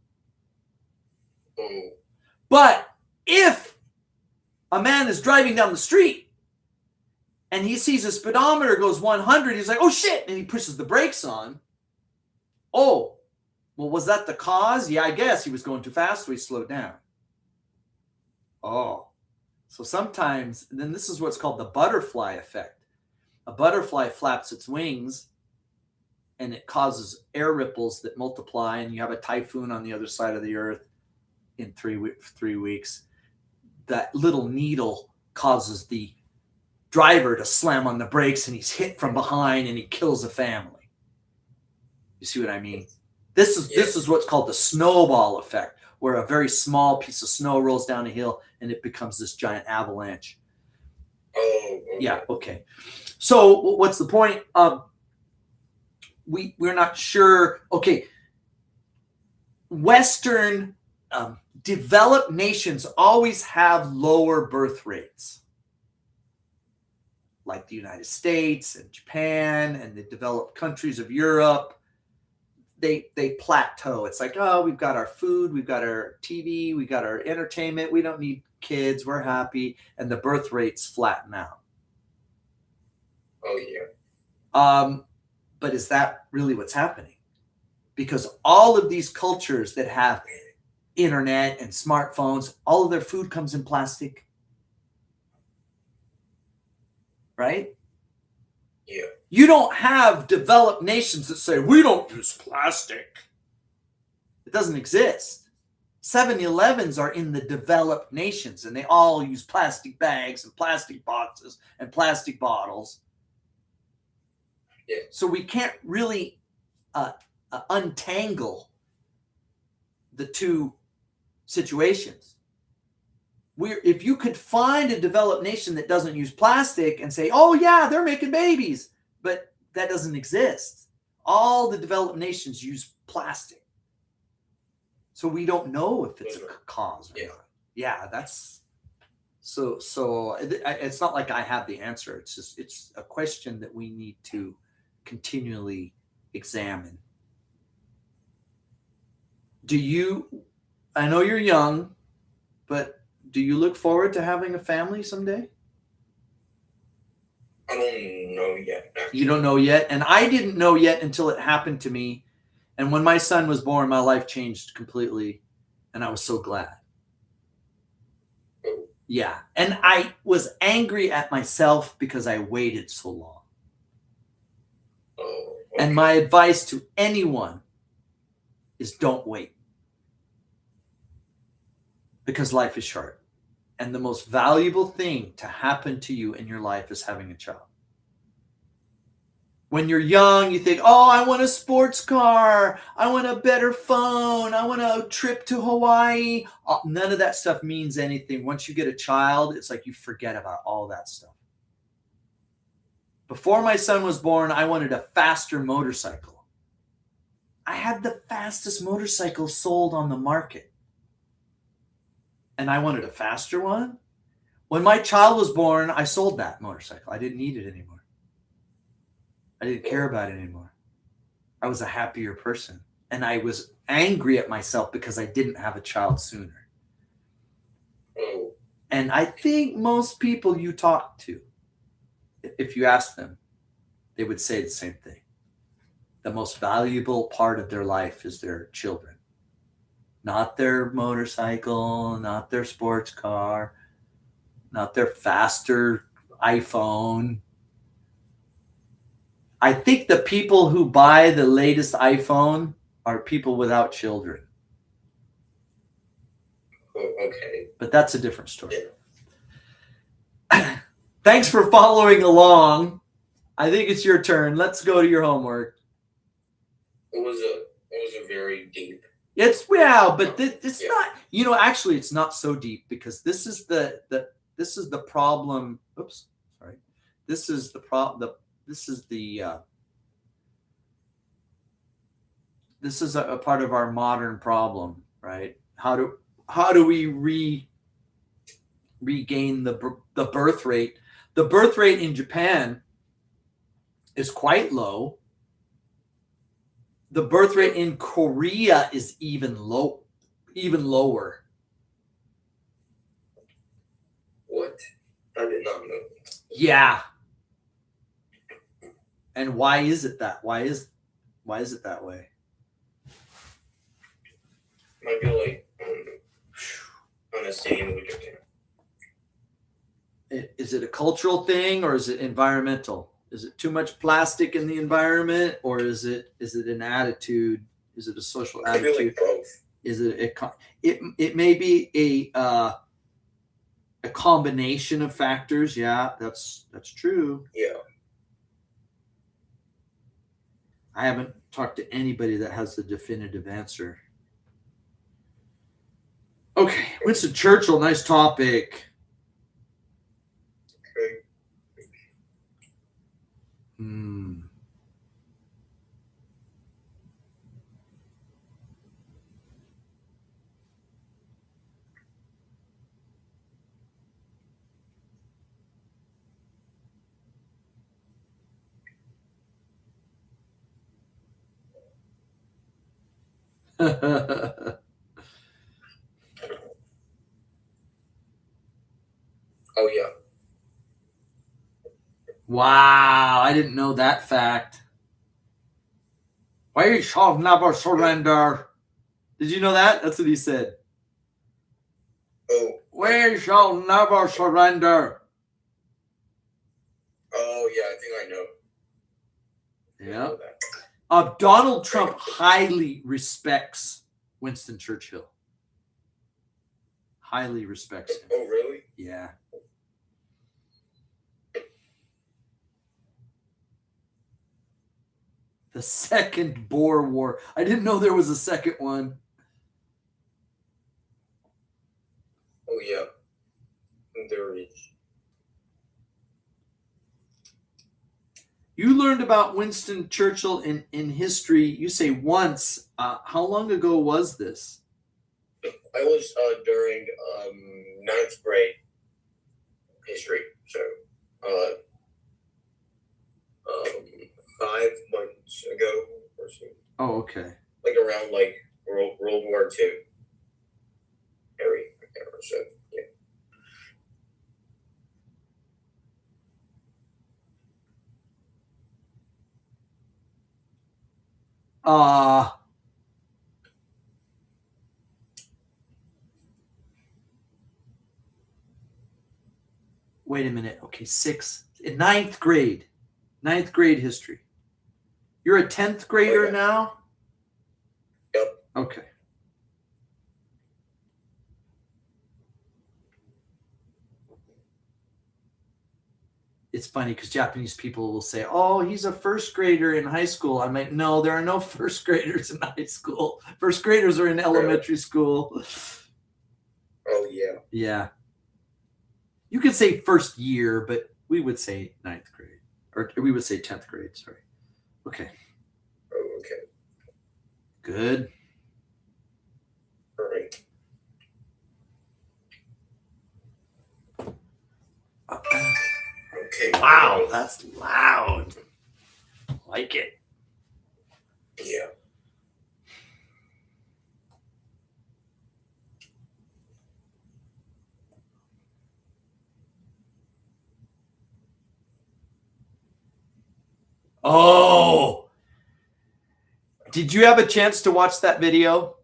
But if a man is driving down the street and he sees a speedometer goes 100, he's like, oh shit, and he pushes the brakes on. Oh, well, was that the cause? Yeah, I guess he was going too fast, so he slowed down. Oh, so sometimes, then this is what's called the butterfly effect. A butterfly flaps its wings and it causes air ripples that multiply, and you have a typhoon on the other side of the earth in 3 weeks. That little needle causes the driver to slam on the brakes, and he's hit from behind and he kills a family. You see what I mean? This is what's called the snowball effect, where a very small piece of snow rolls down a hill and it becomes this giant avalanche. Oh, okay. Yeah, okay. So what's the point? We're not sure. Okay, Western developed nations always have lower birth rates, like the United States and Japan and the developed countries of Europe. They plateau. It's like, we've got our food, we've got our TV, we got our entertainment. We don't need kids. We're happy, and the birth rates flatten out. Oh yeah. But is that really what's happening? Because all of these cultures that have internet and smartphones, all of their food comes in plastic. Right? Yeah. You don't have developed nations that say, we don't use plastic. It doesn't exist. 7-Elevens are in the developed nations, and they all use plastic bags and plastic boxes and plastic bottles. Yeah. So we can't really untangle the two situations. If you could find a developed nation that doesn't use plastic and say, oh yeah, they're making babies, but that doesn't exist. All the developed nations use plastic. So we don't know if it's a cause or not. Yeah, that's so it's not like I have the answer. It's a question that we need to continually examine. I know you're young, but do you look forward to having a family someday? I don't know yet. You don't know yet? And I didn't know yet until it happened to me. And when my son was born, my life changed completely. And I was so glad. Yeah. And I was angry at myself because I waited so long. Oh, okay. And my advice to anyone is don't wait. Because life is short. And the most valuable thing to happen to you in your life is having a child. When you're young, you think, I want a sports car. I want a better phone. I want a trip to Hawaii. None of that stuff means anything. Once you get a child, it's like you forget about all that stuff. Before my son was born, I wanted a faster motorcycle. I had the fastest motorcycle sold on the market. And I wanted a faster one. When my child was born, I sold that motorcycle. I didn't need it anymore. I didn't care about it anymore. I was a happier person. And I was angry at myself because I didn't have a child sooner. Oh. And I think most people you talk to, if you ask them, they would say the same thing. the most valuable part of their life is their children. Not their motorcycle, not their sports car, not their faster iPhone. I think the people who buy the latest iPhone are people without children. Oh, okay. But that's a different story. Thanks for following along. I think it's your turn. Let's go to your homework. It was a very deep. It's it's not. Actually, it's not so deep because this is the problem. Oops, sorry. This is the problem. This is a part of our modern problem, right? How do we regain the birth rate? The birth rate in Japan is quite low. The birth rate in Korea is even lower. What? I did not know. Yeah. And why is it that? Why is it that way? Might be like on the same with Japan. Is it a cultural thing or is it environmental? Is it too much plastic in the environment, or is it an attitude? Is it a social attitude? Maybe like both. Is it may be a combination of factors? Yeah, that's true. Yeah. I haven't talked to anybody that has the definitive answer. Okay, Winston Churchill, nice topic. Okay. Oh yeah. Wow, I didn't know that fact. We shall never surrender. Did you know that? That's what he said. Oh. We shall never surrender. Oh yeah, I think I know. Yeah. Donald Trump highly respects Winston Churchill. Highly respects him. Oh really? Yeah. The second Boer War. I didn't know there was a second one. Oh yeah. There is. You learned about Winston Churchill in history, you say once. How long ago was this? I was during 9th grade history. So 5 months ago or so. Oh, okay. Like around like World War II. Area. So yeah. Wait a minute. Okay, 9th grade. 9th grade history. You're a 10th grader now? Yep. Okay. It's funny because Japanese people will say, oh, he's a first grader in high school. I'm like, no, there are no first graders in high school. First graders are in elementary school. Oh, yeah. Yeah. You could say first year, but we would say 9th grade. Or we would say 10th grade, sorry. Okay. Oh, okay. Good. All right. Okay. Wow, that's loud. Like it. Yeah. Oh, Did you have a chance to watch that video?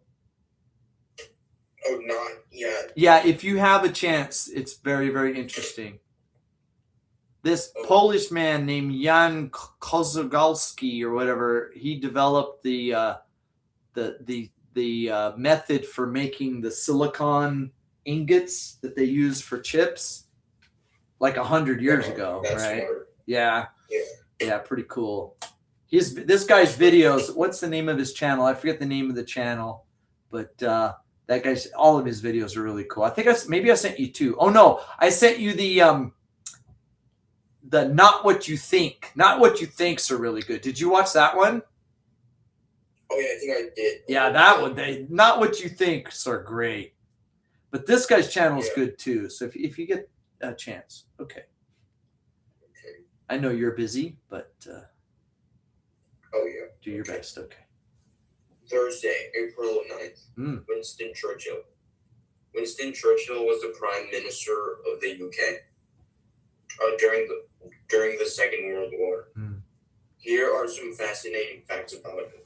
Oh, not yet. Yeah, if you have a chance, it's very, very interesting. This Polish man named Jan Kozłowski or whatever, he developed the method for making the silicon ingots that they use for chips, like 100 years ago, right? Smart. Yeah, Yeah. pretty cool. This guy's videos. What's the name of his channel? I forget the name of the channel, but that guy's all of his videos are really cool. I think maybe I sent you two. Oh no, I sent you the Not What You Think. Not What You Think's are really good. Did you watch that one? Oh yeah, I think I did. Yeah, that one. Not What You Think's are great. But this guy's channel is good too. So if you get a chance, okay. I know you're busy, but oh yeah, do your best. Okay. Thursday, April 9th. Winston Churchill. Winston Churchill was the Prime Minister of the UK during the Second World War. Here are some fascinating facts about him.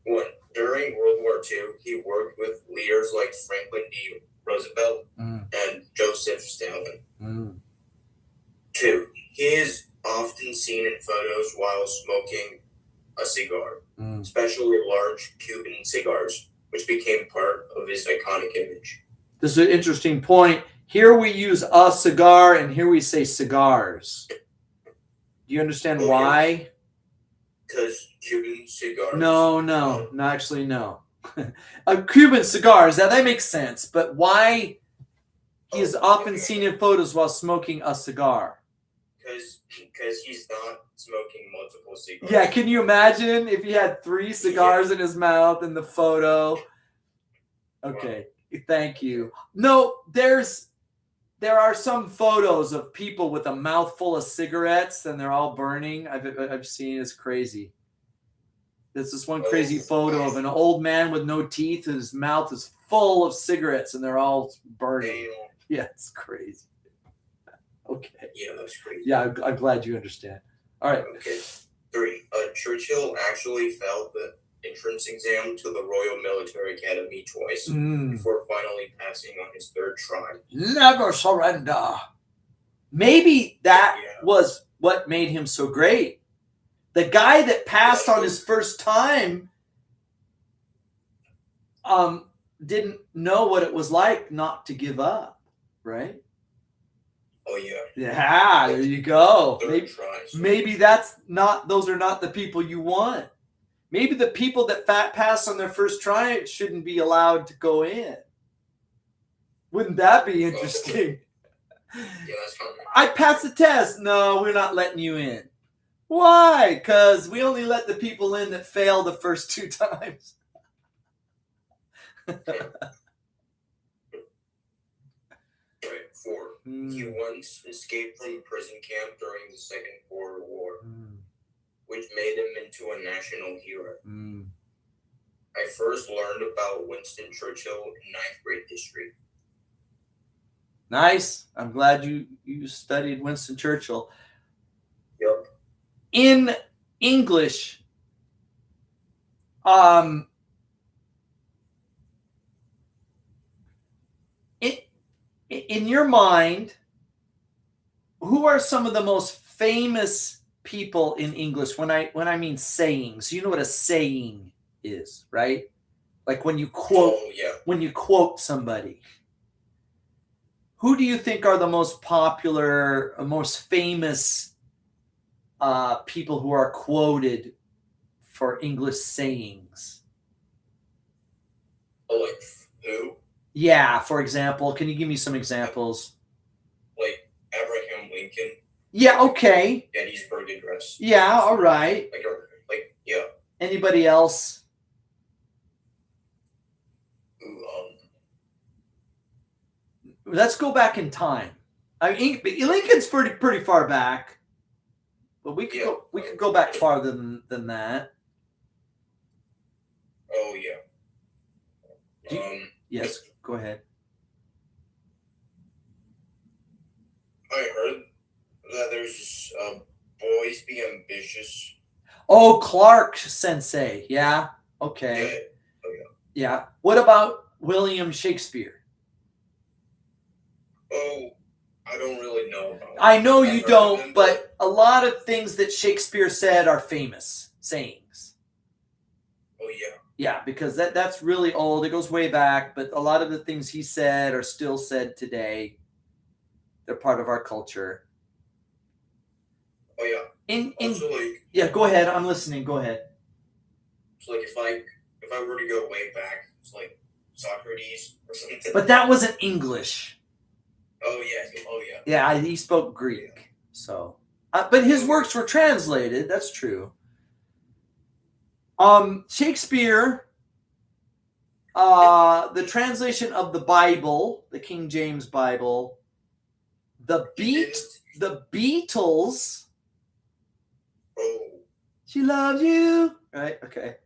1. During World War II, he worked with leaders like Franklin D. Roosevelt and Joseph Stalin. 2. He is often seen in photos while smoking a cigar, especially large Cuban cigars, which became part of his iconic image. This is an interesting point. Here we use a cigar, and here we say cigars. Do you understand why? Because Cuban cigars. No, actually, no. Cuban cigars, now that makes sense. But why he is often seen in photos while smoking a cigar? Because he's not smoking multiple cigars. Yeah, can you imagine if he had 3 cigars in his mouth in the photo? Okay, thank you. No, there are some photos of people with a mouthful of cigarettes and they're all burning. I've seen. It's crazy. There's this one crazy photo of an old man with no teeth and his mouth is full of cigarettes and they're all burning. Yeah, it's crazy. Okay. Yeah, that's crazy. Yeah, I'm glad you understand. All right. Okay. 3. Churchill actually failed the entrance exam to the Royal Military Academy twice before finally passing on his 3rd try. Never surrender. Maybe that was what made him so great. The guy that passed on his first time didn't know what it was like not to give up, right? Oh yeah. Yeah, there you go. Maybe those are not the people you want. Maybe the people that pass on their first try shouldn't be allowed to go in. Wouldn't that be interesting? Yeah, that's fine. I passed the test. No, we're not letting you in. Why? Because we only let the people in that fail the first 2 times. Right. 4. He once escaped from a prison camp during the Second World War, which made him into a national hero. I first learned about Winston Churchill in 9th grade history. Nice. I'm glad you studied Winston Churchill. Yep. In English, in your mind, who are some of the most famous people in English? When I mean sayings, you know what a saying is, right? Like when you quote somebody. Who do you think are the most popular, most famous people who are quoted for English sayings? Oh, like who? Yeah, for example, can you give me some examples? Like Abraham Lincoln. Yeah, okay. Gettysburg Address. Yeah, all right. Like yeah. Anybody else? Let's go back in time. I mean, Lincoln's pretty far back, but we could go back farther than that. Oh yeah. Yes, go ahead. I heard that there's boys be ambitious. Oh, Clark Sensei. Yeah. Okay. Yeah. What about William Shakespeare? Oh, I don't really know about him. I know I've you heard of don't, him, but a lot of things that Shakespeare said are famous sayings. Oh yeah. Yeah, because that's really old. It goes way back, but a lot of the things he said are still said today. They're part of our culture. Oh yeah. Also, like, yeah, go ahead. I'm listening. Go ahead. it's like if I were to go way back, it's like Socrates or something. But that wasn't English. Oh yeah. Oh yeah. Yeah, he spoke Greek. So, but his works were translated. That's true. Shakespeare, the translation of the Bible, the King James Bible, the Beatles. Oh. She loves you. Right. Okay.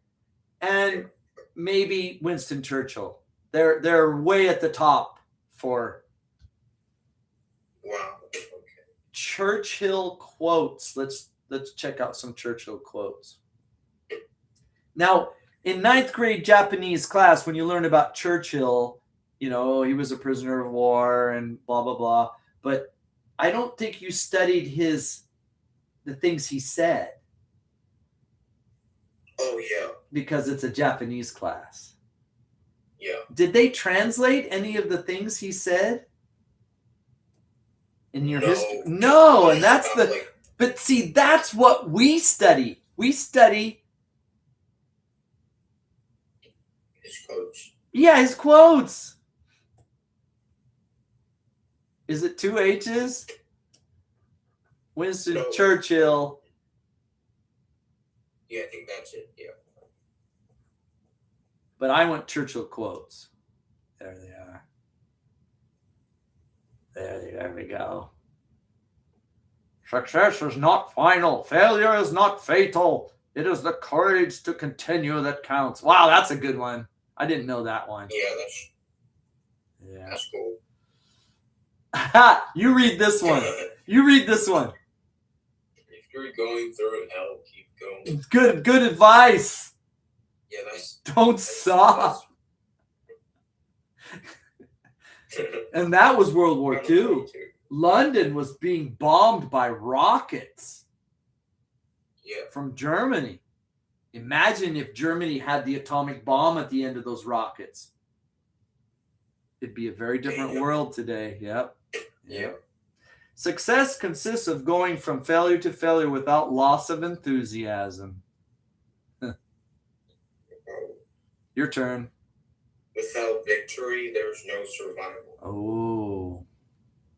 And maybe Winston Churchill. They're way at the top for. Wow. Okay. Churchill quotes. Let's check out some Churchill quotes. Now, in 9th grade Japanese class, when you learn about Churchill, he was a prisoner of war and blah, blah, blah. But I don't think you studied the things he said. Oh, yeah. Because it's a Japanese class. Yeah. Did they translate any of the things he said? In your history? No, and that's but see, that's what we study. We study his quotes. Yeah, his quotes. Is it 2 H's? Winston Churchill. Yeah, I think that's it. Yeah. But I want Churchill quotes. There they are. There we go. Success is not final. Failure is not fatal. It is the courage to continue that counts. Wow, that's a good one. I didn't know that one. Yeah, that's cool. You read this one. You read this one. If you're going through hell, keep going. Good advice. Yeah, Don't stop. And that was World War II. London was being bombed by rockets from Germany. Imagine if Germany had the atomic bomb at the end of those rockets. It'd be a very different world today. Yep. Yeah. Success consists of going from failure to failure without loss of enthusiasm. Your turn. Without victory, there's no survival. Oh.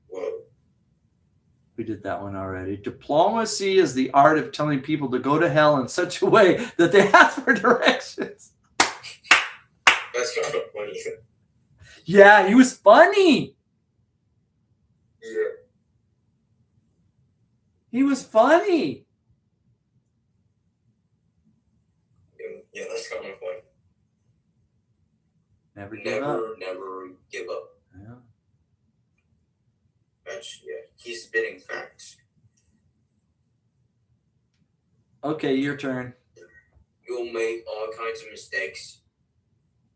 Whoa. We did that one already. Diplomacy is the art of telling people to go to hell in such a way that they ask for directions. That's kind of funny. Yeah, he was funny. Yeah. He was funny. Yeah, that's kind of funny. Never give up. Yeah. He's spitting facts. Okay, your turn. You'll make all kinds of mistakes,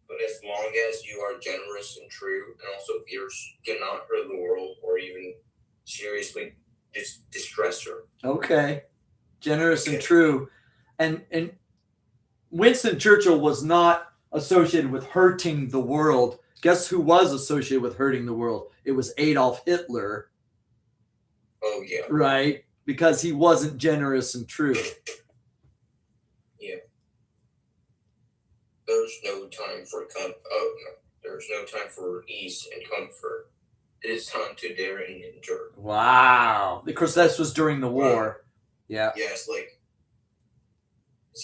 but as long as you are generous and true and also fierce, cannot hurt the world or even seriously distress her. Okay. Generous and true. And Winston Churchill was not associated with hurting the world. Guess who was associated with hurting the world? It was Adolf Hitler. Oh, yeah. Right? Because he wasn't generous and true. Yeah. There's no time for there's no time for ease and comfort. It is time to dare and endure. Wow. Of course, this was during the war. Yeah. Yeah, it's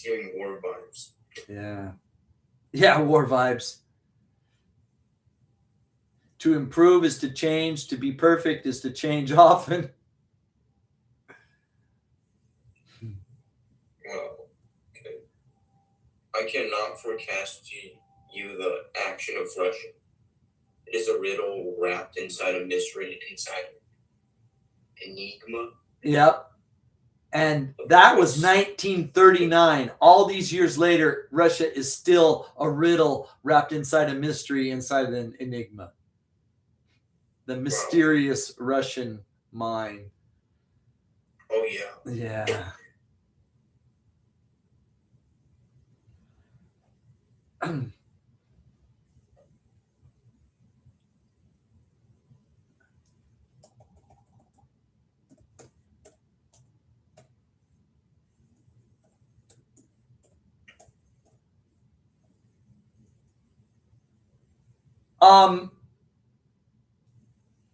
giving war vibes. Yeah. Yeah, war vibes. To improve is to change. To be perfect is to change often. Well, okay. I cannot forecast to you the action of Russia. It is a riddle wrapped inside a mystery, inside an enigma. Yep. And that was 1939. All these years later, Russia is still a riddle wrapped inside a mystery, inside an enigma. The mysterious Russian mind. Oh yeah. Yeah.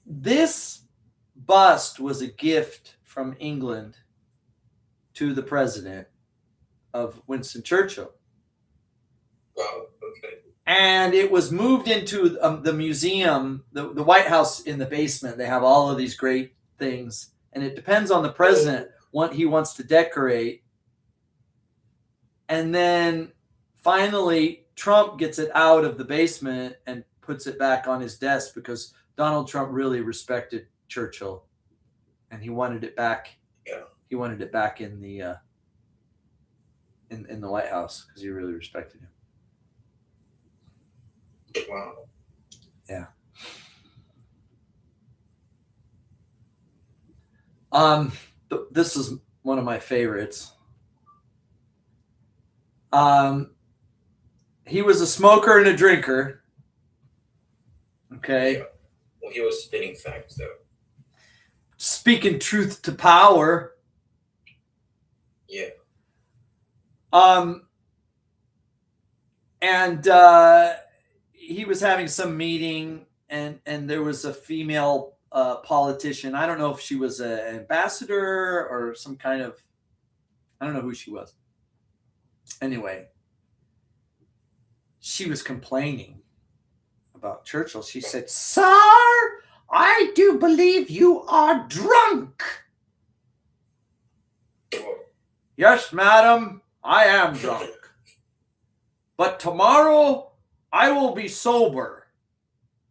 This bust was a gift from England to the president of Winston Churchill. Wow. Okay. And it was moved into the museum, the White House in the basement. They have all of these great things. And it depends on the president what he wants to decorate. And then finally, Trump gets it out of the basement and puts it back on his desk because Donald Trump really respected Churchill. And he wanted it back. Yeah. He wanted it back in the in the White House because he really respected him. Wow. Yeah. This is one of my favorites. He was a smoker and a drinker. Okay. Yeah. Well, he was spitting facts though. Speaking truth to power. Yeah. And he was having some meeting, and there was a female politician. I don't know if she was an ambassador or some kind of, I don't know who she was. Anyway, she was complaining about Churchill. She said, "Sir, I do believe you are drunk." Oh, "Yes, madam, I am drunk. But tomorrow I will be sober,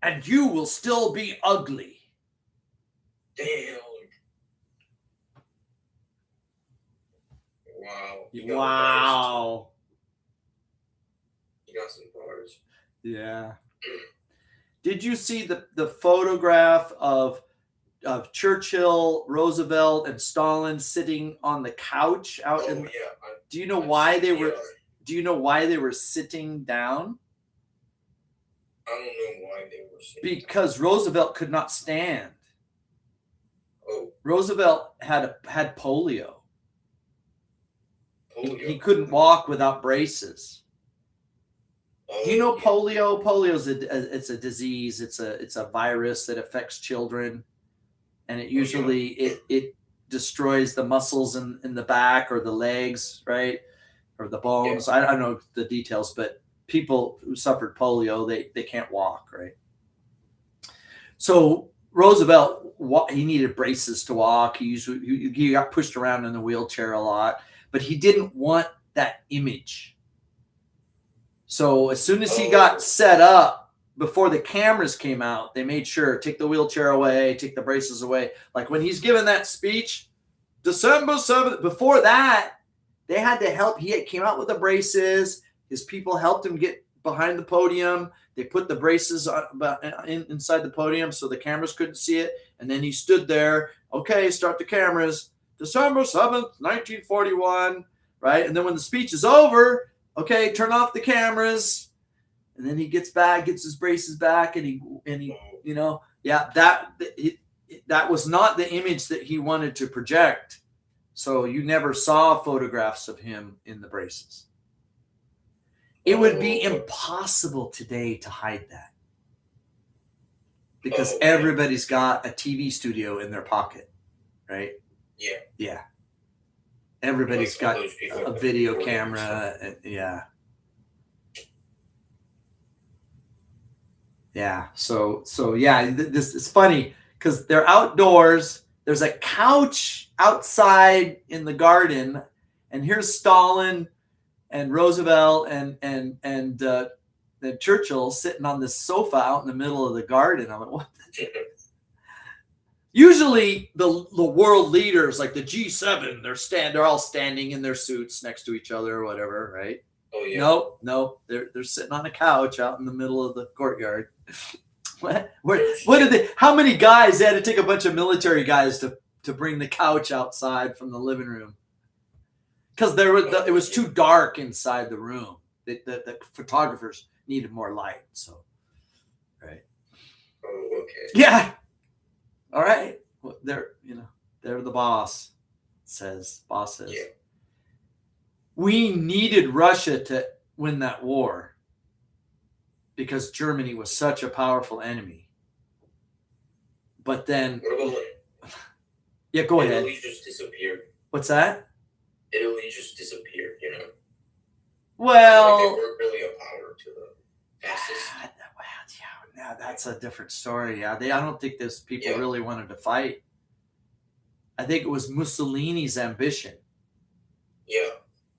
and you will still be ugly." damn. Wow. You got bars. Wow. You got some bars. Yeah. Did you see the photograph of Churchill, Roosevelt, and Stalin sitting on the couch out Oh in? yeah. Do you know why they were? Do you know why they were sitting down? I don't know why they were sitting. Because Roosevelt could not stand. Oh, Roosevelt had polio. polio. He couldn't walk without braces. Oh, Do you know yeah. polio? Polio is it's a disease. It's a virus that affects children, and it usually it destroys the muscles in the back or the legs, right, or the bones. I don't know the details, but people who suffered polio they can't walk, right? So Roosevelt, he needed braces to walk. He got pushed around in the wheelchair a lot, but he didn't want that image. So as soon as he got set up, before the cameras came out, they made sure, take the wheelchair away, take the braces away. Like when he's giving that speech, December 7th, before that, they had to help. He came out with the braces. His people helped him get behind the podium. They put the braces inside the podium so the cameras couldn't see it. And then he stood there. Okay, start the cameras. December 7th, 1941, right? And then when the speech is over, okay, turn off the cameras. And then he gets back, gets his braces back, and he you know, yeah, that was not the image that he wanted to project. So you never saw photographs of him in the braces. It would be impossible today to hide that because everybody's got a TV studio in their pocket, right? Yeah. Yeah. Everybody's got a video camera. Yeah. Yeah. So yeah, this is funny because they're outdoors. There's a couch outside in the garden, and here's Stalin and Roosevelt and Churchill sitting on this sofa out in the middle of the garden. I'm like, what? Usually the world leaders, like the G7, they're all standing in their suits next to each other or whatever, right? Oh yeah. No, they're sitting on a couch out in the middle of the courtyard. What did they? How many guys? They had to take a bunch of military guys to bring the couch outside from the living room because it was too dark inside the room. The photographers needed more light. So, right. Oh, okay. Yeah. All right. Well, they're the boss. Says. Yeah. We needed Russia to win that war because Germany was such a powerful enemy. But then, What about yeah, go ahead. Italy just disappeared. What's that? Italy just disappeared. Well, Like they weren't really a power to the fastest. yeah, that's a different story. Yeah, I don't think those people Yeah. really wanted to fight. I think it was Mussolini's ambition. Yeah.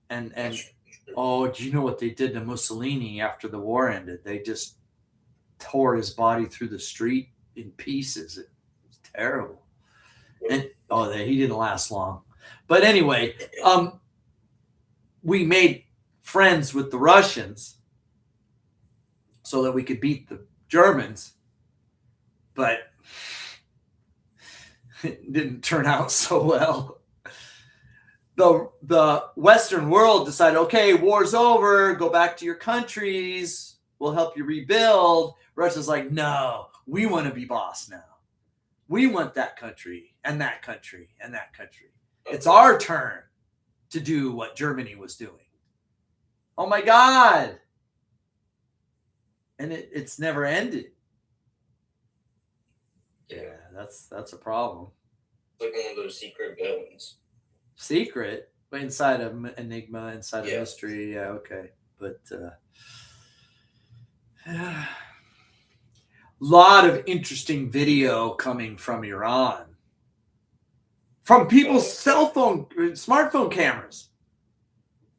And That's true. oh, do you know what they did to Mussolini after the war ended? They just tore his body through the street in pieces. It was terrible. And he didn't last long. But anyway, we made friends with the Russians so that we could beat the Germans, but it didn't turn out so well. The Western world decided, okay, war's over, go back to your countries, we'll help you rebuild. Russia's like, no, we want to be boss now. We want that country and that country and that country. It's our turn to do what Germany was doing. Oh my God. And it's never ended. Yeah, that's a problem. It's like one of those secret villains. Secret, but inside of Enigma, inside of Yeah. Mystery. Yeah, okay. But lot of interesting video coming from Iran. From people's smartphone cameras.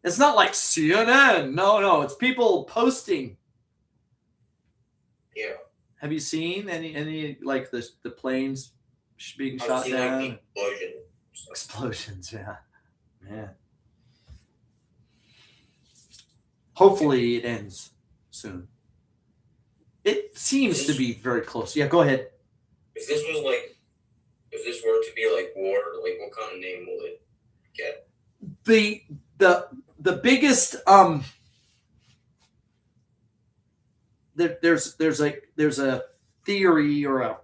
It's not like CNN. No, it's people posting. Yeah. Have you seen any like the planes being I've shot seen down? like the explosion. Explosions, yeah. Hopefully it ends soon. It seems to be very close. Yeah, go ahead. If this were to be like war, like what kind of name will it get? The biggest there's a theory or a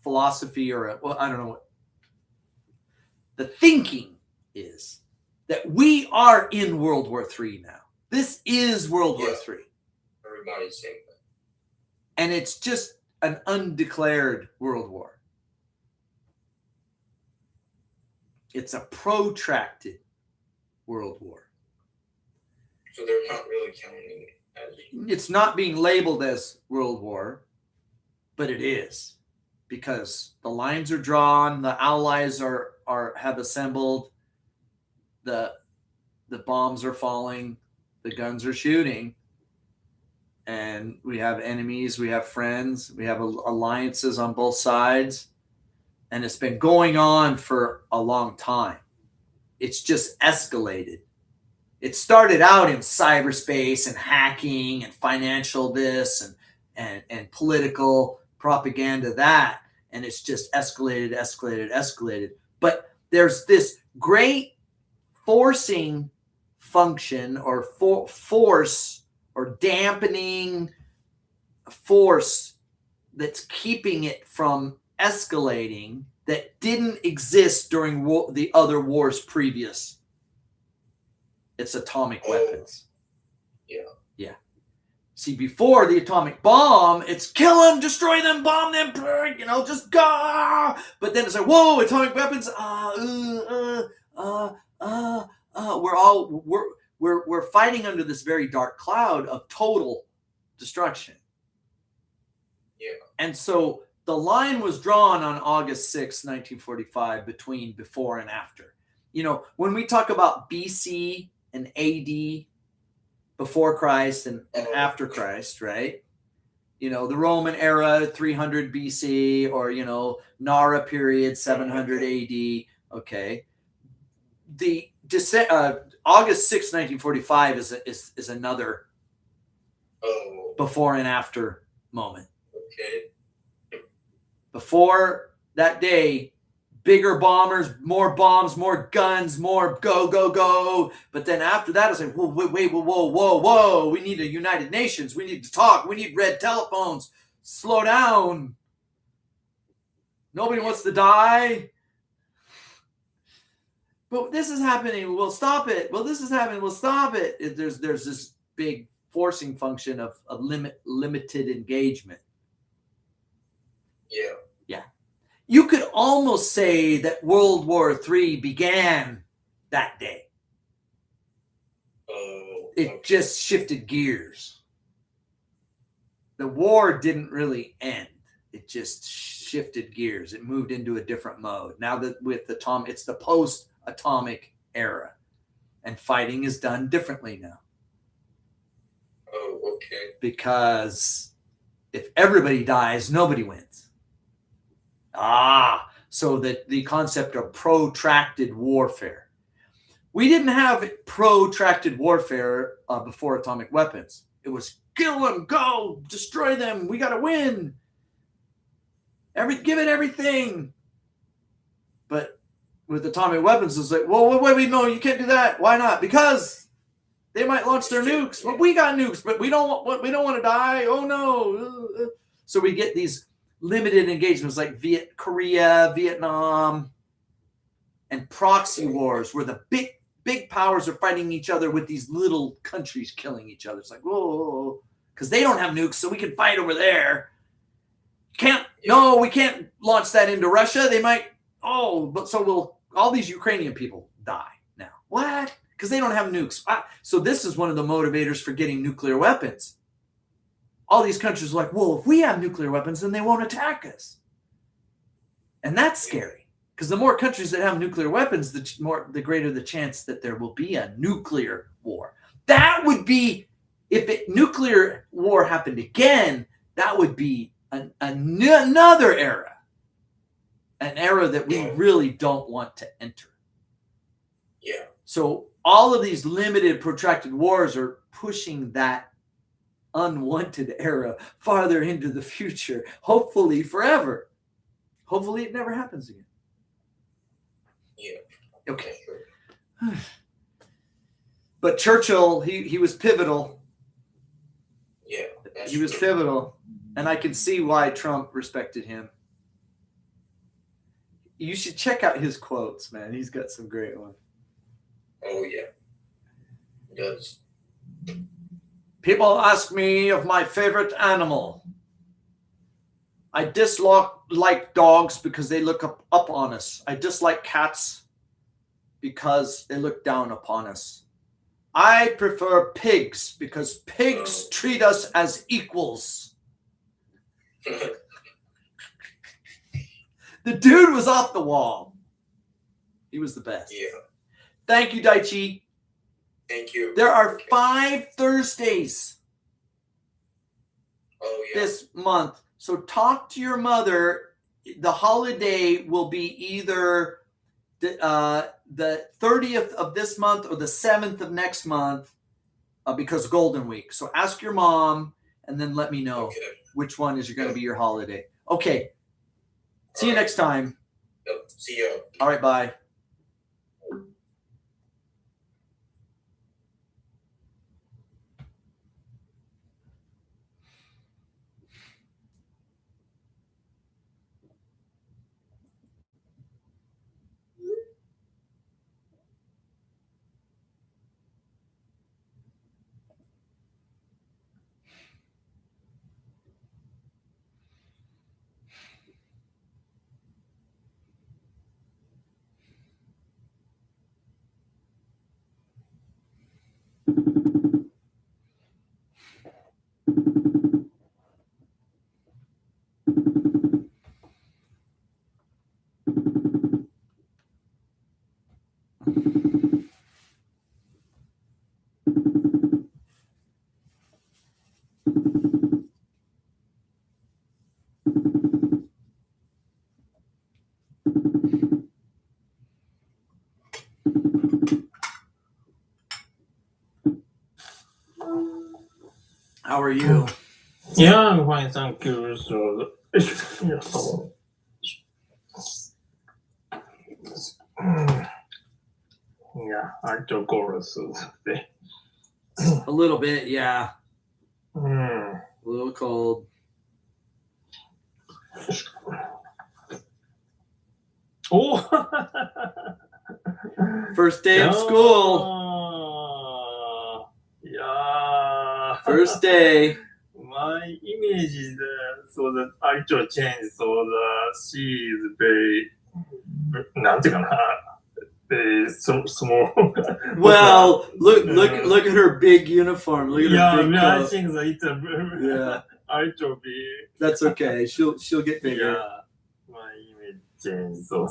philosophy or I don't know what the thinking is that we are in World War III now. This is World War III. Everybody's saying that. And it's just an undeclared world war. It's a protracted world war. So they're not really counting it as. It's not being labeled as World War, but it is, because the lines are drawn, the allies have assembled, the bombs are falling, the guns are shooting, and we have enemies, we have friends, we have alliances on both sides, and it's been going on for a long time. It's just escalated. It started out in cyberspace and hacking and financial this and political propaganda that, and it's just escalated. But there's this great forcing function or force or dampening force that's keeping it from escalating that didn't exist during the other wars previous. It's atomic weapons. Yeah. See, before the atomic bomb, it's kill them, destroy them, bomb them, just go. But then it's like, whoa, atomic weapons. We're fighting under this very dark cloud of total destruction. Yeah. And so the line was drawn on August 6, 1945, between before and after. When we talk about BC and AD, before Christ and after Christ, right? the Roman era, 300 BC, or, Nara period, 700 AD. Okay. The August 6, 1945 is another before and after moment. Okay. Before that day, bigger bombers, more bombs, more guns, more go, go, go. But then after that, it's like, whoa. We need a United Nations. We need to talk. We need red telephones. Slow down. Nobody wants to die. But this is happening. We'll stop it. Well, this is happening. We'll stop it. There's this big forcing function of limited engagement. Yeah. You could almost say that World War III began that day. It just shifted gears. The war didn't really end. It just shifted gears. It moved into a different mode. Now that with it's the post-atomic era, and fighting is done differently now. Oh, okay. Because if everybody dies, nobody wins. So that the concept of protracted warfare. We didn't have protracted warfare before atomic weapons. It was kill them, go, destroy them. We got to win. Give it everything. But with atomic weapons, it's like, wait, no, you can't do that. Why not? Because they might launch their nukes. But we got nukes, but we don't want to die. Oh no. So we get these limited engagements like Korea, Vietnam, and proxy wars where the big powers are fighting each other with these little countries killing each other. It's like, whoa, because they don't have nukes, so we can fight over there. We can't launch that into Russia. They might, all these Ukrainian people die now. What? Because they don't have nukes. So this is one of the motivators for getting nuclear weapons. All these countries are like, well, if we have nuclear weapons, then they won't attack us. And that's scary. Because the more countries that have nuclear weapons, the greater the chance that there will be a nuclear war. That would be, if nuclear war happened again, that would be another era. An era that we really don't want to enter. Yeah. So all of these limited, protracted wars are pushing that unwanted era farther into the future, hopefully forever. Hopefully it never happens again. Yeah. Okay. But Churchill, he was pivotal. Yeah. He was pivotal. And I can see why Trump respected him. You should check out his quotes, man. He's got some great ones. Oh, yeah. He does. People ask me of my favorite animal. I dislike dogs because they look up on us. I dislike cats because they look down upon us. I prefer pigs because pigs treat us as equals. The dude was off the wall. He was the best. Yeah. Thank you, Daichi. Thank you. There are 5 Thursdays this month. So talk to your mother. The holiday will be either the 30th of this month or the 7th of next month because Golden Week. So ask your mom and then let me know which one is going to be your holiday. Okay. See you next time. See you. All right, bye. How are you? Yeah, I'm fine, thank you. So, yeah, I took chorus today. A little bit, yeah. Mm. A little cold. Oh! First day of school. Yeah. First day. My image is so that I to change so that she is very なんていうかな very small. Well, look at her big uniform. Look at yeah, her big I coat. think that it's a Yeah, I to be that's okay. She'll get bigger. yeah. My image changed so.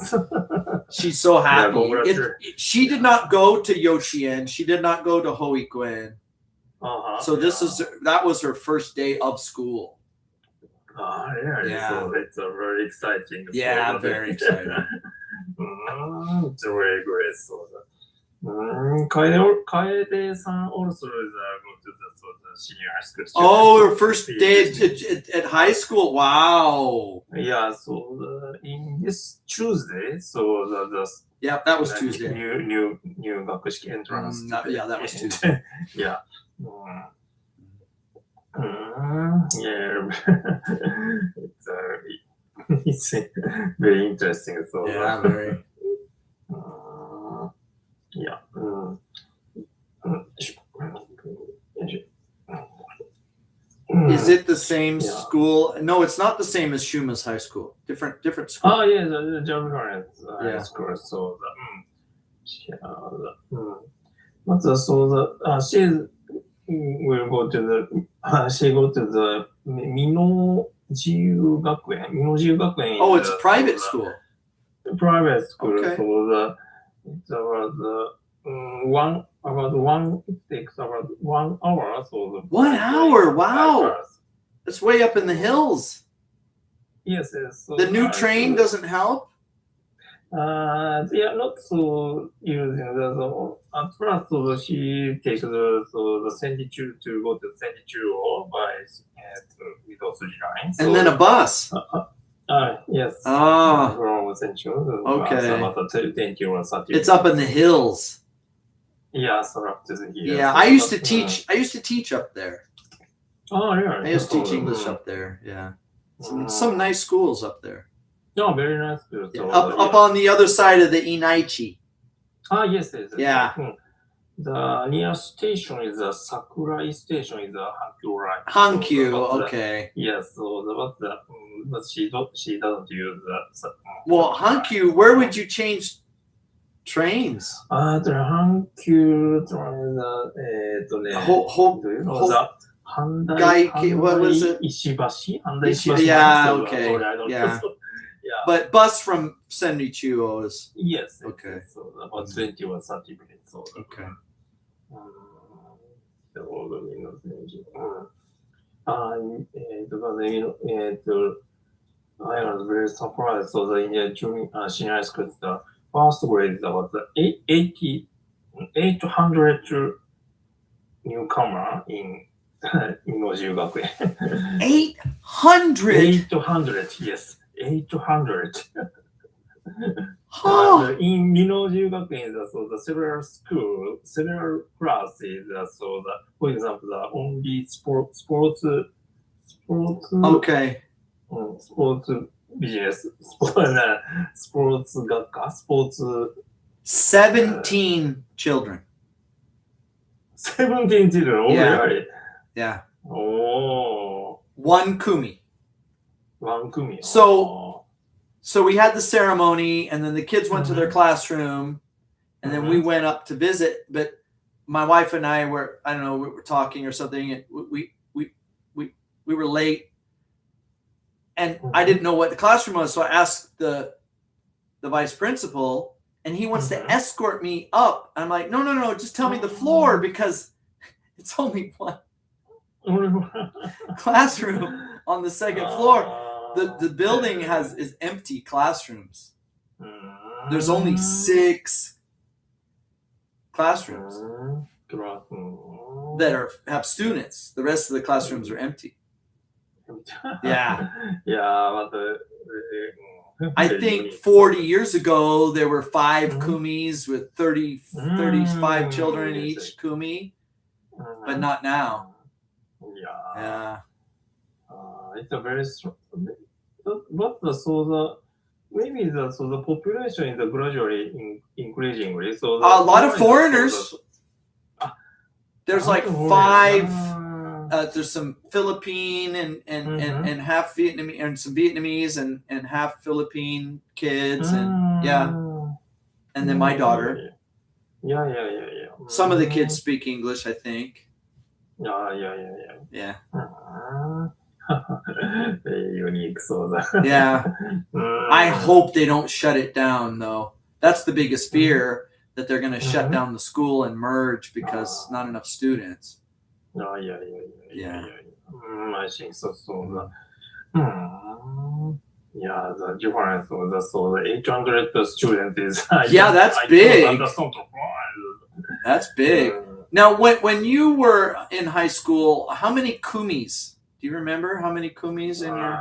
She's so happy. congratulations. She did not go to Yoshien. She did not go to Hoikuen. Uh-huh. So that was her first day of school. Yeah. Yeah. So it's a very exciting. Yeah, so very exciting. It's very great. So Kaede san also is go to the senior high school. Oh, her first day at high school. Wow. Yeah. So in this Tuesday, so the Yeah, that was Tuesday. New gakushiki entrance. Yeah, that was Tuesday. Yeah. Yeah. It's very interesting. So Yeah, very. yeah. Is it the same Yeah. school? No, it's not the same as Shuma's high school. Different school. Oh yeah, the German parents Yeah. school. So but so she will go to the she go to the Mino-Jiu Gakuen. Mino-Jiu Gakuen. Oh, it's private school. Private school. Okay. So it's about it takes about 1 hour. So the 1 hour, wow. 5 hours. It's way up in the hills. Yes. So The new train doesn't help. They are not so using the at first so she takes the Sendichu to go to Sendichu by with those 3 lines. And then a bus. Yes. Ah, From Sendichu. Okay. 20 or 30. it's up in the hills. Yeah, so up to the here. Yeah, I used to teach up there. Oh, yeah. I used to teach English up there. Yeah, some nice schools up there. No, very nice. So, Yeah, up on the other side of the Inaichi. Yes. Yeah. The nearest station is the Sakurai station is the Hankyu line. Hankyu, So, but okay. Yes, so but she doesn't use that. Well, Hankyu, where would you change trains? The Hankyu train do you know the Handai, what was it? Ishibashi? Yeah, So, okay, I don't yeah. know. Yeah. But bus from Senrichuo is Yes. Okay. So about 20 or 30 minutes. So, okay. I was very surprised. So in the senior high school, the first grade is about 800 newcomer in Mino-Jiu Gakuen. 800. 800, yes, 800. Oh, In Mino-Jiu Gakuen, so the several classes. So for example, the only sports okay. sports business, sports gakka, sports 17 children. 17 children. Oh, Yeah. really? Yeah. Oh, One kumi. one kumi. So we had the ceremony, and then the kids went to their classroom, and then we went up to visit. But my wife and I were, I don't know, we were talking or something, and we were late, and I didn't know what the classroom was, so I asked the vice principal, and he wants to escort me up. I'm like, no, just tell me the floor, because it's only one classroom on the second floor. The building is empty classrooms. There's only 6 classrooms that have students. The rest of the classrooms are empty. Yeah. Yeah, but I think 40 years ago there were 5 kumis with 35 children each kumi, but not now. Yeah. It's a very strong. But maybe the population is gradually increasing. So A lot of foreigners. There's like 5. There's some Philippine and half Vietnamese, and some Vietnamese and half Philippine kids, and and then my daughter. Yeah. Some of the kids speak English, I think. Yeah. Yeah. Unique, so Yeah. I hope they don't shut it down, though. That's the biggest fear, that they're going to shut down the school and merge because not enough students. Yeah. I think so. Yeah, the difference of the 800 students is. That's big. That's big. Now, when you were in high school, how many kumis? Do you remember how many kumis in your?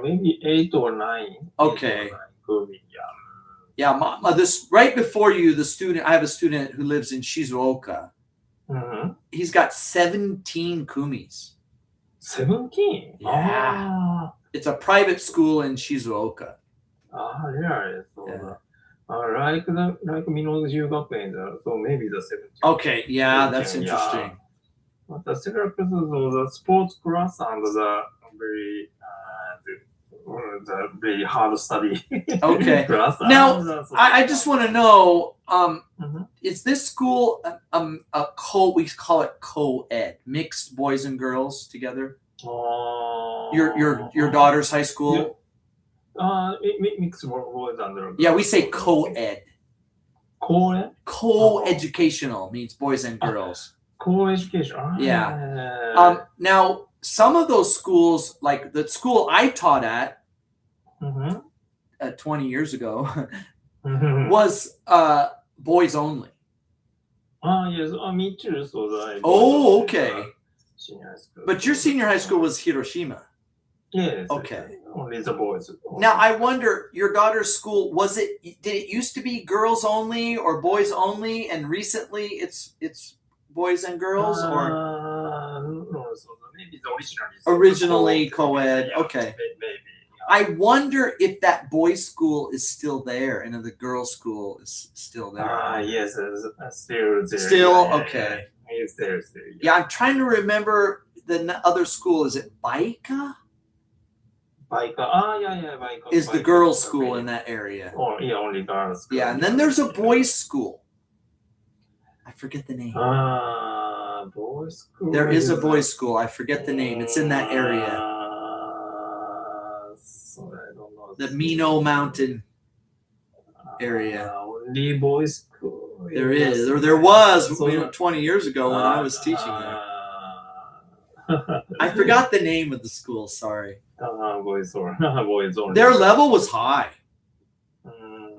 Maybe 8 or 9. Okay. 8 or 9 kumi, Yeah, this right before you, the student. I have a student who lives in Shizuoka. He's got 17 kumis. 17? Yeah. It's a private school in Shizuoka. Yeah. So like Minoru Hyugakuen, so maybe the 17. Okay, yeah, that's interesting. But the several persons of the sports class and the very hard study. Okay. class. Now, I just want to know, is this school we call it co-ed, mixed boys and girls together? Your daughter's high school? Mixed boys and girls. Yeah, we say co-ed. Co-ed? Co-educational means boys and girls. Co-education. Yeah. Now, some of those schools, like the school I taught at 20 years ago, was boys only. Yes. Me too. Oh, okay. Senior high school. But your senior high school was Hiroshima. Yes. Okay. Only the boys. Now, I wonder, your daughter's school, did it used to be girls only or boys only, and recently it's boys and girls, or no, so maybe the originally co-ed? Yeah, Okay. Maybe. I wonder if that boys' school is still there and if the girls' school is still there. Yes, still there. Still? Okay. It's there. Yeah, I'm trying to remember the other school. Is it Baika? Baika. Baika. Is the girls' school in that area? Oh, yeah, only girls. Yeah, and then there's a boys' school. I forget the name. Boys' school. There is a boys' school. I forget the name. It's in that area. So I don't know. The Mino Mountain area. Only boys' school. There is, or there was 20 years ago when I was teaching there. I forgot the name of the school. Sorry. Boys only. Their level was high.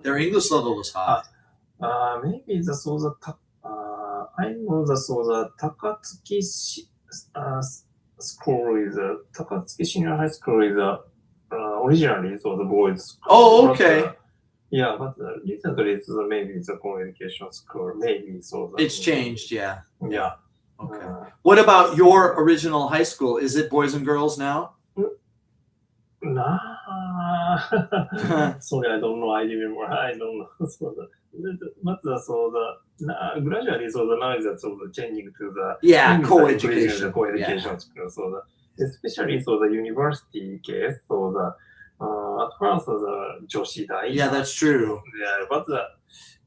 Their English level was high. Maybe I know the Takatsuki school is Takatsuki Senior High School is originally so the boys' school. Oh, okay. But recently it's maybe the co-education school. Maybe so. It's changed, yeah. Yeah. Okay. What about your original high school? Is it boys and girls now? Nah. Sorry, I don't know. I don't know. Gradually, now is changing to the co-education. Co-education school. So especially the university case. So at first the Joshi Dai. Yeah, that's true. Yeah, but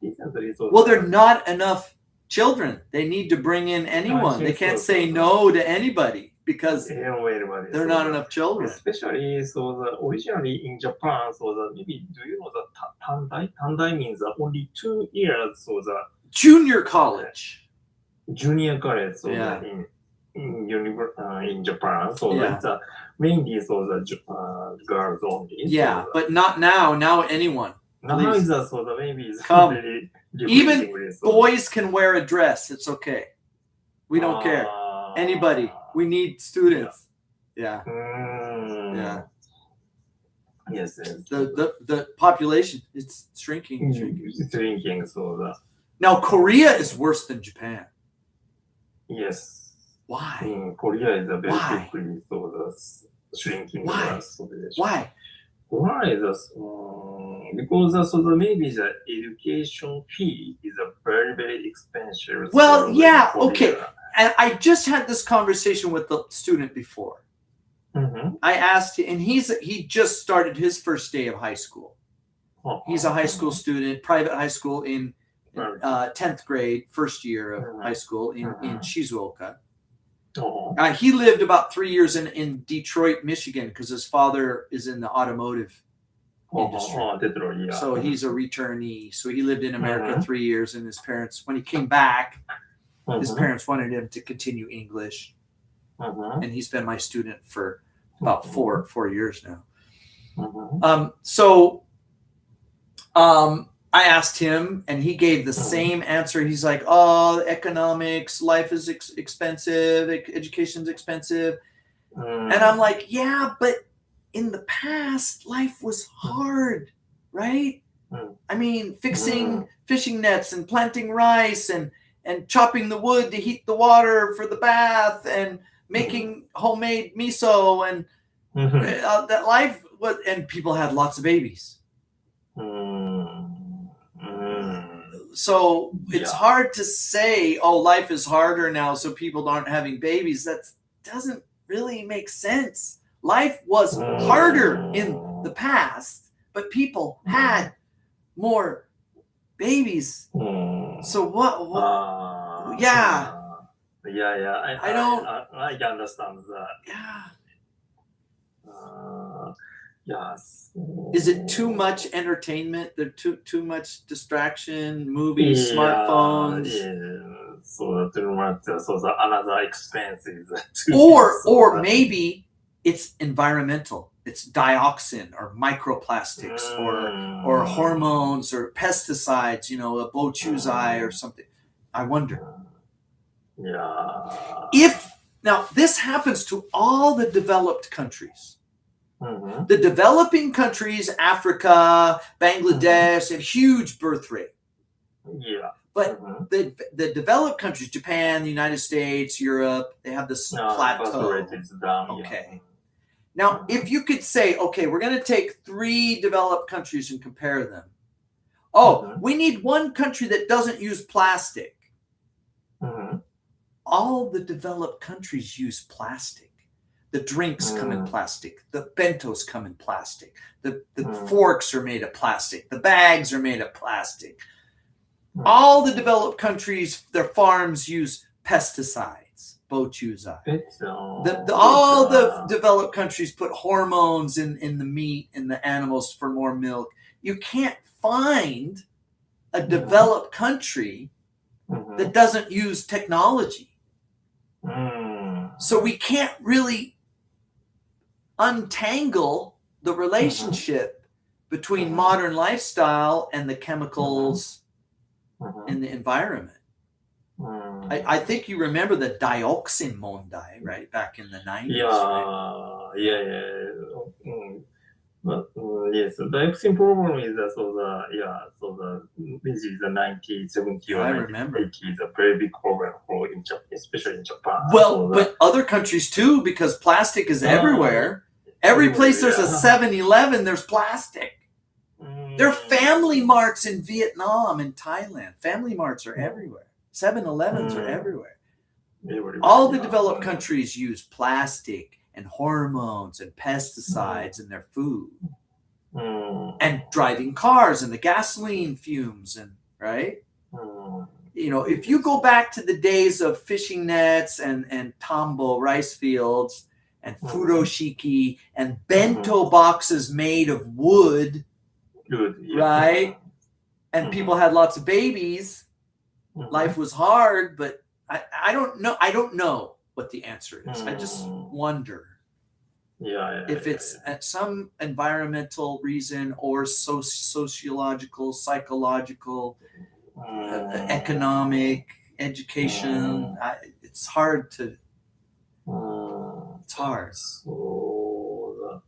recently there are not enough children. They need to bring in anyone. They can't say no to anybody because there are not enough children. Especially originally in Japan, maybe do you know the Tandai? Tandai means only 2 years. So the junior college. Junior college. So in Japan, so it's mainly the girls only. Yeah, but not now. Now anyone. Now is maybe it's come. Even different boys can wear a dress. It's okay. We don't care. Anybody. We need students. Yeah. Yeah. Yes, yes. The population, it's shrinking. It's shrinking, so that. Now Korea is worse than Japan. Yes. Why? Korea is a very Why? quickly, so the shrinking. Why? population. Why? Why? Because maybe the education fee is a very, very expensive. Well, so yeah, Korea. okay. And I just had this conversation with the student before. I asked him, and he just started his first day of high school. He's a high school student, private high school in 10th grade, first year of high school in Shizuoka. He lived about 3 years in Detroit, Michigan, because his father is in the automotive industry. So he's a returnee. So he lived in America 3 years, and his parents, when he came back, his parents wanted him to continue English. And he's been my student for about four years now. I asked him, and he gave the same answer. He's like, "Oh, economics, life is expensive, education's expensive," and I'm like, "Yeah, but in the past, life was hard, right? I mean, fixing fishing nets and planting rice and chopping the wood to heat the water for the bath and making homemade miso and that life was, and people had lots of babies." So it's hard to say, oh, life is harder now, so people aren't having babies. That doesn't really make sense. Life was harder in the past, but people had more babies. So what yeah. I don't. I understand that. Yeah. Yes. Is it too much entertainment? There too much distraction, movies, smartphones. Yeah. So the another expense is or maybe it's environmental. It's dioxin or microplastics or hormones or pesticides, a bochuzai or something. I wonder. Yeah. Now this happens to all the developed countries. The developing countries, Africa, Bangladesh, have huge birth rate. Yeah. But the developed countries, Japan, the United States, Europe, they have this plateau. Birth rate is down. Okay. Now, if you could say, okay, we're going to take 3 developed countries and compare them. We need one country that doesn't use plastic. All the developed countries use plastic. The drinks come in plastic. The bentos come in plastic. The forks are made of plastic. The bags are made of plastic. All the developed countries, their farms use pesticides, bochuzai. All the developed countries put hormones in the meat and the animals for more milk. You can't find a developed country that doesn't use technology. So we can't really untangle the relationship between modern lifestyle and the chemicals in the environment. I think you remember the dioxin mondai, right? Back in the 90s. Yeah. But yes, the dioxin problem is this is the 1970 or 1980 is a very big problem for especially in Japan. Well, but other countries too, because plastic is everywhere. Every place there's a 7-Eleven, there's plastic. There are family marts in Vietnam and Thailand. Family marts are everywhere. 7-Elevens are everywhere. All the developed countries use plastic and hormones and pesticides in their food. And driving cars and the gasoline fumes and right? If you go back to the days of fishing nets and tambo rice fields and furoshiki and bento boxes made of wood, right? And people had lots of babies. Life was hard, but I don't know. I don't know what the answer is. I just wonder if it's at some environmental reason or sociological, psychological. economic, education. It's hard to. It's hard. So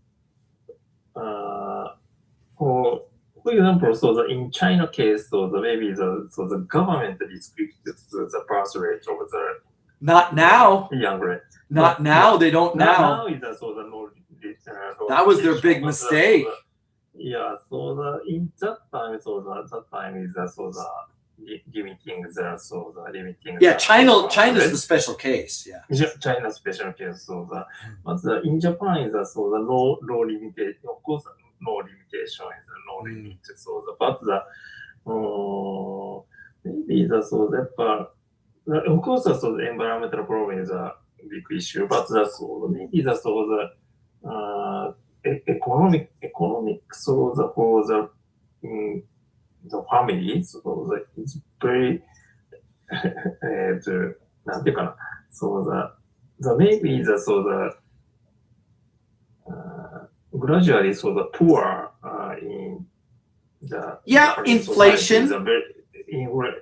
for example, in China case, maybe the government restricted the birth rate of the Not now. younger. Not now. They don't now. Now is no. That was their big mistake. Yeah, in that time, that time is limiting limiting. Yeah, China's the special case. Yeah. China special case. But in Japan is no limitation. Of course, no limitation is no limit. But maybe of course the environmental problem is a big issue. But maybe economic for the family, it's very maybe gradually poor in the inflation.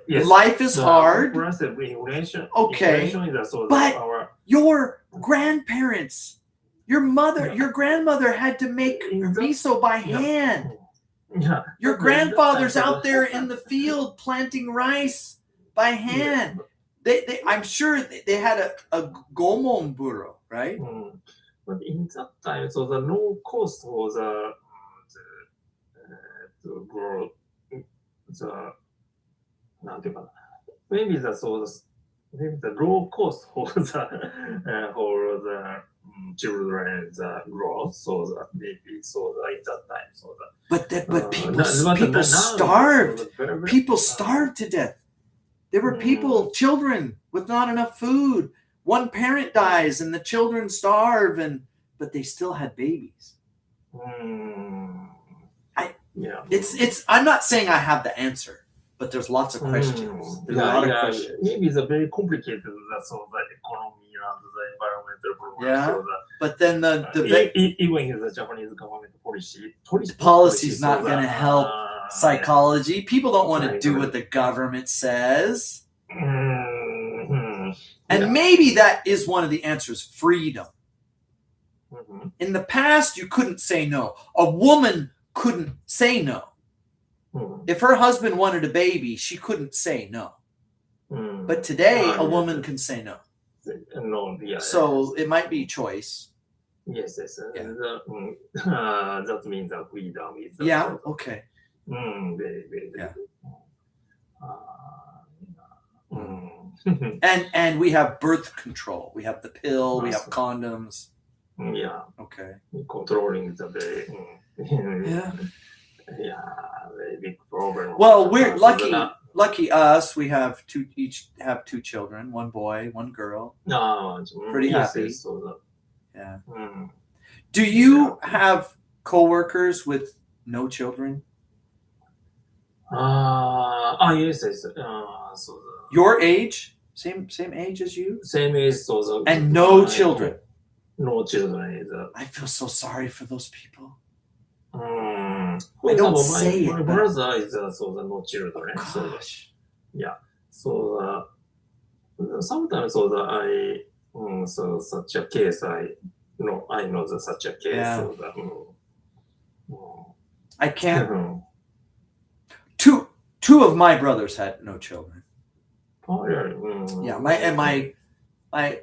Yes. Life is hard. Inflation. Okay, Inflation is but your grandparents, your mother, your grandmother had to make miso by hand. Yeah. Your grandfather's out there in the field planting rice by hand. They I'm sure they had a gomon buro, right? But in that time, the low cost for to grow maybe the low cost for the children growth, maybe in that time, But people starved. People starved to death. There were children with not enough food. One parent dies and the children starve, but they still had babies. I'm not saying I have the answer, but there's lots of questions. There's a lot of questions. Maybe it's a very complicated the economy and the environmental problem. Yeah, but then even in the Japanese government policy is not going to help psychology. People don't want to do what the government says. And maybe that is one of the answers: freedom. In the past, you couldn't say no. A woman couldn't say no. If her husband wanted a baby, she couldn't say no. But today, a woman can say no. So it might be choice. Yes. Yeah. That means that freedom is. Yeah. Okay. Very. Yeah. And we have birth control. We have the pill. We have condoms. Yeah. Okay. Controlling the very. Yeah. Yeah. Very big problem. Well, we're lucky. Lucky us. We have each have two children. One boy, one girl. Pretty happy. Yeah. Do you have coworkers with no children? Yes. Your age? Same age as you? Same age. And no children. No children. I feel so sorry for those people. I don't say it. My brother is no children. Gosh. Yeah. Sometimes I such a case I know such a case. Yeah. I can't. Two of my brothers had no children. Oh, really? Yeah,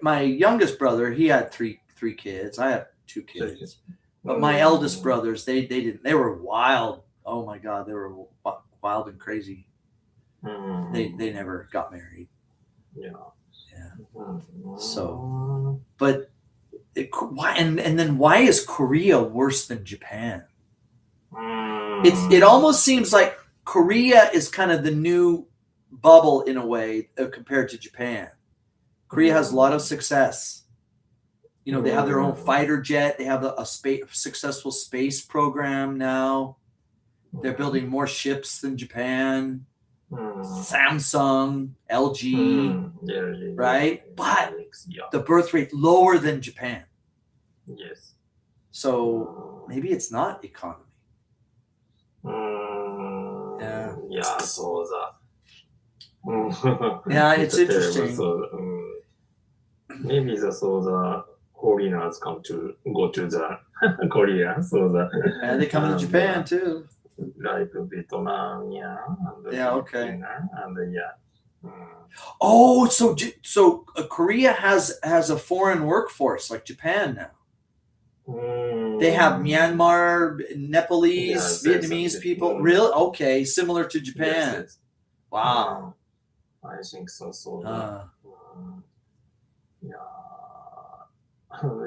my youngest brother, he had three kids. I have two kids. But my eldest brothers, they didn't. They were wild. Oh my God, they were wild and crazy. They never got married. Yeah. So, but why? And then why is Korea worse than Japan? It almost seems like Korea is kind of the new bubble in a way compared to Japan. Korea has a lot of success. You know, they have their own fighter jet. They have a successful space program now. They're building more ships than Japan. Samsung, LG, right? But the birth rate lower than Japan. Yes. So maybe it's not economy. Yeah. So Yeah, it's terrible. interesting. So, maybe the foreigners go to the Korea, so And they come to Japan too. like Vietnam, yeah. And Yeah, okay. Philippines, and yeah. Oh, so Korea has a foreign workforce like Japan now. They have Myanmar, Nepalese, Yes, Vietnamese yes, people. yes. Really? Okay, similar to Japan. Yes, Wow. I think so. Yeah.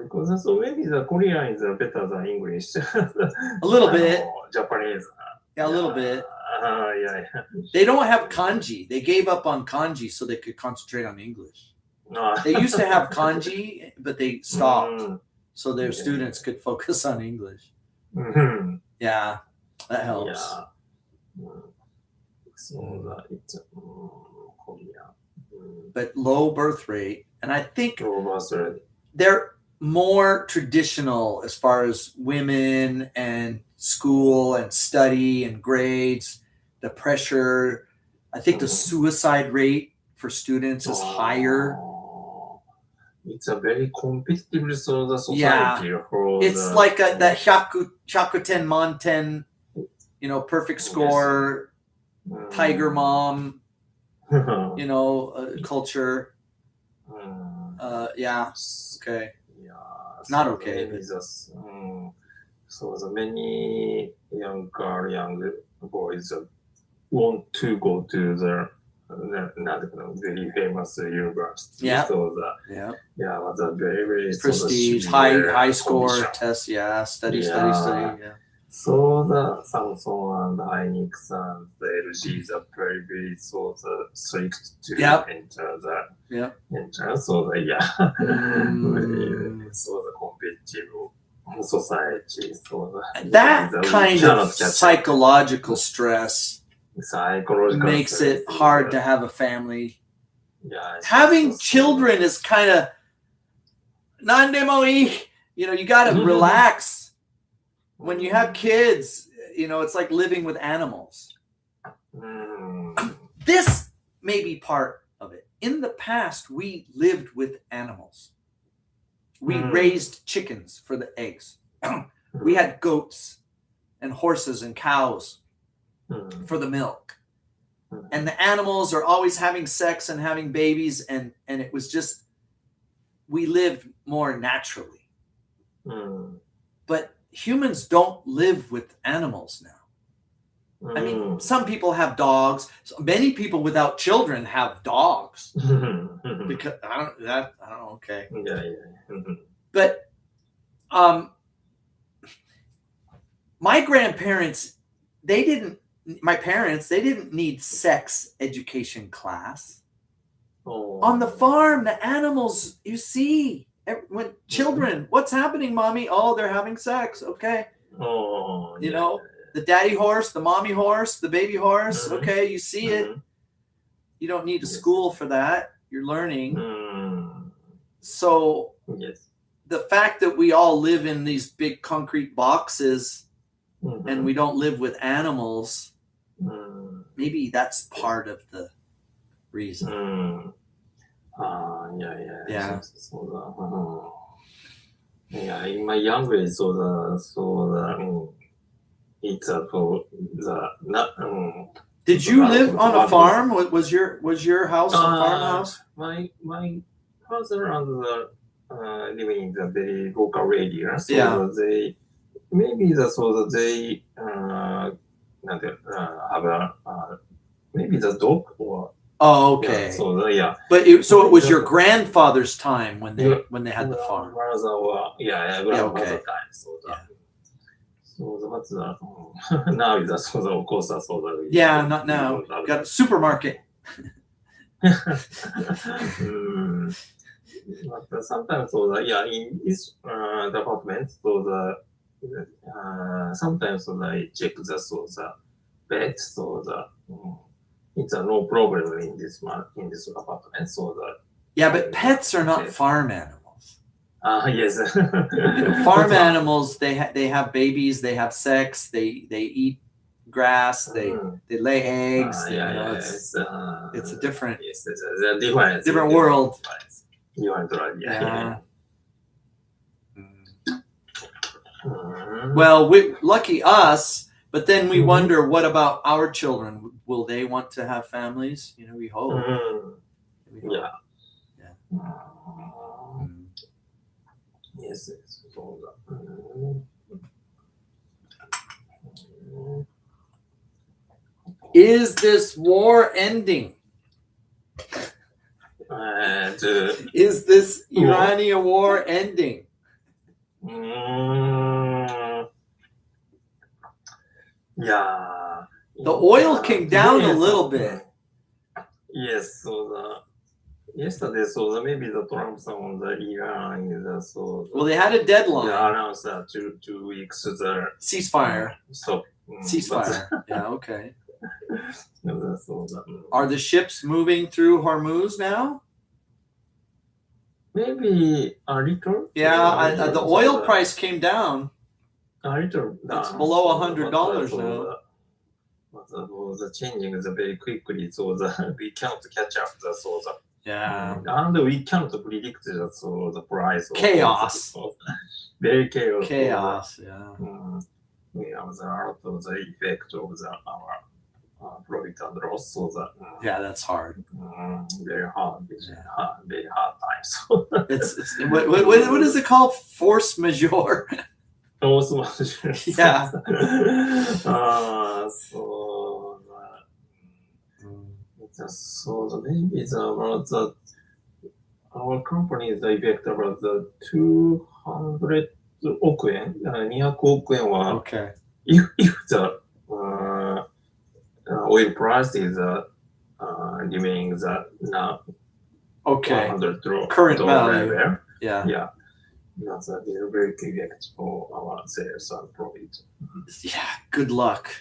Because so maybe the Korean is better than English. A little bit. Japanese. Yeah, a little bit. Yeah. They don't have kanji. They gave up on kanji so they could concentrate on English. They used to have kanji, but they stopped so their students could focus on English. Yeah, that helps. Yeah. So that it's Korea. But low birth rate, and I think Over they're more traditional as far as women and school and study and grades, the pressure. I think the suicide rate for students is higher. It's a very competitive society. It's like that Hyakuten Monten, perfect score, Tiger Mom, culture. Yeah. Okay. Yeah. Not okay. Maybe so the many young boys want to go to the very famous university. Yeah. So was a very prestige, high score tests. Yeah. Study. Yeah. So the Samsung and Hynix and the LG are very strict to enter the entrance. So so the competitive society. So that kind of psychological stress makes it hard to have a family. Yeah, having children is kind of nandemoi. You got to relax. When you have kids, it's like living with animals. This may be part of it. In the past, we lived with animals. We raised chickens for the eggs. We had goats and horses and cows for the milk. And the animals are always having sex and having babies. And it was just, we lived more naturally. But humans don't live with animals now. I mean, some people have dogs. Many people without children have dogs. Because I don't know. Okay. Yeah. But my grandparents, they didn't need sex education class. On the farm, the animals, you see. When children, what's happening, mommy? Oh, they're having sex. Okay. The daddy horse, the mommy horse, the baby horse. Okay, you see it. You don't need a school for that. You're learning. So the fact that we all live in these big concrete boxes and we don't live with animals, maybe that's part of the reason. Yeah. Yeah, in my young age, it's Did you live on a farm? Was your house a farmhouse? My father and living in the very local area, so they have maybe the dog or. Oh, okay. But it was your grandfather's time when they had the farm. Grandfather time. But now is of course not now. Got a supermarket. But sometimes in this department, sometimes I check the bed, it's no problem in this apartment. But pets are not farm animals. Yes. Farm animals, they have babies, they have sex, they eat grass. They lay eggs. It's a different different world. Yeah. Well, lucky us, but then we wonder, what about our children? Will they want to have families? We hope. We hope. Yeah. Yes. Is this war ending? Is this Iranian war ending? Yeah. The oil came down a little bit. Yes, yesterday, maybe the Trump on the Iran is Well, they had a deadline. They announced that 2 weeks the ceasefire. Stop. Ceasefire. Yeah, okay. Are the ships moving through Hormuz now? Maybe a little. Yeah, the oil price came down. A little. It's below $100 now. The changing is very quickly, we can't catch up. Yeah. And we can't predict the price. Chaos. Very chaos. Chaos. Yeah. We have a lot of the effect of our profit and loss. Yeah, that's hard. Very hard. Very hard times. It's what is it called? Force majeure. Force majeure. Yeah. Maybe our company is effect about the 200 億円、200億円は、Okay. if the oil price is remaining now Okay. 100 Current dollar value. level, Yeah. that's a very big effect for our sales and profit. Yeah. Good luck.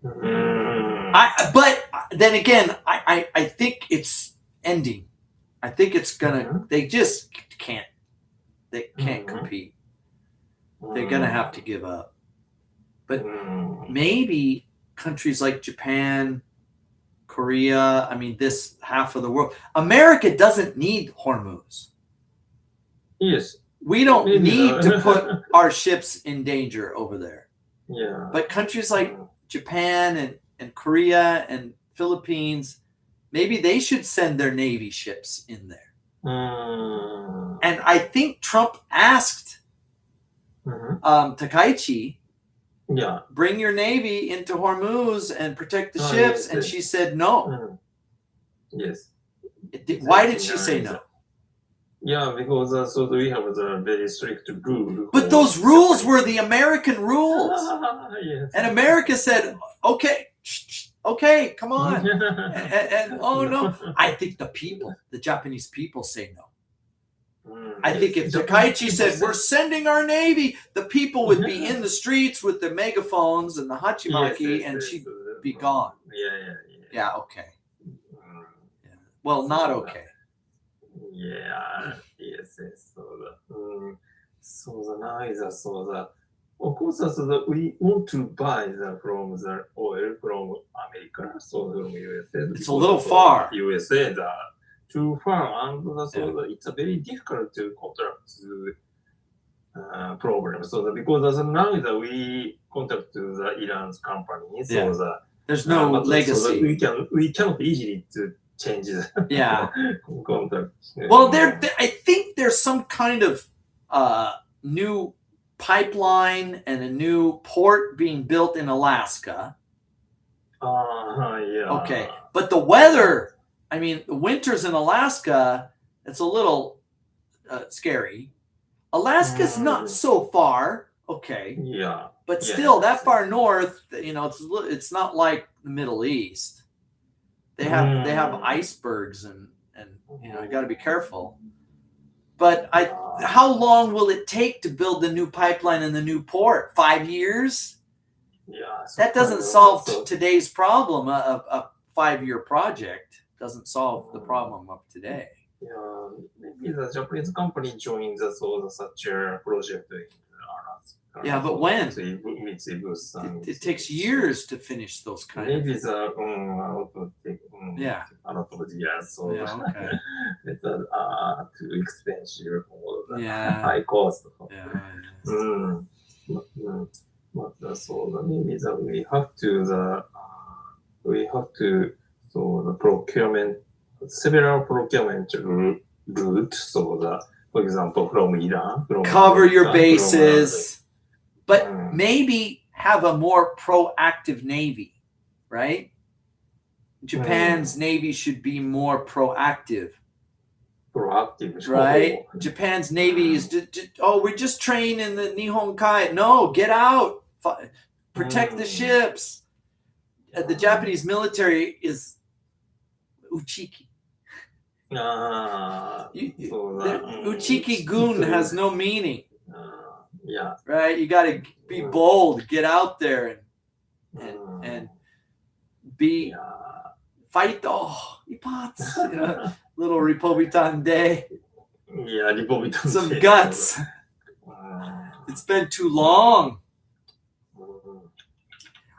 But then again, I think it's ending. I think it's gonna. They just can't. They can't compete. They're gonna have to give up. But maybe countries like Japan, Korea. I mean, this half of the world. America doesn't need Hormuz. Yes. We don't need to put our ships in danger over there. Yeah. But countries like Japan and Korea and Philippines, maybe they should send their Navy ships in there. And I think Trump asked Takaichi, bring your Navy into Hormuz and protect the ships. And she said no. Yes. Why did she say no? Yeah, because we have a very strict rule. But those rules were the American rules. Yes. And America said, okay, come on. and oh no, I think the Japanese people say no. I think if Takaichi said, we're sending our Navy, the people would be in the streets with their megaphones and the hachimaki, and she'd be gone. Yeah, okay. Yeah. Well, not okay. Yeah, yes. Now is of course, we want to buy from the oil from America, from USA. It's a little far. USA, too far, and it's a very difficult to contract problem. Because now we contact the Iran's company, there's no legacy. We cannot easily to change the contract. Well, I think there's some kind of new pipeline and a new port being built in Alaska. Okay, but the weather, I mean, the winters in Alaska, it's a little scary. Alaska's not so far, okay. Yeah. But still, that far north, it's not like the Middle East. They have icebergs and you got to be careful. But how long will it take to build the new pipeline and the new port? 5 years? Yeah. That doesn't solve today's problem. A 5-year project doesn't solve the problem of today. Yeah, maybe the Japanese company joins such a project in Yeah, but when? Mitsubishi-san. It takes years to finish those kind of. Maybe the Yeah. a lot of years, so Yeah, okay. it's too expensive for the Yeah. high cost. Yeah. So maybe we have to so the procurement, several procurement route. So for example, from Iran, Cover your from bases, but Mm. maybe have a more proactive Navy, right? Japan's Navy should be more proactive, proactive, right? Japan's Navy is, we just train in the Nihon Kai. No, get out, protect the ships. The Japanese military is uchiki. Uchiki gun has no meaning. Yeah. Right? You got to be bold, get out there and be fight. Oh, ipats, little Republican day. Yeah, Republican. Some guts. It's been too long.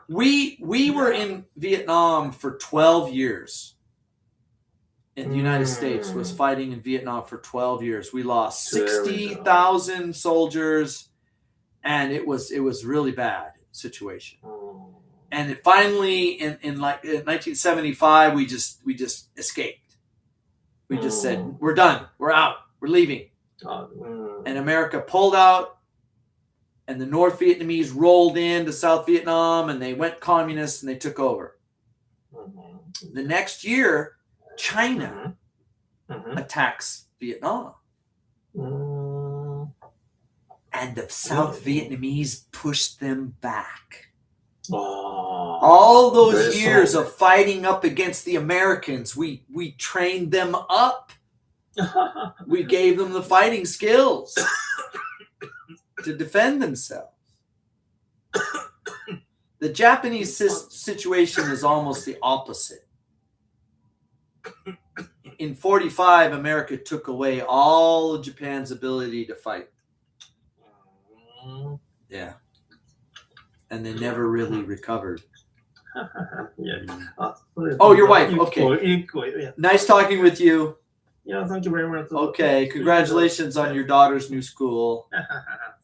We were in Vietnam for 12 years. In the United States was fighting in Vietnam for 12 years. We lost 60,000 soldiers, and it was really bad situation. And it finally in 1975 we just escaped. We just said, we're done, we're out, we're leaving. And America pulled out, and the North Vietnamese rolled into South Vietnam, and they went communist and they took over. The next year, China attacks Vietnam. And the South Vietnamese pushed them back. All those years of fighting up against the Americans, we trained them up. We gave them the fighting skills to defend themselves. The Japanese situation is almost the opposite. In 1945, America took away all of Japan's ability to fight. Yeah. And they never really recovered. Oh, your wife. Okay. Nice talking with you. Yeah, thank you very much. Okay. Congratulations on your daughter's new school.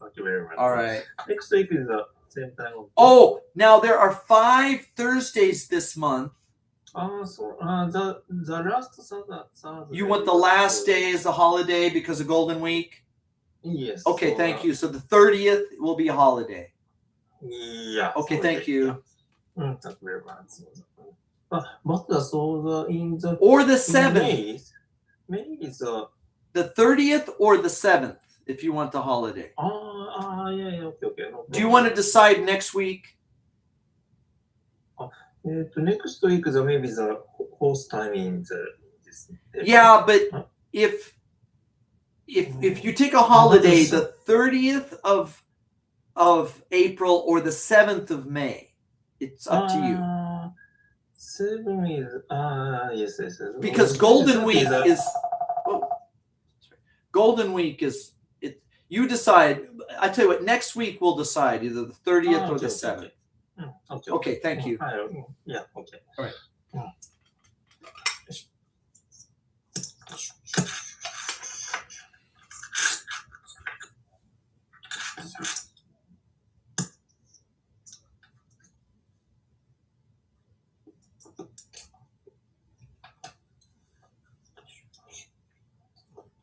Thank you very much. All right. Next week is the same time. Oh, now there are 5 Thursdays this month. So the last Saturday. You want the last day as the holiday because of Golden Week? Yes. Okay, thank you. So the 30th will be a holiday. Yeah. Okay, thank you. Thank you very much. But in the Or the 7th. May is the 30th or the 7th if you want the holiday. Yeah, okay. No, do you want to decide next week? Next week is maybe the host time in this. Yeah, but if you take a holiday the 30th of April or the 7th of May, it's up to you. 7 is yes. Because Golden Week is Golden Week is it. You decide. I tell you what. Next week we'll decide either the 30th or the 7th. Okay. Thank you. Yeah. Okay. All right.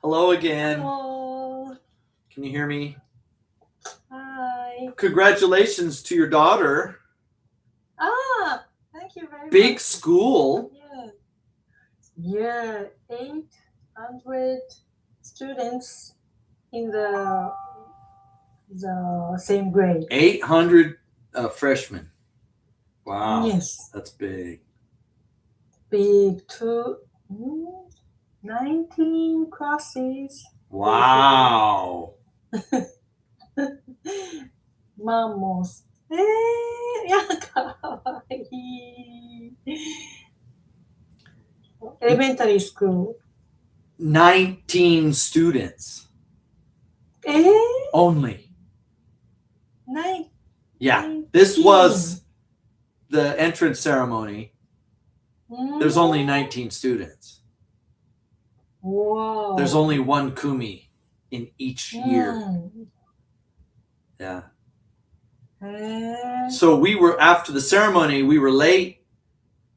Hello again. Hello. Can you hear me? Hi. Congratulations to your daughter. Thank you very much. Big school. Yeah, 800 students in the same grade. 800 freshmen. Wow. Yes. That's big. Big 19 classes. Wow. Mamos. かわいい。Elementary school. 19 students. Only. Nine. Yeah, this was the entrance ceremony. There's only 19 students. Wow. There's only one kumi in each year. Yeah. So we were, after the ceremony, we were late,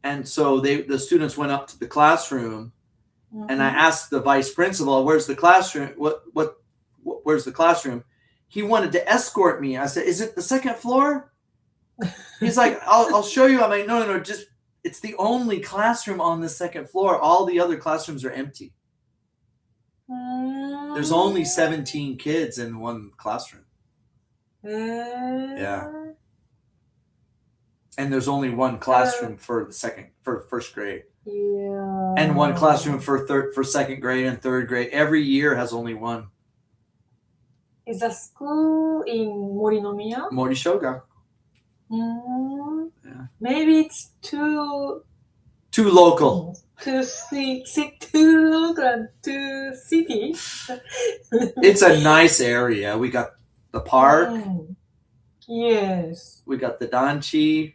and so the students went up to the classroom, and I asked the vice principal, "Where's the classroom? Where's the classroom?" He wanted to escort me. I said, "Is it the second floor?" He's like, "I'll show you." I'm like, "No, just it's the only classroom on the second floor. All the other classrooms are empty. There's only 17 kids in one classroom." Yeah. And there's only one classroom for first grade. Yeah. And one classroom for second grade and third grade. Every year has only one. Is the school in Morinomiya? Morishoga. Yeah. Maybe it's too local. Too local and too city. It's a nice area. We got the park. Yes. We got the Danchi.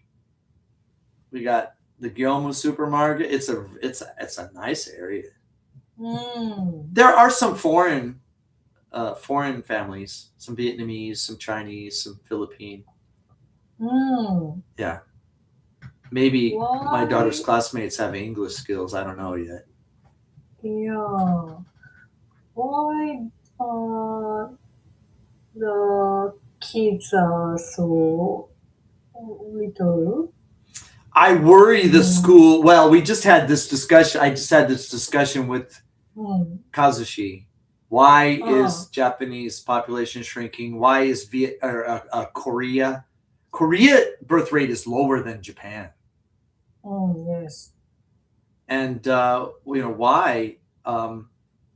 We got the Gyomu supermarket. It's a nice area. There are some foreign families, some Vietnamese, some Chinese, some Philippine. Yeah. Maybe my daughter's classmates have English skills. I don't know yet. Yeah. Why the kids are so little? I worry the school. Well, we just had this discussion. I just had this discussion with Kazushi. Why is Japanese population shrinking? Why is Korea birth rate is lower than Japan? Yes. And why?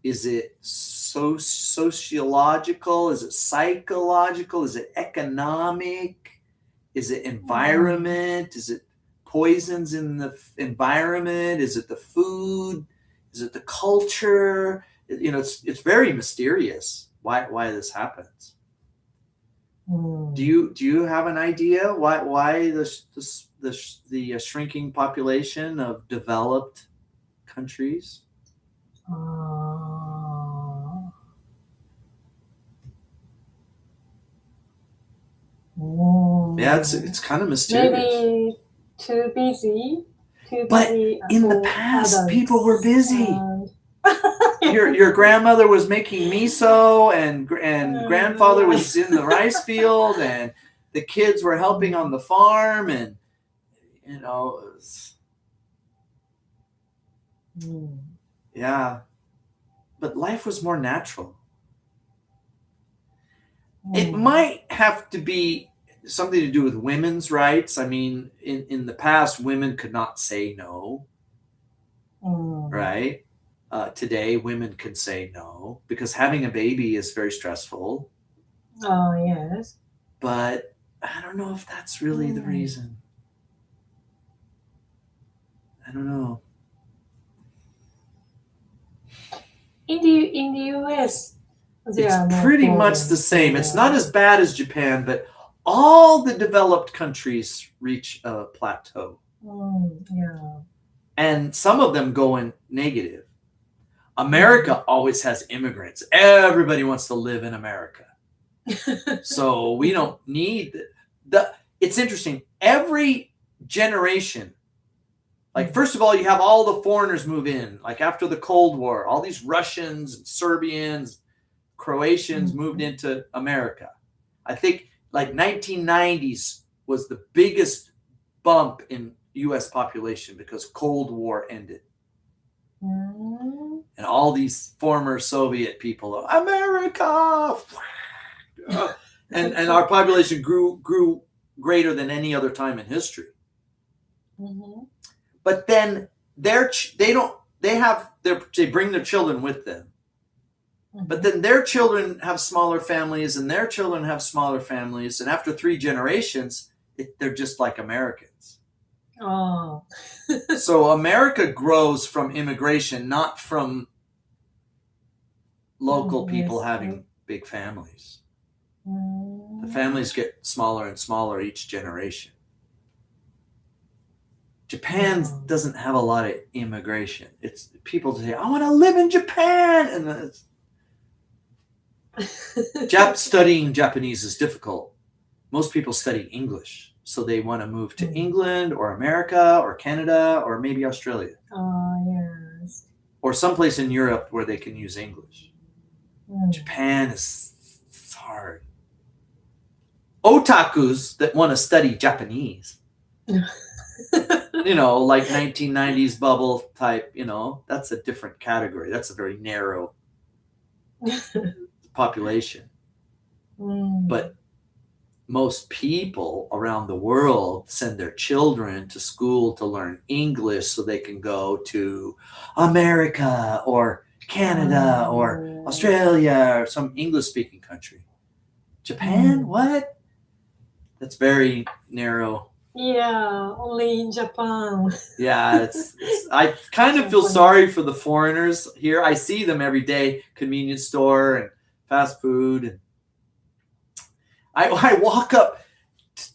Is it sociological? Is it psychological? Is it economic? Is it environment? Is it poisons in the environment? Is it the food? Is it the culture? It's very mysterious why this happens. Do you have an idea why the shrinking population of developed countries? Yeah, it's kind of mysterious. Maybe too busy. But in the past, people were busy. Your grandmother was making miso, and grandfather was in the rice field, and the kids were helping on the farm, and yeah. But life was more natural. It might have to be something to do with women's rights. I mean, in the past, women could not say no, right? Today, women can say no because having a baby is very stressful. Oh, yes. But I don't know if that's really the reason. I don't know. In the US, it's pretty much the same. It's not as bad as Japan, but all the developed countries reach a plateau. Yeah. And some of them go in negative. America always has immigrants. Everybody wants to live in America. So we don't need it's interesting. Every generation, like, first of all, you have all the foreigners move in. Like after the Cold War, all these Russians and Serbians, Croatians moved into America. I think like 1990s was the biggest bump in U.S. population because Cold War ended. And all these former Soviet people, America! and our population grew greater than any other time in history. But then they bring their children with them. But then their children have smaller families, and their children have smaller families, and after 3 generations, they're just like Americans. Oh. So America grows from immigration, not from local people having big families. Mm. The families get smaller and smaller each generation. Japan doesn't have a lot of immigration. It's people say, I want to live in Japan. And studying Japanese is difficult. Most people study English. So they want to move to England or America or Canada or maybe Australia. Yes. Or someplace in Europe where they can use English. Mm. Japan it's hard. Otakus that want to study Japanese. You know, like 1990s bubble type, you know, that's a different category. That's a very narrow population. Mm. But most people around the world send their children to school to learn English so they can go to America or Canada or Australia or some English-speaking country. Japan? What? That's very narrow. Yeah, only in Japan. Yeah, I kind of feel sorry for the foreigners here. I see them every day, convenience store and fast food. And I walk up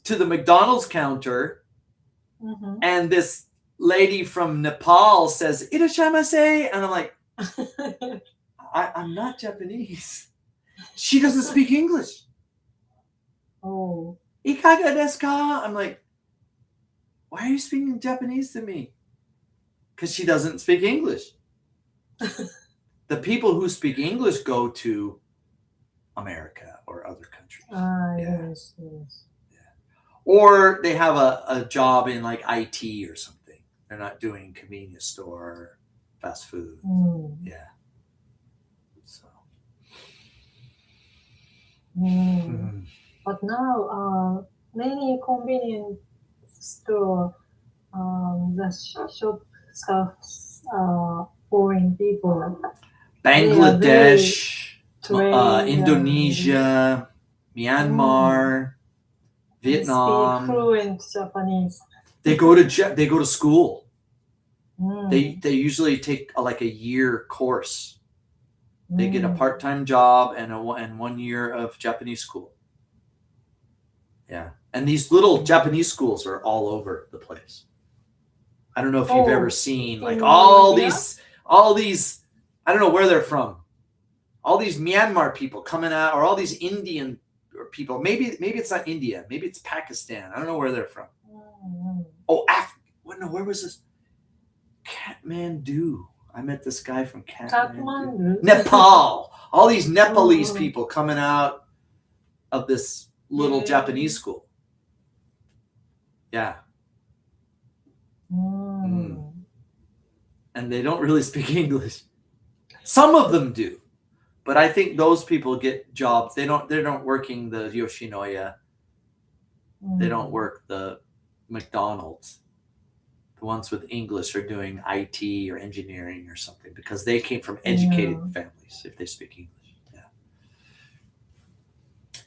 to the McDonald's counter and this lady from Nepal says, "Irashaimase," and I'm like, I'm not Japanese. She doesn't speak English. Oh. Ikaga desu ka? I'm like, why are you speaking Japanese to me? Because she doesn't speak English. The people who speak English go to America or other countries. Yes. Yeah. Or they have a job in like IT or something. They're not doing convenience store or fast food. Mm. Yeah. So. But now, many convenience store, the shop staff foreign people. Bangladesh, Indonesia, Myanmar, Vietnam. Speak fluent Japanese. They go to school. Mm. They usually take like a year course. They get a part-time job and 1 year of Japanese school. Yeah. And these little Japanese schools are all over the place. I don't know if you've ever seen like all these, I don't know where they're from. All these Myanmar people coming out, or all these Indian people. Maybe it's not India. Maybe it's Pakistan. I don't know where they're from. Oh, where was this? Kathmandu. I met this guy from Kathmandu. Nepal. All these Nepalese people coming out of this little Japanese school. Yeah. And they don't really speak English. Some of them do. But I think those people get jobs. They're not working the Yoshinoya. They don't work the McDonald's. The ones with English are doing IT or engineering or something because they came from educated families if they speak English. Yeah.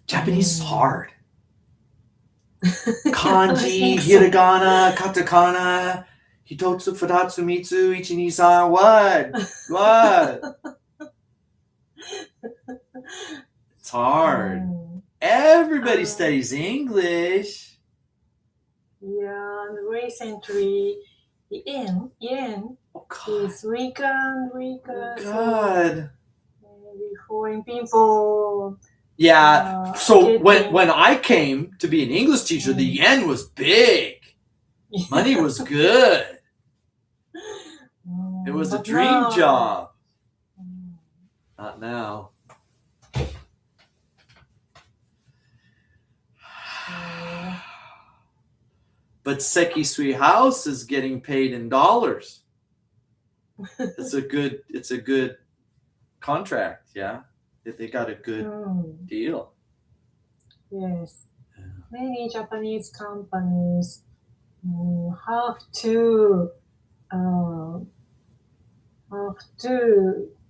Japanese is hard. Kanji, hiragana, katakana, hitotsu, futatsu, mitsu, ichi, ni, san, what? It's hard. Everybody studies English. Yeah, and recently the yen is weaker and weaker. God. So maybe foreign people. Yeah. So when I came to be an English teacher, the yen was big. Money was good. It was a dream job. Not now. But Sekisui House is getting paid in dollars. It's a good contract, yeah. They got a good deal. Yes. Yeah. Many Japanese companies have to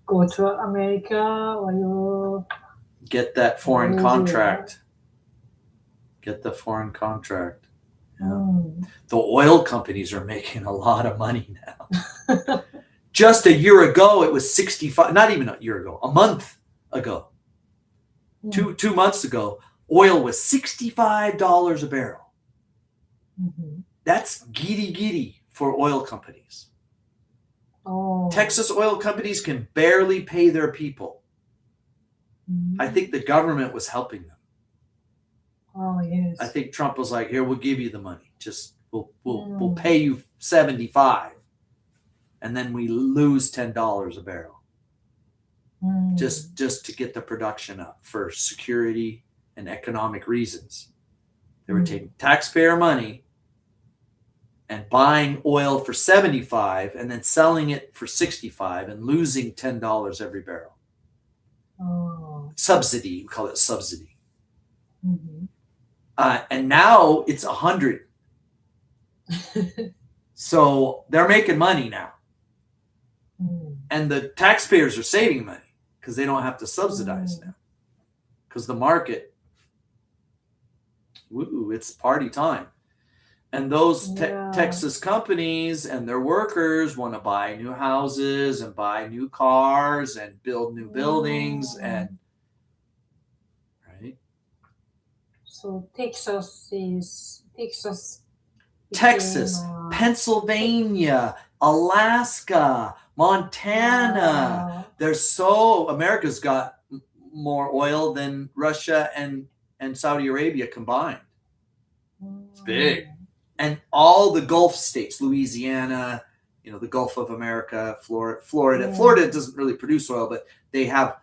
go to America or you get that foreign contract. Get the foreign contract. Yeah. The oil companies are making a lot of money now. Just a year ago, it was 65, not even a year ago, a month ago. Two months ago, oil was $65 a barrel. That's giddy for oil companies. Oh. Texas oil companies can barely pay their people. I think the government was helping them. Oh yes. I think Trump was like, "Here, we'll give you the money. Just we'll pay you 75, and then we lose $10 a barrel, just to get the production up for security and economic reasons." They were taking taxpayer money and buying oil for 75 and then selling it for 65 and losing $10 every barrel. Oh. Subsidy, we call it subsidy. And now it's 100. So they're making money now. And the taxpayers are saving money because they don't have to subsidize now. Because the market, it's party time. And those Texas companies and their workers want to buy new houses and buy new cars and build new buildings and So Texas, Pennsylvania, Alaska, Montana. America's got more oil than Russia and Saudi Arabia combined. It's big. And all the Gulf states, Louisiana, the Gulf of America, Florida. Florida doesn't really produce oil, but they have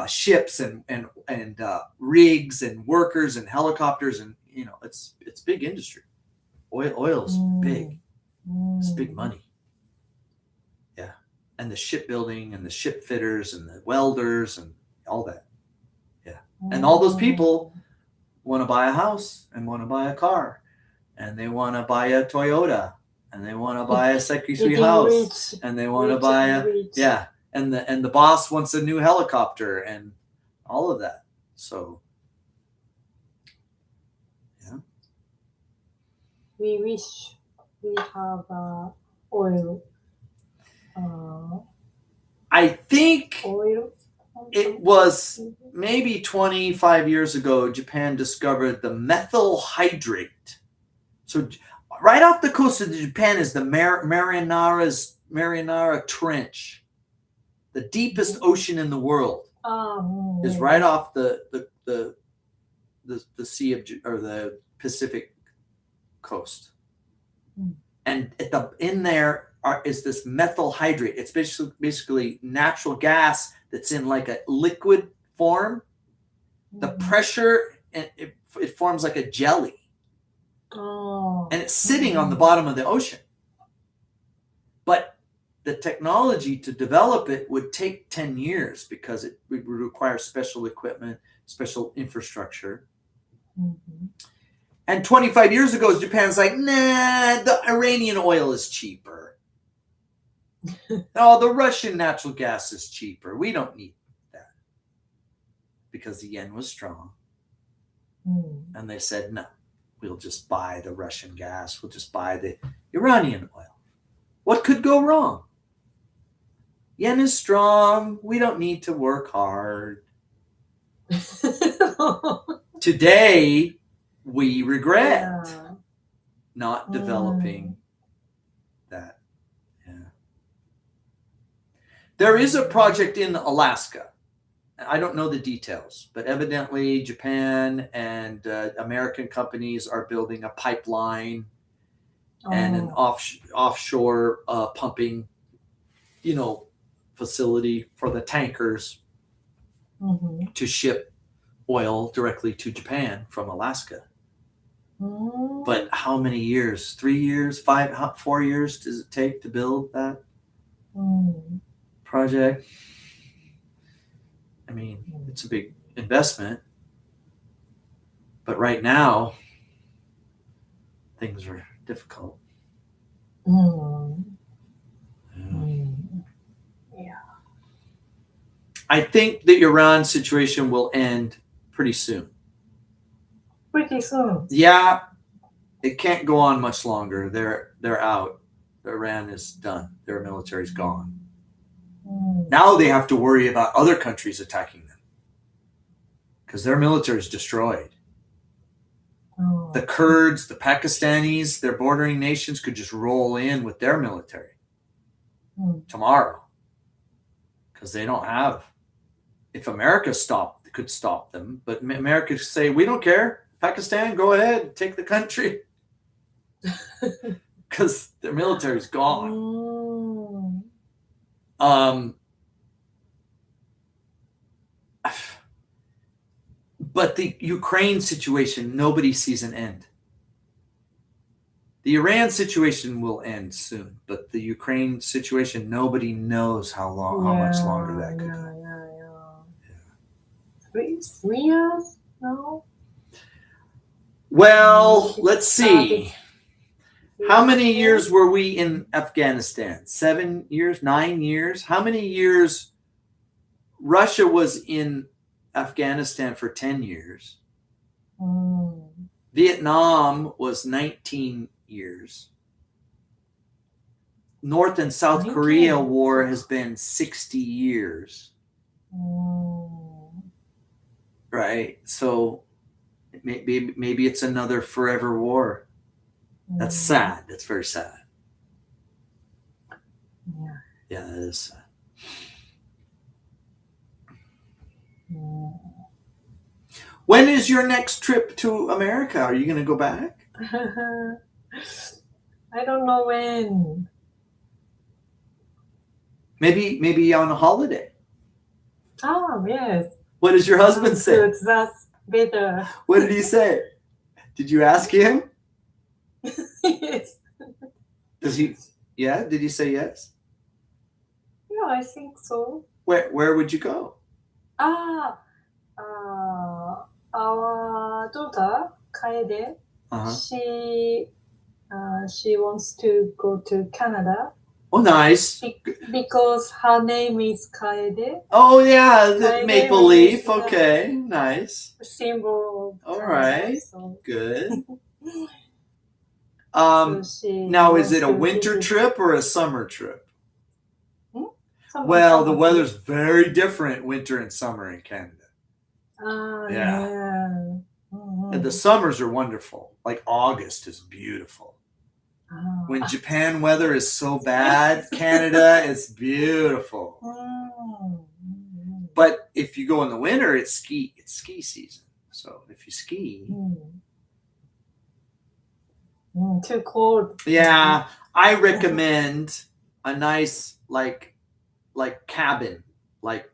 ships and rigs and workers and helicopters, and it's big industry. Oil's big. It's big money. Yeah. And the shipbuilding and the ship fitters and the welders and all that. Yeah. And all those people want to buy a house and want to buy a car and they want to buy a Toyota and they want to buy a Sekisui house and they want to buy and the boss wants a new helicopter and all of that. So yeah. We wish we have oil. I think Oil. it was maybe 25 years ago, Japan discovered the methyl hydrate. So right off the coast of Japan is the Marinara Trench. The deepest ocean in the world is right off the Sea of or the Pacific coast. And in there is this methyl hydrate. It's basically natural gas that's in like a liquid form. The pressure, it forms like a jelly. And it's sitting on the bottom of the ocean. But the technology to develop it would take 10 years because it would require special equipment, special infrastructure. And 25 years ago, Japan's like, nah, the Iranian oil is cheaper. The Russian natural gas is cheaper. We don't need that. Because the yen was strong. And they said, no, we'll just buy the Russian gas. We'll just buy the Iranian oil. What could go wrong? Yen is strong. We don't need to work hard. Today, we regret not developing that. Yeah. There is a project in Alaska. I don't know the details, but evidently Japan and American companies are building a pipeline and an offshore pumping, facility for the tankers to ship oil directly to Japan from Alaska. But how many years? 3 years? 4 years does it take to build that project? I mean, it's a big investment. But right now, things are difficult. I think the Iran situation will end pretty soon. Pretty soon. Yeah, it can't go on much longer. They're out. Iran is done. Their military's gone. Now they have to worry about other countries attacking them because their military is destroyed. Oh. The Kurds, the Pakistanis, their bordering nations could just roll in with their military tomorrow, because they don't have. If America could stop them, but America could say, we don't care. Pakistan, go ahead, take the country, because their military is gone. But the Ukraine situation, nobody sees an end. The Iran situation will end soon, but the Ukraine situation, nobody knows how much longer that could go. 3 years? No? Well, let's see. How many years were we in Afghanistan? 7 years? 9 years? How many years? Russia was in Afghanistan for 10 years. Vietnam was 19 years. North and South Korea war has been 60 years. Right? So maybe it's another forever war. That's sad. That's very sad. Yeah, that is sad. When is your next trip to America? Are you going to go back? I don't know when. Maybe on a holiday. Oh, yes. What does your husband say? Good. That's better. What did he say? Did you ask him? Yes. Does he? Yeah. Did he say yes? Yeah, I think so. Where would you go? Our daughter Kaede, Uh-huh. she wants to go to Canada Oh, nice. because her name is Kaede, Oh, yeah. The Kaede maple leaf. means, Okay. Nice. symbol of All Canada, right. so, Good. so she Now, is wants it a to winter visit. trip or a summer trip? Summer, Well, the summer. weather's very different winter and summer in Canada. Yeah. Yeah. Mhm. And the summers are wonderful. Like August is beautiful. Ah. When Japan weather is so bad, Canada is beautiful. But if you go in the winter, it's ski season. So if you ski, Too cold. yeah, I recommend a nice like cabin, like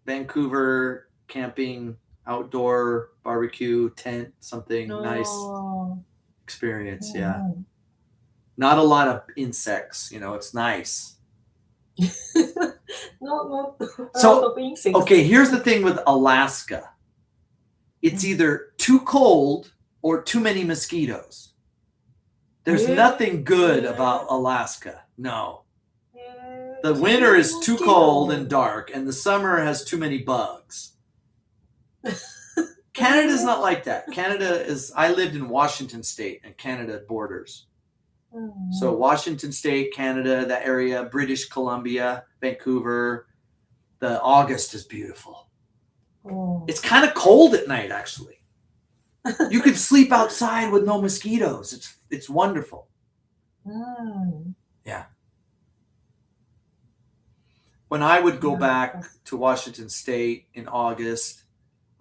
Vancouver camping, outdoor barbecue tent, something nice experience. Yeah, not a lot of insects. It's nice. Not So, a lot of insects. Okay, here's the thing with Alaska. It's either too cold or too many mosquitoes. There's Yeah. nothing good about Alaska. No. The winter is too cold and dark, and the summer has too many bugs. Canada's not like that. I lived in Washington State, and Canada borders. So Washington State, Canada, that area, British Columbia, Vancouver, the August is beautiful. It's kind of cold at night, actually. You could sleep outside with no mosquitoes. It's wonderful. Yeah. When I would go back to Washington State in August,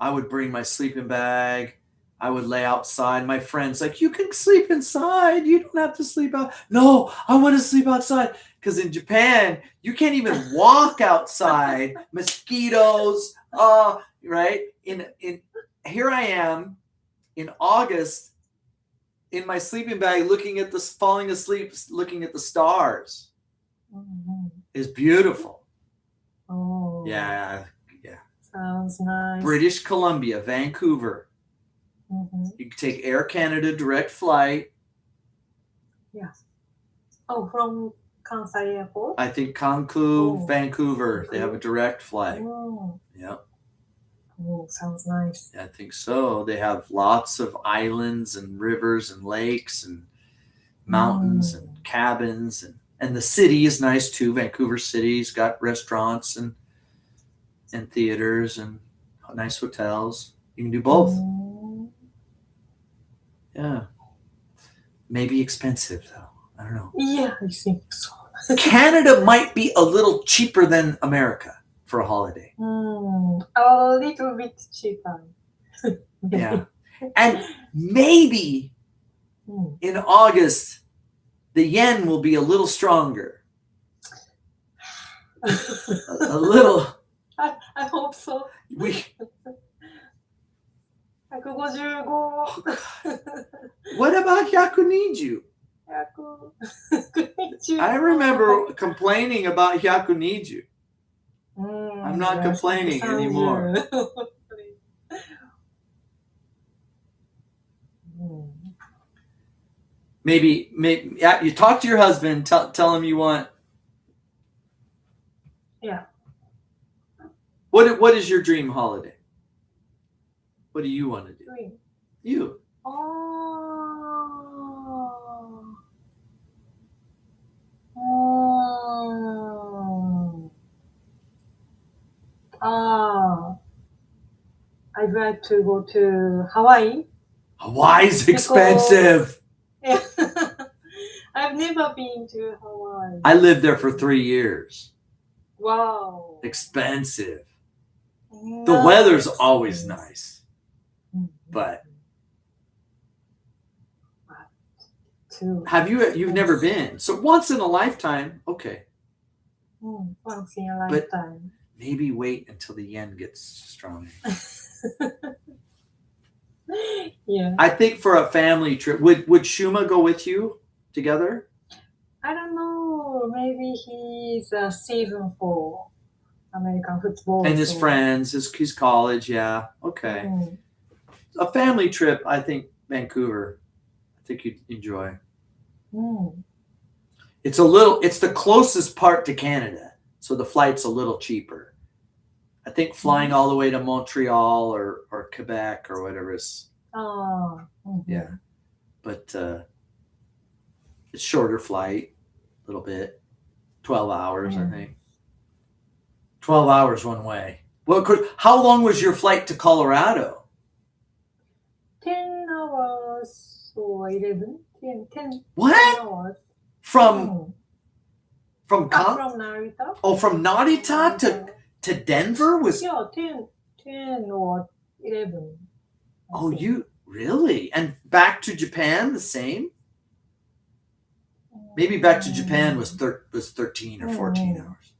I would bring my sleeping bag. I would lay outside. My friends like, you can sleep inside. You don't have to sleep out. No, I want to sleep outside. Because in Japan, you can't even walk outside. Mosquitoes, right? Here I am in August in my sleeping bag, falling asleep, looking at the stars. It's beautiful. Oh. Yeah. Sounds nice. British Columbia, Vancouver. You can take Air Canada direct flight. Oh, from Kansai Airport? I think Kanku, Oh. Vancouver, they have a direct flight. Oh. Yeah, Oh, sounds nice. I think so. They have lots of islands and rivers and lakes and mountains and cabins and the city is nice too. Vancouver City's got restaurants and theaters and nice hotels. You can do both. うん。 Yeah. Maybe expensive though. I don't know. Yeah, I think so. Canada might be a little cheaper than America for a holiday. うん。A little bit cheaper. Yeah. And maybe うん。 in August, the yen will be a little stronger. A little. I hope so. We. 155。 What about Hyakuniju? 100。 I remember complaining about Hyakuniju. うん。 I'm not complaining anymore. うん。 Maybe yeah, you talk to your husband, tell him you want. Yeah. What is your dream holiday? What do you want to do? うん。 You. ああ。I'd like to go to Hawaii. Hawaii's expensive. I've never been to Hawaii. I lived there for 3 years. Wow. Expensive. The weather's always nice, but you've never been. So once in a lifetime, okay. Once in a lifetime. Maybe wait until the yen gets strong. Yeah. I think for a family trip, would Shuma go with you together? I don't know. Maybe he's a season for American football. And his friends, his college, yeah. Okay. A family trip, I think Vancouver. I think you'd enjoy. It's the closest part to Canada, so the flight's a little cheaper. I think flying all the way to Montreal or Quebec or whatever is. Yeah. But it's shorter flight, a little bit. 12 hours, I think. 12 hours one way. Well, how long was your flight to Colorado? 10 hours or 11? 10 What? hours. From Narita. Oh, from Narita to Denver was. Yeah, 10 or 11. Oh, you really? And back to Japan the same? Maybe back to Japan was 13 or 14 hours.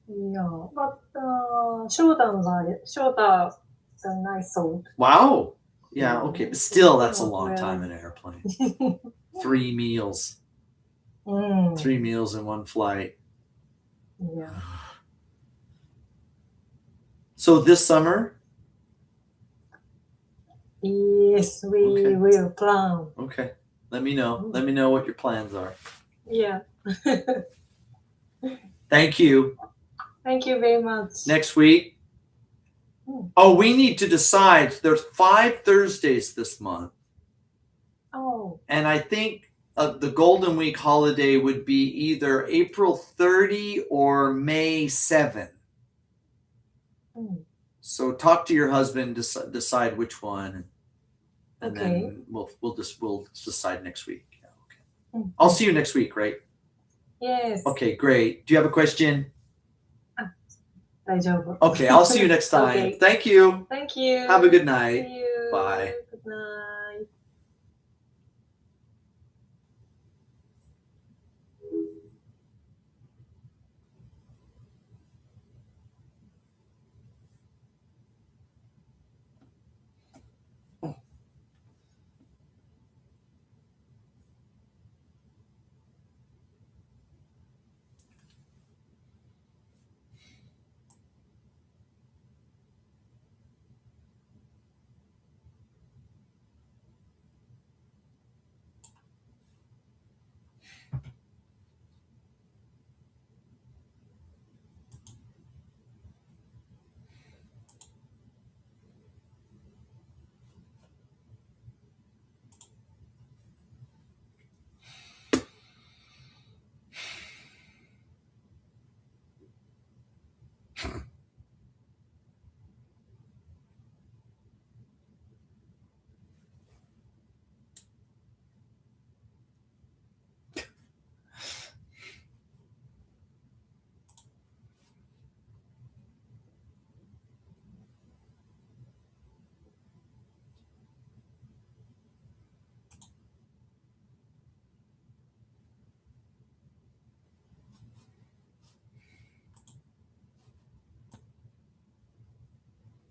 Yeah, but shorter than I thought. Wow. Yeah, okay. But still, that's a long time in an airplane. 3 meals. 3 meals in one flight. Yeah. So this summer? Yes, we will plan. Okay. Let me know. Let me know what your plans are. Yeah. Thank you. Thank you very much. Next week. Oh, we need to decide. There's 5 Thursdays this month. Oh. And I think the Golden Week holiday would be either April 30 or May 7. So talk to your husband, decide which one, and then we'll decide next week. Yeah, okay. I'll see you next week, right? Yes. Okay, great. Do you have a question? 大丈夫. Okay, I'll see you next time. Okay. Thank you. Thank you. Have a good night. See you. Bye. Good night.